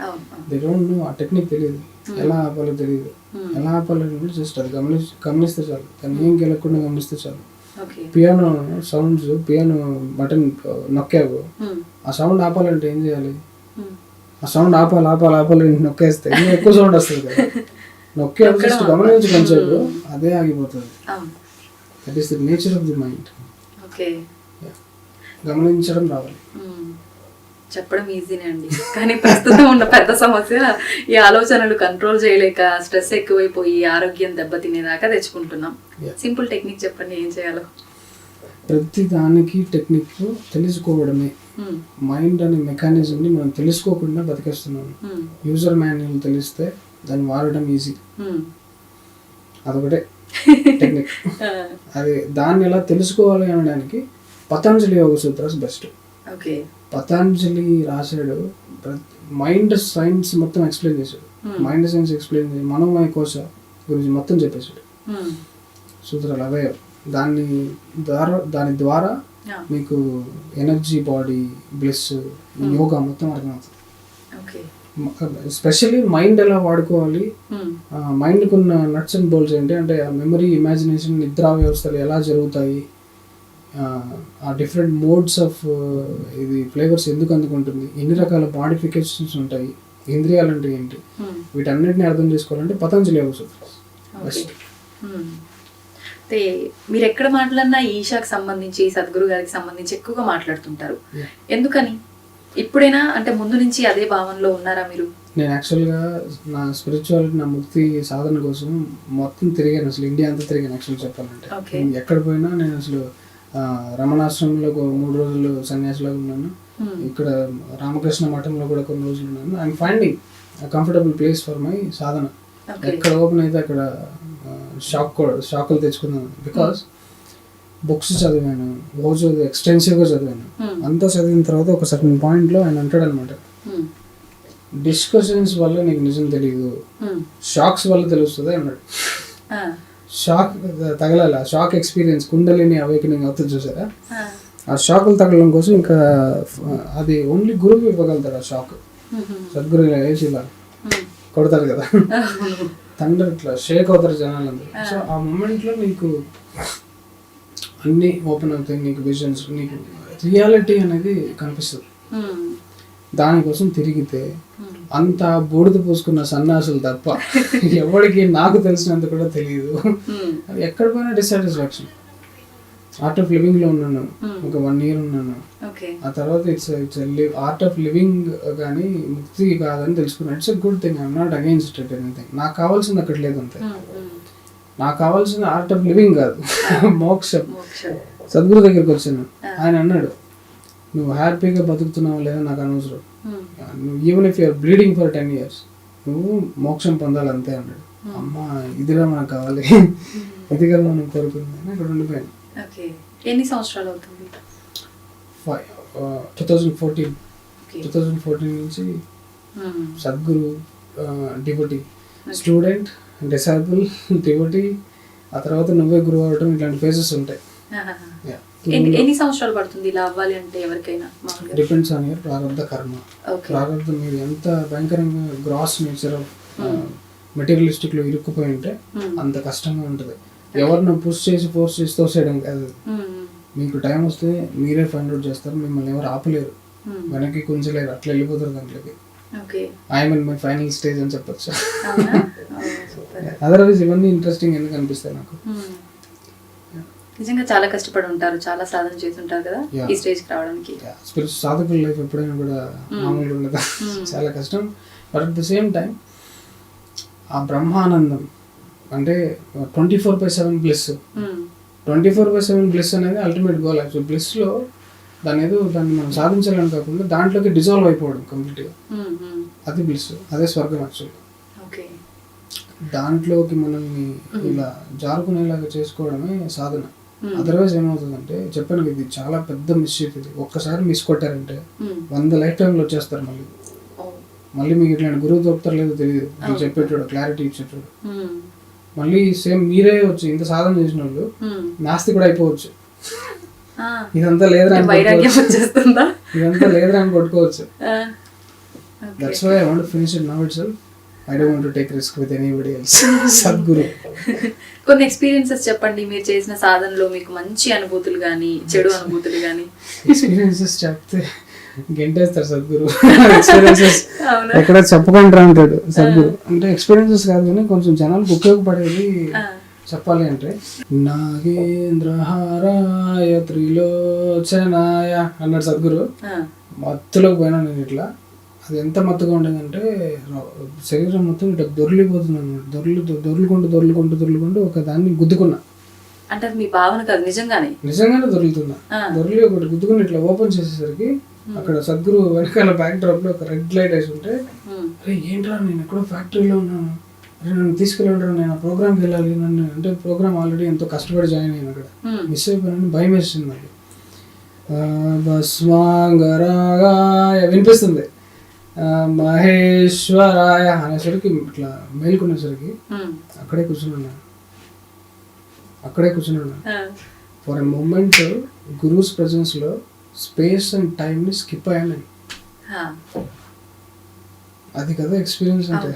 S1: అవును,
S2: దే డోంట్ నో, ఆ టెక్నిక్ తెలియదు, ఎలా ఆపాలో తెలియదు. ఎలా ఆపాలంటే జస్ట్ అది గమనిస్తే చాలు, కానీ ఏం గెలకుండా గమనిస్తే చాలు.
S1: Okay,
S2: piano sounds, piano button నొక్కావు,
S1: ఉమ్,
S2: ఆ సౌండ్ ఆపాలంటే ఏం చేయాలి?
S1: ఉమ్,
S2: ఆ సౌండ్ ఆపాలి నొక్కేస్తే ఇంకా ఎక్కువ సౌండ్ వస్తుంది కదా. నొక్కే జస్ట్ గమనించి కొంచెంసేపు అదే ఆగిపోతుంది.
S1: అవును,
S2: that is the nature of the mind.
S1: Okay,
S2: గమనించడం రావాలి.
S1: ఉమ్, చెప్పడం ఈజీనే అండి, కానీ ప్రస్తుతం ఉన్న పెద్ద సమస్య ఈ ఆలోచనలు కంట్రోల్ చేయలేక స్ట్రెస్ ఎక్కువైపోయి ఆరోగ్యం దెబ్బతినేదాకా తెచ్చుకుంటున్నాం.
S2: Yeah.
S1: సింపుల్ టెక్నిక్ చెప్పండి, ఏం చేయాలో.
S2: ప్రతి దానికి టెక్నిక్ తెలుసుకోవడమే.
S1: ఉమ్,
S2: మైండ్ అనే మెకానిజంని మనం తెలుసుకోకుండా బతికేస్తున్నాము.
S1: ఉమ్,
S2: యూజర్ మాన్యువల్ తెలిస్తే దాన్ని వాడడం ఈజీ,
S1: ఉమ్,
S2: అదొకటే టెక్నిక్.
S1: ఆ,
S2: అది దాన్ని ఎలా తెలుసుకోవాలి అనడానికి పతంజలి యోగ సూత్రాస్ బెస్ట్.
S1: ఓకే,
S2: పతంజలి రాశాడు, మైండ్ సైన్స్ మొత్తం ఎక్స్ప్లెయిన్ చేశాడు. మైండ్ సైన్స్ ఎక్స్ప్లెయిన్ చేసి మనోమయ కోశ గురించి మొత్తం చెప్పేశాడు.
S1: ఉమ్,
S2: సూత్రాలు అవే. దాని ద్వారా
S1: yeah,
S2: మీకు ఎనర్జీ, బాడీ, బ్లెస్, యోగా మొత్తం అర్థమవుతుంది.
S1: ఓకే,
S2: ఎస్పెషల్లీ మైండ్ ఎలా వాడుకోవాలి,
S1: ఉమ్,
S2: మైండ్కి ఉన్న నట్స్ అండ్ బోల్స్ ఏంటి అంటే మెమరీ, ఇమాజినేషన్, నిద్రా వ్యవస్థలు ఎలా జరుగుతాయి, ఆ డిఫరెంట్ మోడ్స్ ఆఫ్ ఇది ఫ్లేవర్స్ ఎందుకు అందుకుంటుంది, ఎన్ని రకాల మాడిఫికేషన్స్ ఉంటాయి, ఇంద్రియాలు అంటే ఏంటి,
S1: ఉమ్,
S2: వీటన్నిటిని అర్థం చేసుకోవాలంటే పతంజలి యోగ సూత్రాలు
S1: ఓకే.
S2: బెస్ట్.
S1: ఉమ్. అయితే మీరు ఎక్కడ మాట్లాడినా ఈషాకి సంబంధించి, సద్గురు గారికి సంబంధించి ఎక్కువగా మాట్లాడుతుంటారు.
S2: Yeah.
S1: ఎందుకని? ఇప్పుడైనా అంటే ముందు నుంచి అదే భావనలో ఉన్నారా మీరు?
S2: నేను యాక్చువల్గా నా స్పిరిచువాలిటీ, నా ముక్తి సాధన కోసం మొత్తం తిరిగాను, అసలు ఇండియా అంతా తిరిగాను యాక్చువల్ చెప్పాలంటే.
S1: Okay.
S2: నేను ఎక్కడ పోయినా నేను అసలు రమణాశ్రమంలో 3 రోజులు సన్యాసిలాగా ఉన్నాను, ఇక్కడ రామకృష్ణ మఠంలో కూడా కొన్ని రోజులు ఉన్నాను. I'm finding comfortable place for my Sadhana.
S1: Okay.
S2: ఎక్కడ ఓపెన్ అయితే అక్కడ షాకులు తెచ్చుకున్నాను. బికాస్ బుక్స్ చదివాను, రోజు ఎక్స్టెన్సివ్గా చదివాను. అంతా చదివిన తర్వాత ఒక సర్టన్ పాయింట్లో ఆయన అంటాడు అనమాట,
S1: ఉమ్,
S2: డిస్కషన్స్ వల్ల నీకు నిజం తెలియదు,
S1: ఉమ్,
S2: షాక్స్ వల్ల తెలుస్తుంది అన్నాడు.
S1: ఆ,
S2: షాక్ తగలాలి, ఆ షాక్ ఎక్స్పీరియన్స్, కుండలిని అవేకనింగ్ అవుతుంది చూసారా,
S1: ఆ,
S2: ఆ షాకులు తగలడం కోసం ఇంకా అది ఓన్లీ గురువు ఇవ్వగలుగుతాడు ఆ షాక్.
S1: ఉమ్,
S2: సద్గురు ఇలా వేసి ఇలా
S1: ఉమ్,
S2: కొడతారు కదా, తండ్రి ఇట్లా షేక్ అవుతారు జనాలందరూ. సో ఆ మూమెంట్లో నీకు అన్నీ ఓపెన్ అవుతాయి, నీకు విజన్స్, నీకు రియాలిటీ అనేది కనిపిస్తుంది.
S1: ఉమ్,
S2: దానికోసం తిరిగితే
S1: ఉమ్,
S2: అంత బూడిద పూసుకున్న సన్నాసులు తప్ప ఎవరికి నాకు తెలిసినంత కూడా తెలియదు.
S1: ఉమ్,
S2: అది ఎక్కడ పోయినా డిస్సాటిస్ఫాక్షన్. ఆర్ట్ ఆఫ్ లివింగ్లో ఉన్నాను, ఒక 1 year ఉన్నాను.
S1: ఓకే,
S2: ఆ తర్వాత ఇట్స్ ఆర్ట్ ఆఫ్ లివింగ్ కానీ ముక్తి కాదని తెలుసుకున్నాను. It's a good thing, I'm not against it anything. నాకు కావాల్సింది అక్కడ లేదు అంతే.
S1: ఉమ్, ఉమ్,
S2: నాకు కావాల్సింది ఆర్ట్ ఆఫ్ లివింగ్ కాదు, మోక్షం.
S1: మోక్షం.
S2: సద్గురు దగ్గరికి వచ్చాను, ఆయన అన్నాడు, నువ్వు హ్యాపీగా బతుకుతున్నావు లేదా నాకు అనవసరం,
S1: ఉమ్,
S2: నువ్వు even if you're bleeding for 10 years నువ్వు మోక్షం పొందాలి అంతే అన్నాడు. అమ్మా ఇదిగా మనకు కావాలి, ఇదిగా మనం కోరుకుంది. ఇక్కడ ఉండిపోయాను.
S1: ఓకే. ఎన్ని సంవత్సరాలు అవుతుంది?
S2: 2014
S1: ఓకే.
S2: 2014 నుంచి
S1: um,
S2: Sadhguru, devotee, student, disciple, devotee, ఆ తర్వాత నువ్వే గురువు అవడం, ఇట్లాంటి ఫేజెస్ ఉంటాయి.
S1: ఆహాహా. ఎన్ని సంవత్సరాలు పడుతుంది ఇలా అవ్వాలి అంటే ఎవరికైనా? మామూలుగా
S2: డిపెండ్స్ ఆన్ యువర్ ప్రారంభ కర్మ.
S1: ఓకే.
S2: ప్రారంభం మీరు ఎంత భయంకరంగా గ్రాస్ నేచర్ ఆఫ్ మెటీరియలిస్టిక్ లో ఇరుక్కుపోయి ఉంటే అంత కష్టంగా ఉంటుంది. ఎవరిని పుష్ చేసి ఫోర్స్ చేసి తోసేయడం కాదు.
S1: ఉమ్,
S2: మీకు టైం వస్తే మీరే ఫైండ్ అవుట్ చేస్తారు, మిమ్మల్ని ఎవరు ఆపలేరు,
S1: ఉమ్,
S2: వెనక్కి కొంచెలేరు, అట్లా వెళ్ళిపోతారు దాంట్లోకి.
S1: Okay.
S2: I'm in my final stage అని చెప్పొచ్చు.
S1: అవునా? ఓ, సూపర్.
S2: అదర్వైజ్ ఇవన్నీ ఇంట్రెస్టింగ్ ఎందుకు అనిపిస్తాయి నాకు.
S1: ఉమ్. నిజంగా చాలా కష్టపడి ఉంటారు, చాలా సాధన చేసి ఉంటారు కదా
S2: Yeah.
S1: ఈ స్టేజ్కి రావడానికి.
S2: స్పిరిచువల్ సాధకుల లైఫ్ ఎప్పుడైనా కూడా మామూలుగా ఉండదు, చాలా కష్టం. But at the same time ఆ బ్రహ్మానందం అంటే 24/7 బ్లిస్.
S1: ఉమ్,
S2: 24/7 బ్లిస్ అనేది అల్టిమేట్ గోల్. యాక్చువల్ బ్లిస్లో దాన్ని మనం సాధించాలని కాకుండా దాంట్లోకి డిజాల్వ్ అయిపోవడం కంప్లీట్గా,
S1: ఉమ్, ఉమ్,
S2: అది బ్లిస్, అదే స్వర్గం యాక్చువల్.
S1: ఓకే.
S2: దాంట్లోకి మనల్ని ఇలా జారుకునేలాగా చేసుకోవడమే సాధన. అదర్వైజ్ ఏమవుతుందంటే చెప్పాను ఇది చాలా పెద్ద మిస్షీఫ్. ఇది ఒక్కసారి మిస్ కొట్టారంటే 100 లైఫ్ టైంలో వచ్చేస్తారు. మళ్ళీ మీకు ఇట్లాంటి గురువు దొరుకుతారు లేదో తెలియదు, మీకు చెప్పేటోడు క్లారిటీ ఇచ్చేటోడు. మళ్ళీ సేమ్ మీరే వచ్చి ఇంత సాధన చేసిన వాళ్ళు నాస్తి కూడా అయిపోవచ్చు. ఇదంతా లేదురా అని కొట్టుకోవచ్చు. That's why I want to finish it now itself. I don't want to take risk with anybody else. Sadhguru.
S1: కొన్ని ఎక్స్పీరియన్సెస్ చెప్పండి మీరు చేసిన సాధనలో, మీకు మంచి అనుభూతులు కానీ చెడు అనుభూతులు కానీ.
S2: ఎక్స్పీరియన్సెస్ చెప్తే గెంటేస్తారు సద్గురు. ఎక్స్పీరియన్సెస్ ఎక్కడ చెప్పుకుంటారా అంటాడు సద్గురు. అంటే ఎక్స్పీరియన్సెస్ కాదు కానీ కొంచెం జనాలకు ఉపయోగపడేది చెప్పాలి అంటే, నాగేంద్రహారాయ త్రిలోచనాయ అన్నాడు సద్గురు. మత్తులోకి పోయినా నేను ఇట్లా. అది ఎంత మత్తుగా ఉండేదంటే శరీరం మొత్తం ఇట్లా దొర్లిపోతుంది అన్నమాట. దొర్లుకుంటూ ఒక దాన్ని గుద్దుకున్నా.
S1: అంటే మీ భావన కాదు, నిజంగానే
S2: దొరుకుతున్నా. దొర్లి ఒకటి గుద్దుకుని ఇట్లా ఓపెన్ చేసేసరికి అక్కడ సద్గురు వెనకాల బ్యాక్ డ్రాప్ లో ఒక రెడ్ లైట్ వేసి ఉంటే, అరే ఏంట్రా నేను ఎక్కడో ఫ్యాక్టరీలో ఉన్నాను, అరే నన్ను తీసుకెళ్ళండి, నేను ఆ ప్రోగ్రామ్కి వెళ్ళాలి, నన్ను అంటే ప్రోగ్రామ్ ఆల్రెడీ ఎంతో కష్టపడి జాయిన్ అయ్యాను, అక్కడ మిస్ అయిపోయానని భయం వేసింది నాకు. భస్మాంగరాగాయ వినిపిస్తుంది, మహేశ్వరాయ అనేసరికి ఇట్లా మేలుకునేసరికి అక్కడే కూర్చున్నాను. For a moment guru's presence లో స్పేస్ అండ్ టైం ని స్కిప్ అయ్యాను. అది కదా ఎక్స్పీరియన్స్ అంటే.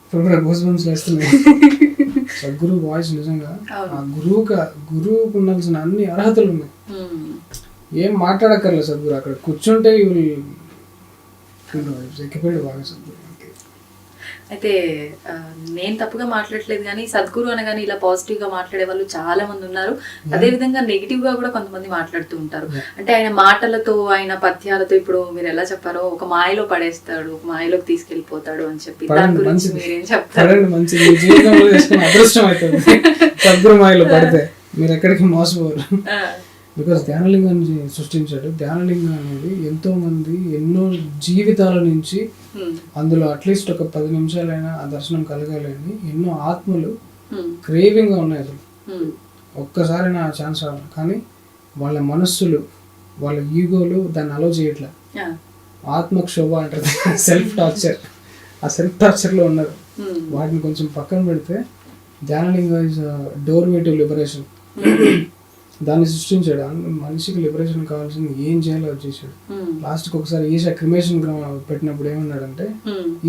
S2: ఇప్పుడు కూడా గూస్ బంప్స్ వేస్తున్నాయి. సద్గురు వాయిస్ నిజంగా ఆ గురువుకు ఉండాల్సిన అన్ని అర్హతలు ఉన్నాయి. ఏం మాట్లాడక్కర్లేదు సద్గురు, అక్కడ కూర్చుంటే ఎక్కిపోయాడు బాగా సద్గురు.
S1: అయితే నేను తప్పుగా మాట్లాడలేదు కానీ సద్గురు అనగానే ఇలా పాజిటివ్ గా మాట్లాడే వాళ్ళు చాలా మంది ఉన్నారు. అదే విధంగా నెగిటివ్ గా కూడా కొంతమంది మాట్లాడుతూ ఉంటారు. అంటే ఆయన మాటలతో, ఆయన పద్యాలతో, ఇప్పుడు మీరు ఎలా చెప్పారో ఒక మాయలో పడేస్తాడు, ఒక మాయలోకి తీసుకెళ్లిపోతాడు అని చెప్పి, దాని గురించి మీరేం చెప్తారు?
S2: అదృష్టం అవుతుంది సద్గురు మాయలో పడితే, మీరు ఎక్కడికి మోసపోరు. బికాస్ ధ్యానలింగాన్ని సృష్టించాడు. ధ్యానలింగం అనేది ఎంతో మంది ఎన్నో జీవితాల నుంచి, అందులో అట్లీస్ట్ ఒక 10 నిమిషాలైనా ఆ దర్శనం కలగాలని ఎన్నో ఆత్మలు క్రేవింగ్ గా ఉన్నాయి. అసలు ఒక్కసారి నా ఛాన్స్ రావాలి, కానీ వాళ్ళ మనస్సులు, వాళ్ళ ఈగోలు దాన్ని అలో చేయట్లే. ఆత్మక్షోభ అంటారు, సెల్ఫ్ టార్చర్. ఆ సెల్ఫ్ టార్చర్ లో ఉన్నారు. వాటిని కొంచెం పక్కన పెడితే Dhyanalingam is doorway to liberation. దాన్ని సృష్టించాడు. మనిషికి లిబరేషన్ కావాల్సింది ఏం చేయాలో అది చేశాడు. లాస్ట్ కి ఒకసారి ఈషా క్రిమేషన్ గ్రౌండ్ పెట్టినప్పుడు ఏమన్నాడంటే,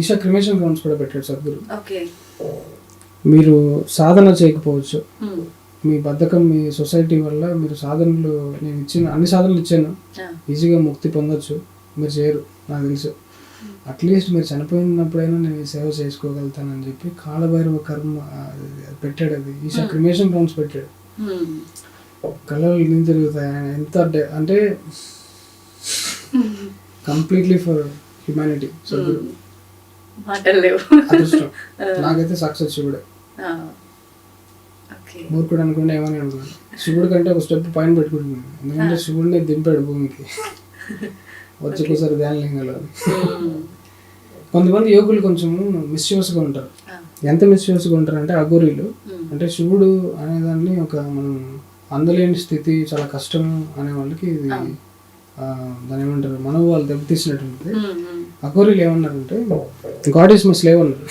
S2: ఈషా క్రిమేషన్ గ్రౌండ్స్ కూడా పెట్టాడు సద్గురు. మీరు సాధన చేయకపోవచ్చు, మీ బద్ధకం, మీ సొసైటీ వల్ల మీరు సాధనలు, నేను ఇచ్చిన అన్ని సాధనలు ఇచ్చాను, ఈజీగా ముక్తి పొందొచ్చు, మీరు చేయరు నాకు తెలుసు. అట్లీస్ట్ మీరు చనిపోయినప్పుడైనా నేను సేవ చేసుకోగలుగుతానని చెప్పి కాలభైరవ కర్మ పెట్టాడు. అది ఈషా క్రిమేషన్ గ్రౌండ్స్ పెట్టాడు. కళలు ఇన్ని తిరుగుతాయి. ఆయన ఎంత అంటే కంప్లీట్లీ ఫర్ హ్యుమానిటీ. అదృష్టం. నాకైతే సక్సెస్ శివుడే. మూర్ఖుడు అనుకుంటే ఏమని అనుకున్నాను, శివుడి కంటే ఒక స్టెప్ పైన పెట్టుకుంటున్నాను. ఎందుకంటే శివుడిని దింపాడు భూమికి వచ్చేసారి ధ్యానలింగంలో. కొంతమంది యోగులు కొంచెం మిస్యూస్గా ఉంటారు. ఎంత మిస్యూస్గా ఉంటారు అంటే అఘోరీలు. అంటే శివుడు అనేదాన్ని ఒక మనం అందలేని స్థితి, చాలా కష్టం అనే వాళ్ళకి ఇది దాని ఏమంటారు, మనోభావాలు దెబ్బతీసినట్టు. అఘోరీలు ఏమన్నారంటే, గాడ్ ఈస్ మై స్లేవ్ అన్నారు.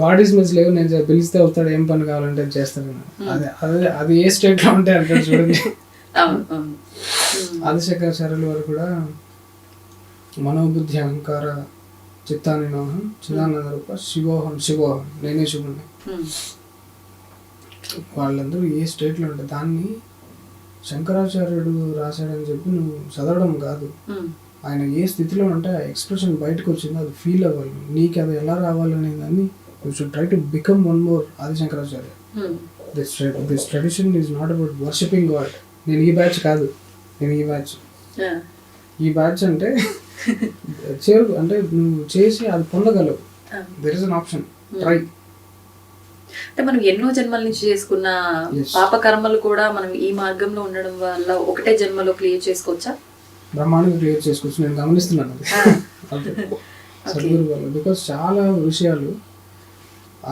S2: గాడ్ ఈస్ మై స్లేవ్, నేను పిలిస్తే వస్తాడు, ఏం పని కావాలంటే అది చేస్తాడు. అది ఏ స్టేట్ లో ఉంటే అంటాడు చూడండి. ఆదిశంకరాచార్యుల వారు కూడా మనోబుద్ధి అహంకార చిత్తాన్ని నోహం చిదానంద రూప శివోహం శివోహం, నేనే శివుడిని. వాళ్ళందరూ ఏ స్టేట్లో ఉంటారు. దాన్ని శంకరాచార్యుడు రాశాడని చెప్పి నువ్వు చదవడం కాదు, ఆయన ఏ స్థితిలో ఉంటే ఆ ఎక్స్ప్రెషన్ బయటకు వచ్చిందో అది ఫీల్ అవ్వాలి. నీకు అది ఎలా రావాలనే దాన్ని you should try to become one more Adi Shankaracharya. This tradition is not about worshipping god. నేను ఈ బ్యాచ్ కాదు, నేను ఈ బ్యాచ్ అంటే అంటే నువ్వు చేసి అది పొందగలవు. There is an option, try.
S1: అంటే మనం ఎన్నో జన్మల నుంచి చేసుకున్న పాపకర్మలు కూడా మనం ఈ మార్గంలో ఉండడం వల్ల ఒకటే జన్మలో క్లియర్ చేసుకోవచ్చా?
S2: బ్రహ్మాండంగా క్లియర్ చేసుకోవచ్చు. నేను గమనిస్తున్నాను అది సద్గురు వల్ల. బికాస్ చాలా విషయాలు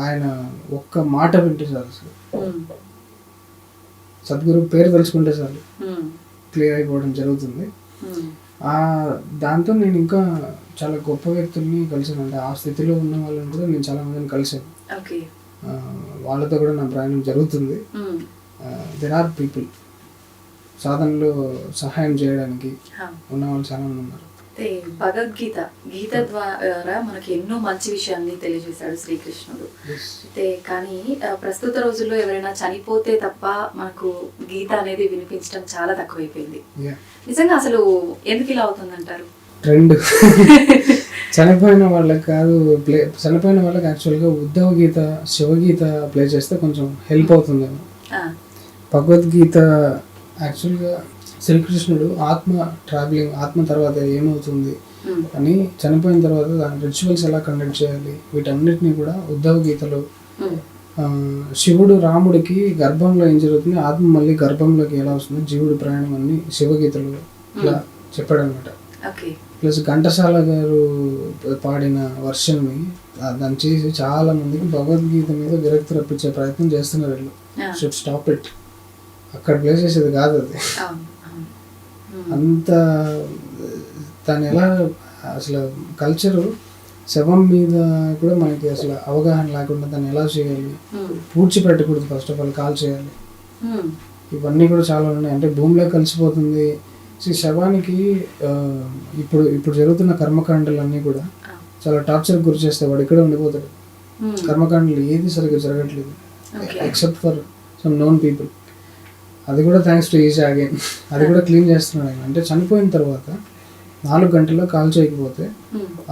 S2: ఆయన ఒక్క మాట వింటే చాలు. అసలు సద్గురు పేరు తెలుసుకుంటే చాలు
S1: ఉమ్,
S2: క్లియర్ అయిపోవడం జరుగుతుంది.
S1: ఉమ్,
S2: దాంతో నేను ఇంకా చాలా గొప్ప వ్యక్తుల్ని కలిసాను. అంటే ఆ స్థితిలో ఉన్న వాళ్ళని కూడా నేను చాలా మందిని కలిసాను.
S1: ఓకే.
S2: వాళ్ళతో కూడా నా ప్రయాణం జరుగుతుంది.
S1: ఉమ్,
S2: దెర్ ఆర్ పీపుల్ సాధనలో సహాయం చేయడానికి
S1: హా.
S2: ఉన్న వాళ్ళు చాలా మంది ఉన్నారు.
S1: అయితే భగవద్గీత గీత ద్వారా మనకి ఎన్నో మంచి విషయాన్ని తెలియజేశాడు శ్రీకృష్ణుడు. అయితే కానీ ప్రస్తుత రోజుల్లో ఎవరైనా చనిపోతే తప్ప మనకు గీత అనేది వినిపించడం చాలా తక్కువైపోయింది. నిజంగా అసలు ఎందుకు ఇలా అవుతుందంటారు?
S2: ట్రెండ్ చనిపోయిన వాళ్ళకి కాదు చనిపోయిన వాళ్ళకి యాక్చువల్గా ఉద్ధవ గీత శివగీత ప్లే చేస్తే కొంచెం హెల్ప్ అవుతుందేమో. భగవద్గీత యాక్చువల్గా శ్రీకృష్ణుడు ఆత్మ తర్వాత ఏమవుతుంది అని చనిపోయిన తర్వాత దాని రిచువల్స్ ఎలా కండక్ట్ చేయాలి వీటన్నిటిని కూడా ఉద్ధవ గీతలో శివుడు రాముడికి గర్భంలో ఏం జరుగుతుంది, ఆత్మ మళ్ళీ గర్భంలోకి ఎలా వస్తుంది, జీవుడి ప్రయాణం అన్ని శివగీతలో ఇలా చెప్పాడు అనమాట. ప్లస్ ఘంటసాల గారు పాడిన వర్షన్ని దాన్ని చేసి చాలా మందికి భగవద్గీత మీద విరక్తి రప్పించే ప్రయత్నం చేస్తున్నారు. వీళ్ళు షుడ్ స్టాప్ ఇట్. అక్కడ ప్లే చేసేది కాదు అది. అంత దాని ఎలా అసలు కల్చరు శవం మీద కూడా మనకి అసలు అవగాహన లేకుండా దాన్ని ఎలా చేయాలి, పూడ్చిపెట్టకూడదు, ఫస్ట్ ఆఫ్ ఆల్ కాల్ చేయాలి, ఇవన్నీ కూడా చాలా ఉన్నాయి. అంటే భూమిలో కలిసిపోతుంది. శవానికి ఇప్పుడు జరుగుతున్న కర్మకాండలన్నీ కూడా చాలా టార్చర్ గురి చేస్తాయి. వాడు ఇక్కడే ఉండిపోతాడు. కర్మకాండలు ఏది సరిగ్గా జరగట్లేదు except for some known people. అది కూడా థ్యాంక్స్ టు ఈజ్ అగైన్ అది కూడా క్లీన్ చేస్తున్నాడు ఆయన. అంటే చనిపోయిన తర్వాత 4 గంటల్లో కాల్ చేయకపోతే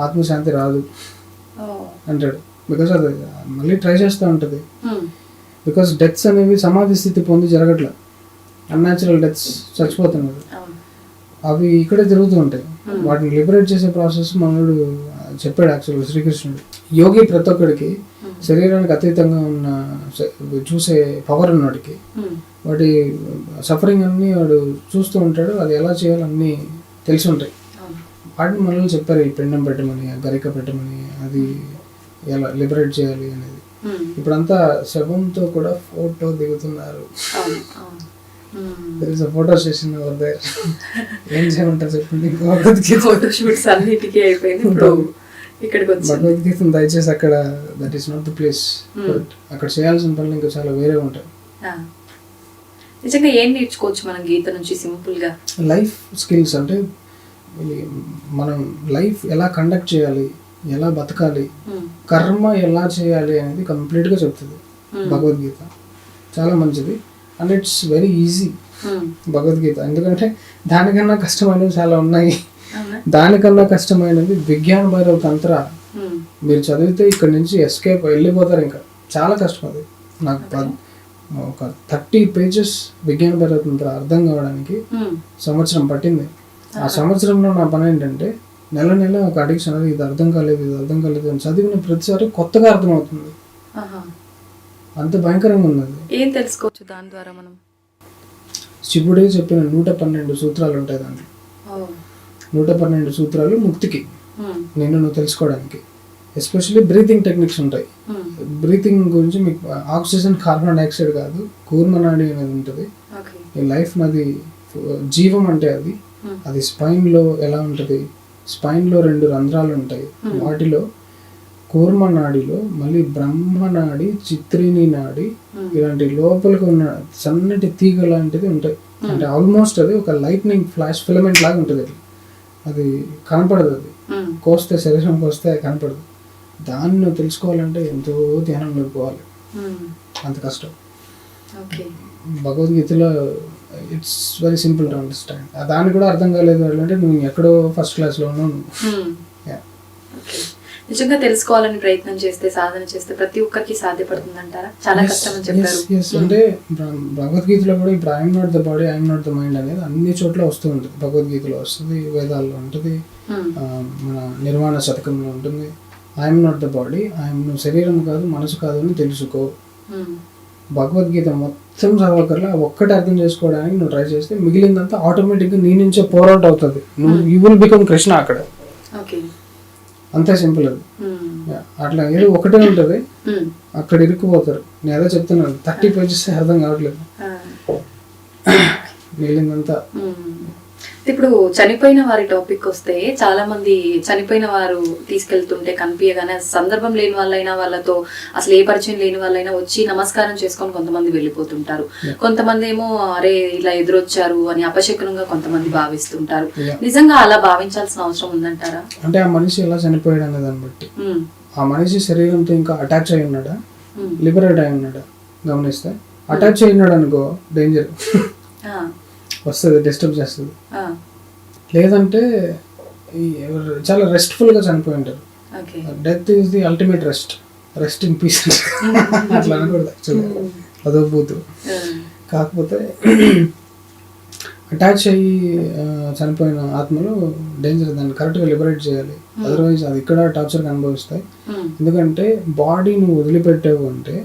S2: ఆత్మశాంతి రాదు అంటాడు. బికాస్ అది మళ్ళీ ట్రై చేస్తూ ఉంటుంది. బికాస్ డెత్స్ అనేవి సమాధి స్థితి పొంది జరగట్లేదు. అన్యాచురల్ డెత్స్ చచ్చిపోతున్నారు. అవి ఇక్కడే జరుగుతూ ఉంటాయి. వాటిని లిబరేట్ చేసే ప్రాసెస్ మనోడు చెప్పాడు యాక్చువల్గా శ్రీకృష్ణుడు. యోగి ప్రతి ఒక్కడికి శరీరానికి అతీతంగా ఉన్న చూసే పవర్ ఉన్నవాడికి వాటి సఫరింగ్ అన్నీ వాడు చూస్తూ ఉంటాడు. అది ఎలా చేయాలన్నీ తెలిసి ఉంటాయి. వాటిని మనల్ని చెప్పారు, ఈ పిండం పెట్టమని, గరిక పెట్టమని, అది ఎలా లిబరేట్ చేయాలి అనేది. ఇప్పుడంతా శవంతో కూడా ఫోటో దిగుతున్నారు. There is a photo session over there. ఏం చేయమంటారు చెప్పండి. భగవద్గీతను దయచేసి అక్కడ that is not the place. అక్కడ చేయాల్సిన పనులు ఇంకా చాలా వేరే ఉంటాయి.
S1: నిజంగా ఏం నేర్చుకోవచ్చు మనం గీత నుంచి సింపుల్ గా?
S2: Life skills. అంటే మనం లైఫ్ ఎలా కండక్ట్ చేయాలి, ఎలా బతకాలి, కర్మ ఎలా చేయాలి అనేది కంప్లీట్ గా చెప్తుంది భగవద్గీత. చాలా మంచిది. And it's very easy Bhagavad Gita. ఎందుకంటే దానికన్నా కష్టమైనవి చాలా ఉన్నాయి. దానికన్నా కష్టమైనది విజ్ఞాన భైరవ తంత్ర. మీరు చదివితే ఇక్కడ నుంచి ఎస్కేప్ వెళ్ళిపోతారు. ఇంకా చాలా కష్టం అది. నాకు ఒక 30 pages విజ్ఞాన భైరవ తంత్ర అర్థం కావడానికి సంవత్సరం పట్టింది. ఆ సంవత్సరంలో నా పని ఏంటంటే నెల ఒక అడిక్షన్, అది ఇది అర్థం కాలేదు అని చదివిన ప్రతిసారి కొత్తగా అర్థమవుతుంది. అంత భయంకరంగా ఉన్నది.
S1: ఏం తెలుసుకోవచ్చు దాని ద్వారా మనం?
S2: శివుడే చెప్పిన 112 సూత్రాలు ఉంటాయి దాంట్లో. 112 సూత్రాలు ముక్తికి, నువ్వు తెలుసుకోవడానికి. ఎస్పెషల్లీ బ్రీతింగ్ టెక్నిక్స్ ఉంటాయి. బ్రీతింగ్ గురించి మీకు ఆక్సిజన్, కార్బన్ డైఆక్సైడ్ కాదు, కూర్మనాడి అనేది ఉంటుంది. ఈ లైఫ్ నది జీవం అంటే అది స్పైన్లో ఎలా ఉంటుంది, స్పైన్లో 2 రంధ్రాలు ఉంటాయి. వాటిలో కూర్మ నాడిలో మళ్ళీ బ్రహ్మనాడి, చిత్రిని నాడి, ఇలాంటి లోపలికి ఉన్న సన్నటి తీగ లాంటిది ఉంటాయి. అంటే ఆల్మోస్ట్ అది ఒక లైట్నింగ్ ఫ్లాష్ ఫిలమెంట్ లాగా ఉంటుంది. అది కనపడదు. అది కోస్తే, శరీరం కోస్తే కనపడదు. దాన్ని నువ్వు తెలుసుకోవాలంటే ఎంతో ధ్యానంలో పోవాలి. అంత కష్టం. భగవద్గీతలో it's very simple to understand. దాన్ని కూడా అర్థం కాలేదు అంటే నువ్వు ఎక్కడో ఫస్ట్ క్లాస్లో ఉన్నావు.
S1: నిజంగా తెలుసుకోవాలని ప్రయత్నం చేస్తే, సాధన చేస్తే ప్రతి ఒక్కరికి సాధ్యపడుతుంది అంటారా? చాలా కష్టం అని చెప్పారు.
S2: అంటే భగవద్గీతలో కూడా ఇప్పుడు I'm not the body, I'm not the mind అనేది అన్ని చోట్ల వస్తూ ఉంటుంది. భగవద్గీతలో వస్తుంది, వేదాల్లో ఉంటుంది, మన నిర్వాణ శతకంలో ఉంటుంది. ఐఎమ్ నాట్ ద బాడీ, నువ్వు శరీరం కాదు, మనసు కాదు అని తెలుసుకో. భగవద్గీత మొత్తం చదవకర్లా ఒక్కటి అర్థం చేసుకోవడానికి నువ్వు ట్రై చేస్తే మిగిలిందంతా ఆటోమేటిక్గా నీ నుంచే పోరాట్ అవుతుంది. యూ విల్ బికమ్ కృష్ణ అక్కడ. అంతే సింపుల్. అది అట్లా ఏదో ఒకటే ఉంటుంది, అక్కడ ఇరుక్కుపోతారు. నేను ఏదో చెప్తున్నాను, 30 pages అర్థం కావట్లేదు. మిగిలిందంతా.
S1: ఇప్పుడు చనిపోయిన వారి టాపిక్ వస్తే చాలా మంది చనిపోయిన వారు తీసుకెళ్తుంటే కనిపించగానే సందర్భం లేని వాళ్ళైనా వాళ్ళతో అసలు ఏ పరిచయం లేని వాళ్ళైనా వచ్చి నమస్కారం చేసుకొని కొంతమంది వెళ్ళిపోతుంటారు. కొంతమంది ఏమో అరే ఇలా ఎదురొచ్చారు అని అపశకునంగా కొంతమంది భావిస్తుంటారు. నిజంగా అలా భావించాల్సిన అవసరం ఉందంటారా?
S2: అంటే ఆ మనిషి ఎలా చనిపోయాడు అనే దాన్ని బట్టి, ఆ మనిషి శరీరంతో ఇంకా అటాచ్ అయి ఉన్నాడా, లిబరేట్ అయి ఉన్నాడా గమనిస్తే, అటాచ్ అయి ఉన్నాడు అనుకో డేంజర్ వస్తుంది, డిస్టర్బ్ చేస్తుంది. లేదంటే చాలా రెస్ట్ఫుల్గా చనిపోయి ఉంటారు. Death is the ultimate rest in peace అట్లా అనకూడదు యాక్చువల్గా, అదో బూతు. కాకపోతే అటాచ్ అయ్యి చనిపోయిన ఆత్మలు డేంజర్, దాన్ని కరెక్ట్గా లిబరేట్ చేయాలి. అదర్వైజ్ అది ఇక్కడ టార్చర్గా అనుభవిస్తాయి. ఎందుకంటే బాడీ నువ్వు వదిలిపెట్టావు అంటే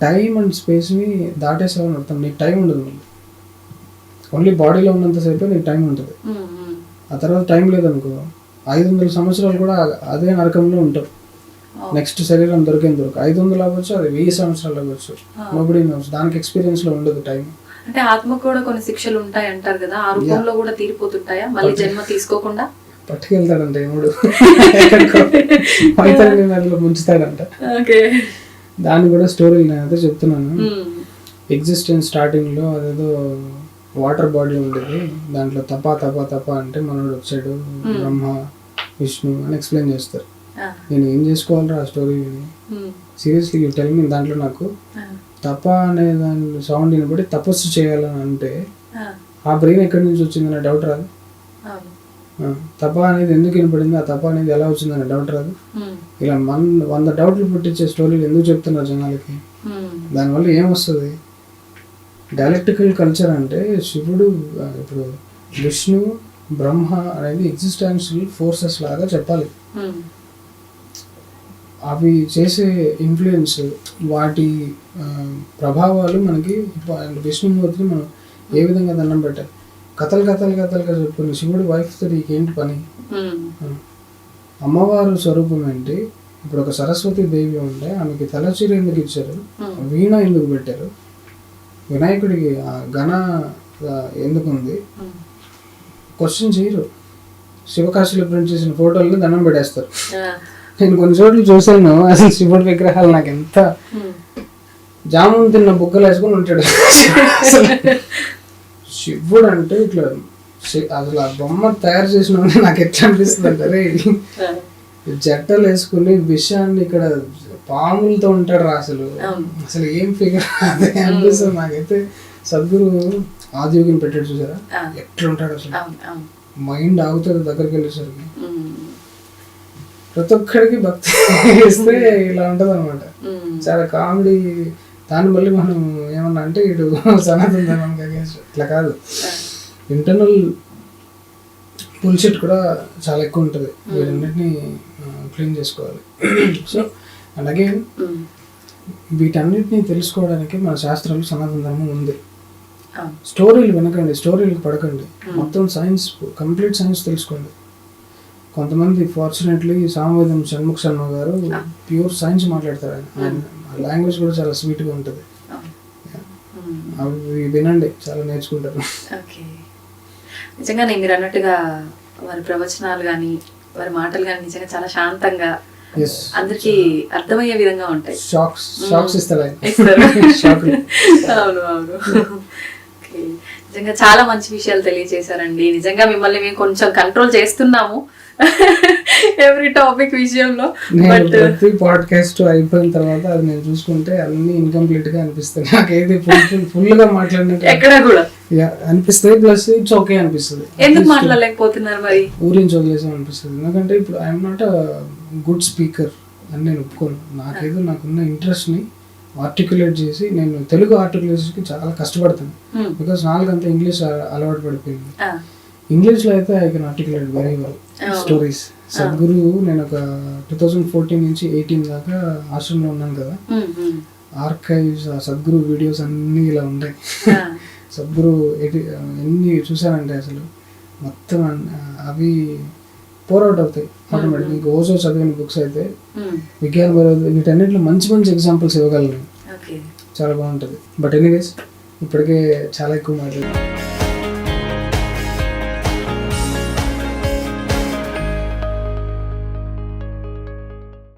S2: టైం అండ్ స్పేస్ని దాటేసావని అర్థం. నీకు టైం ఉండదు, ఓన్లీ బాడీలో ఉన్నంతసేపే నీకు టైం ఉంటుంది. ఆ తర్వాత టైం లేదనుకో 500 సంవత్సరాలు కూడా అదే నరకంలో ఉంటావు. నెక్స్ట్ శరీరం దొరికేంత వరకు 500 అవ్వచ్చు, అది 1000 సంవత్సరాలు అవ్వచ్చు, నోబడీ నోస్. దానికి ఎక్స్పీరియన్స్ లో ఉండదు టైం.
S1: అంటే ఆత్మకు కూడా కొన్ని శిక్షలు ఉంటాయి అంటారు కదా, ఆ రూపంలో కూడా తీరిపోతుంటాయా మళ్ళీ జన్మ తీసుకోకుండా?
S2: పట్టుకెళ్తాడంట ఎముడు, వైతల్య నదిలో ముంచుతాడంట. దాన్ని కూడా స్టోరీలు నేనైతే చెప్తున్నాను. ఎగ్జిస్టెన్స్ స్టార్టింగ్ లో అదేదో వాటర్ బాడీ ఉండేది, దాంట్లో తప తప తప అంటే మనోడు వచ్చాడు, బ్రహ్మ విష్ణు అని ఎక్స్ప్లెయిన్ చేస్తారు. నేను ఏం చేసుకోవాలరా ఆ స్టోరీ విని, సీరియస్లీ యూ టెల్ మీ. దాంట్లో నాకు తప అనే దాని సౌండ్ వినబడి తపస్సు చేయాలని అంటే ఆ బ్రెయిన్ ఎక్కడి నుంచి వచ్చిందనే డౌట్ రాదు. తప అనేది ఎందుకు వినపడింది, ఆ తప అనేది ఎలా వచ్చిందనే డౌట్ రాదు. ఇలా 100 డౌట్లు పుట్టించే స్టోరీలు ఎందుకు చెప్తున్నారు జనాలకి? దానివల్ల ఏమొస్తుంది? డైలెక్టికల్ కల్చర్ అంటే శివుడు, ఇప్పుడు విష్ణు, బ్రహ్మ అనేది ఎగ్జిస్టెన్షియల్ ఫోర్సెస్ లాగా చెప్పాలి. అవి చేసే ఇన్ఫ్లుయెన్స్, వాటి ప్రభావాలు మనకి విష్ణుమూర్తిని మనం ఏ విధంగా దండం పెట్టాలి. కథలుగా చెప్పుకుని శివుడి వైఫ్తో నీకేంటి పని? అమ్మవారు స్వరూపం ఏంటి? ఇప్పుడు ఒక సరస్వతి దేవి ఉంటే ఆమెకి తలచీర ఎందుకు ఇచ్చారు, వీణ ఎందుకు పెట్టారు, వినాయకుడికి ఘన ఎందుకుంది? క్వశ్చన్ చేయరు. శివకాశిలో ప్రింట్ చేసిన ఫోటోలను దండం పెట్టేస్తారు. నేను కొన్ని చోట్ల చూసాను, అసలు శివుడి విగ్రహాలు నాకు ఎంత జామున్ తిన్న బుగ్గలు వేసుకొని ఉంటాడు. శివుడు అంటే ఇట్లా అసలు ఆ బొమ్మ తయారు చేసిన నాకు ఎట్లా అనిపిస్తుంది అంటే, అరే జట్టలు వేసుకుని విషయాన్ని ఇక్కడ పాములతో ఉంటాడు రా, అసలు ఏం ఫిగర్ అదే అనిపిస్తుంది నాకైతే. సద్గురు ఆదియోగిని పెట్టాడు చూసారా, ఎట్లా ఉంటాడు అసలు, మైండ్ ఆగుతుంది దగ్గరికి వెళ్ళేసరికి. ప్రతి ఒక్కడికి భక్తి ఇస్తే ఇలా ఉంటది అనమాట, చాలా కామెడీ. దాన్ని మళ్ళీ మనం ఏమన్నా అంటే ఇటు సనాతన ధర్మానికి అగేన్స్ట్ ఇట్లా కాదు. ఇంటర్నల్ బుల్షిట్ కూడా చాలా ఎక్కువ ఉంటుంది, వీటన్నిటిని క్లీన్ చేసుకోవాలి. సో అండ్ అగైన్ వీటన్నిటిని తెలుసుకోవడానికి మన శాస్త్రాలు సనాతన ధర్మం ఉంది. స్టోరీలు వినకండి, స్టోరీలకు పడకండి, మొత్తం సైన్స్, కంప్లీట్ సైన్స్ తెలుసుకోండి. కొంతమంది ఫార్చునేట్లీ సామవేదం షణ్ముఖ శర్మ గారు ప్యూర్ సైన్స్ మాట్లాడతారు. ఆయన లాంగ్వేజ్ కూడా చాలా స్వీట్గా ఉంటుంది. అవి వినండి, చాలా నేర్చుకుంటారు.
S1: నిజంగా మీరు అన్నట్టుగా వారి ప్రవచనాలు కానీ వారి మాటలు కానీ నిజంగా చాలా శాంతంగా అందరికి అర్థమయ్యే విధంగా ఉంటాయి.
S2: షాక్స్ ఇస్తారు.
S1: అవును. నిజంగా చాలా మంచి విషయాలు తెలియజేశారండి. నిజంగా మిమ్మల్ని మేము కొంచెం కంట్రోల్ చేస్తున్నాము ఎవ్రీ టాపిక్ విషయంలో. బట్
S2: పాడ్కాస్ట్ అయిపోయిన తర్వాత అది నేను చూసుకుంటే అన్ని ఇన్కంప్లీట్ గా అనిపిస్తాయి నాకు. ఏది ఫుల్ గా మాట్లాడినట్టు ఎక్కడ కూడా అనిపిస్తుంది, ప్లస్ ఇట్స్ ఓకే అనిపిస్తుంది.
S1: ఎందుకు మాట్లాడలేకపోతున్నారు మరి?
S2: ఊరించి వదిలేసాం అనిపిస్తుంది. ఎందుకంటే ఇప్పుడు I'm not a good speaker అని నేను ఒప్పుకోను. నాకేదో నాకున్న ఇంట్రెస్ట్ ని ఆర్టికులేట్ చేసి, నేను తెలుగు ఆర్టికులేషన్కి చాలా కష్టపడతాను. బికాస్ నాలుగంతా ఇంగ్లీష్ అలవాటు పడిపోయింది. ఇంగ్లీష్లో అయితే I can articulate very well stories. Sadhguru నేను ఒక 2014 నుంచి 18 దాకా హాస్టల్లో ఉన్నాను కదా, ఆర్కైవ్స్ సద్గురు వీడియోస్ అన్నీ ఇలా ఉంటాయి. సద్గురు ఎన్ని చూసానంటే అసలు మొత్తం అవి పోర్అవుట్ అవుతాయి ఆటోమేటిక్. ఇంకా ఓజో చదివిన బుక్స్ అయితే విజ్ఞాన వీటన్నిటిలో మంచి మంచి ఎగ్జాంపుల్స్ ఇవ్వగలను, చాలా బాగుంటుంది. బట్ ఎనీవేస్ ఇప్పటికే చాలా ఎక్కువ మాట్లాడారు.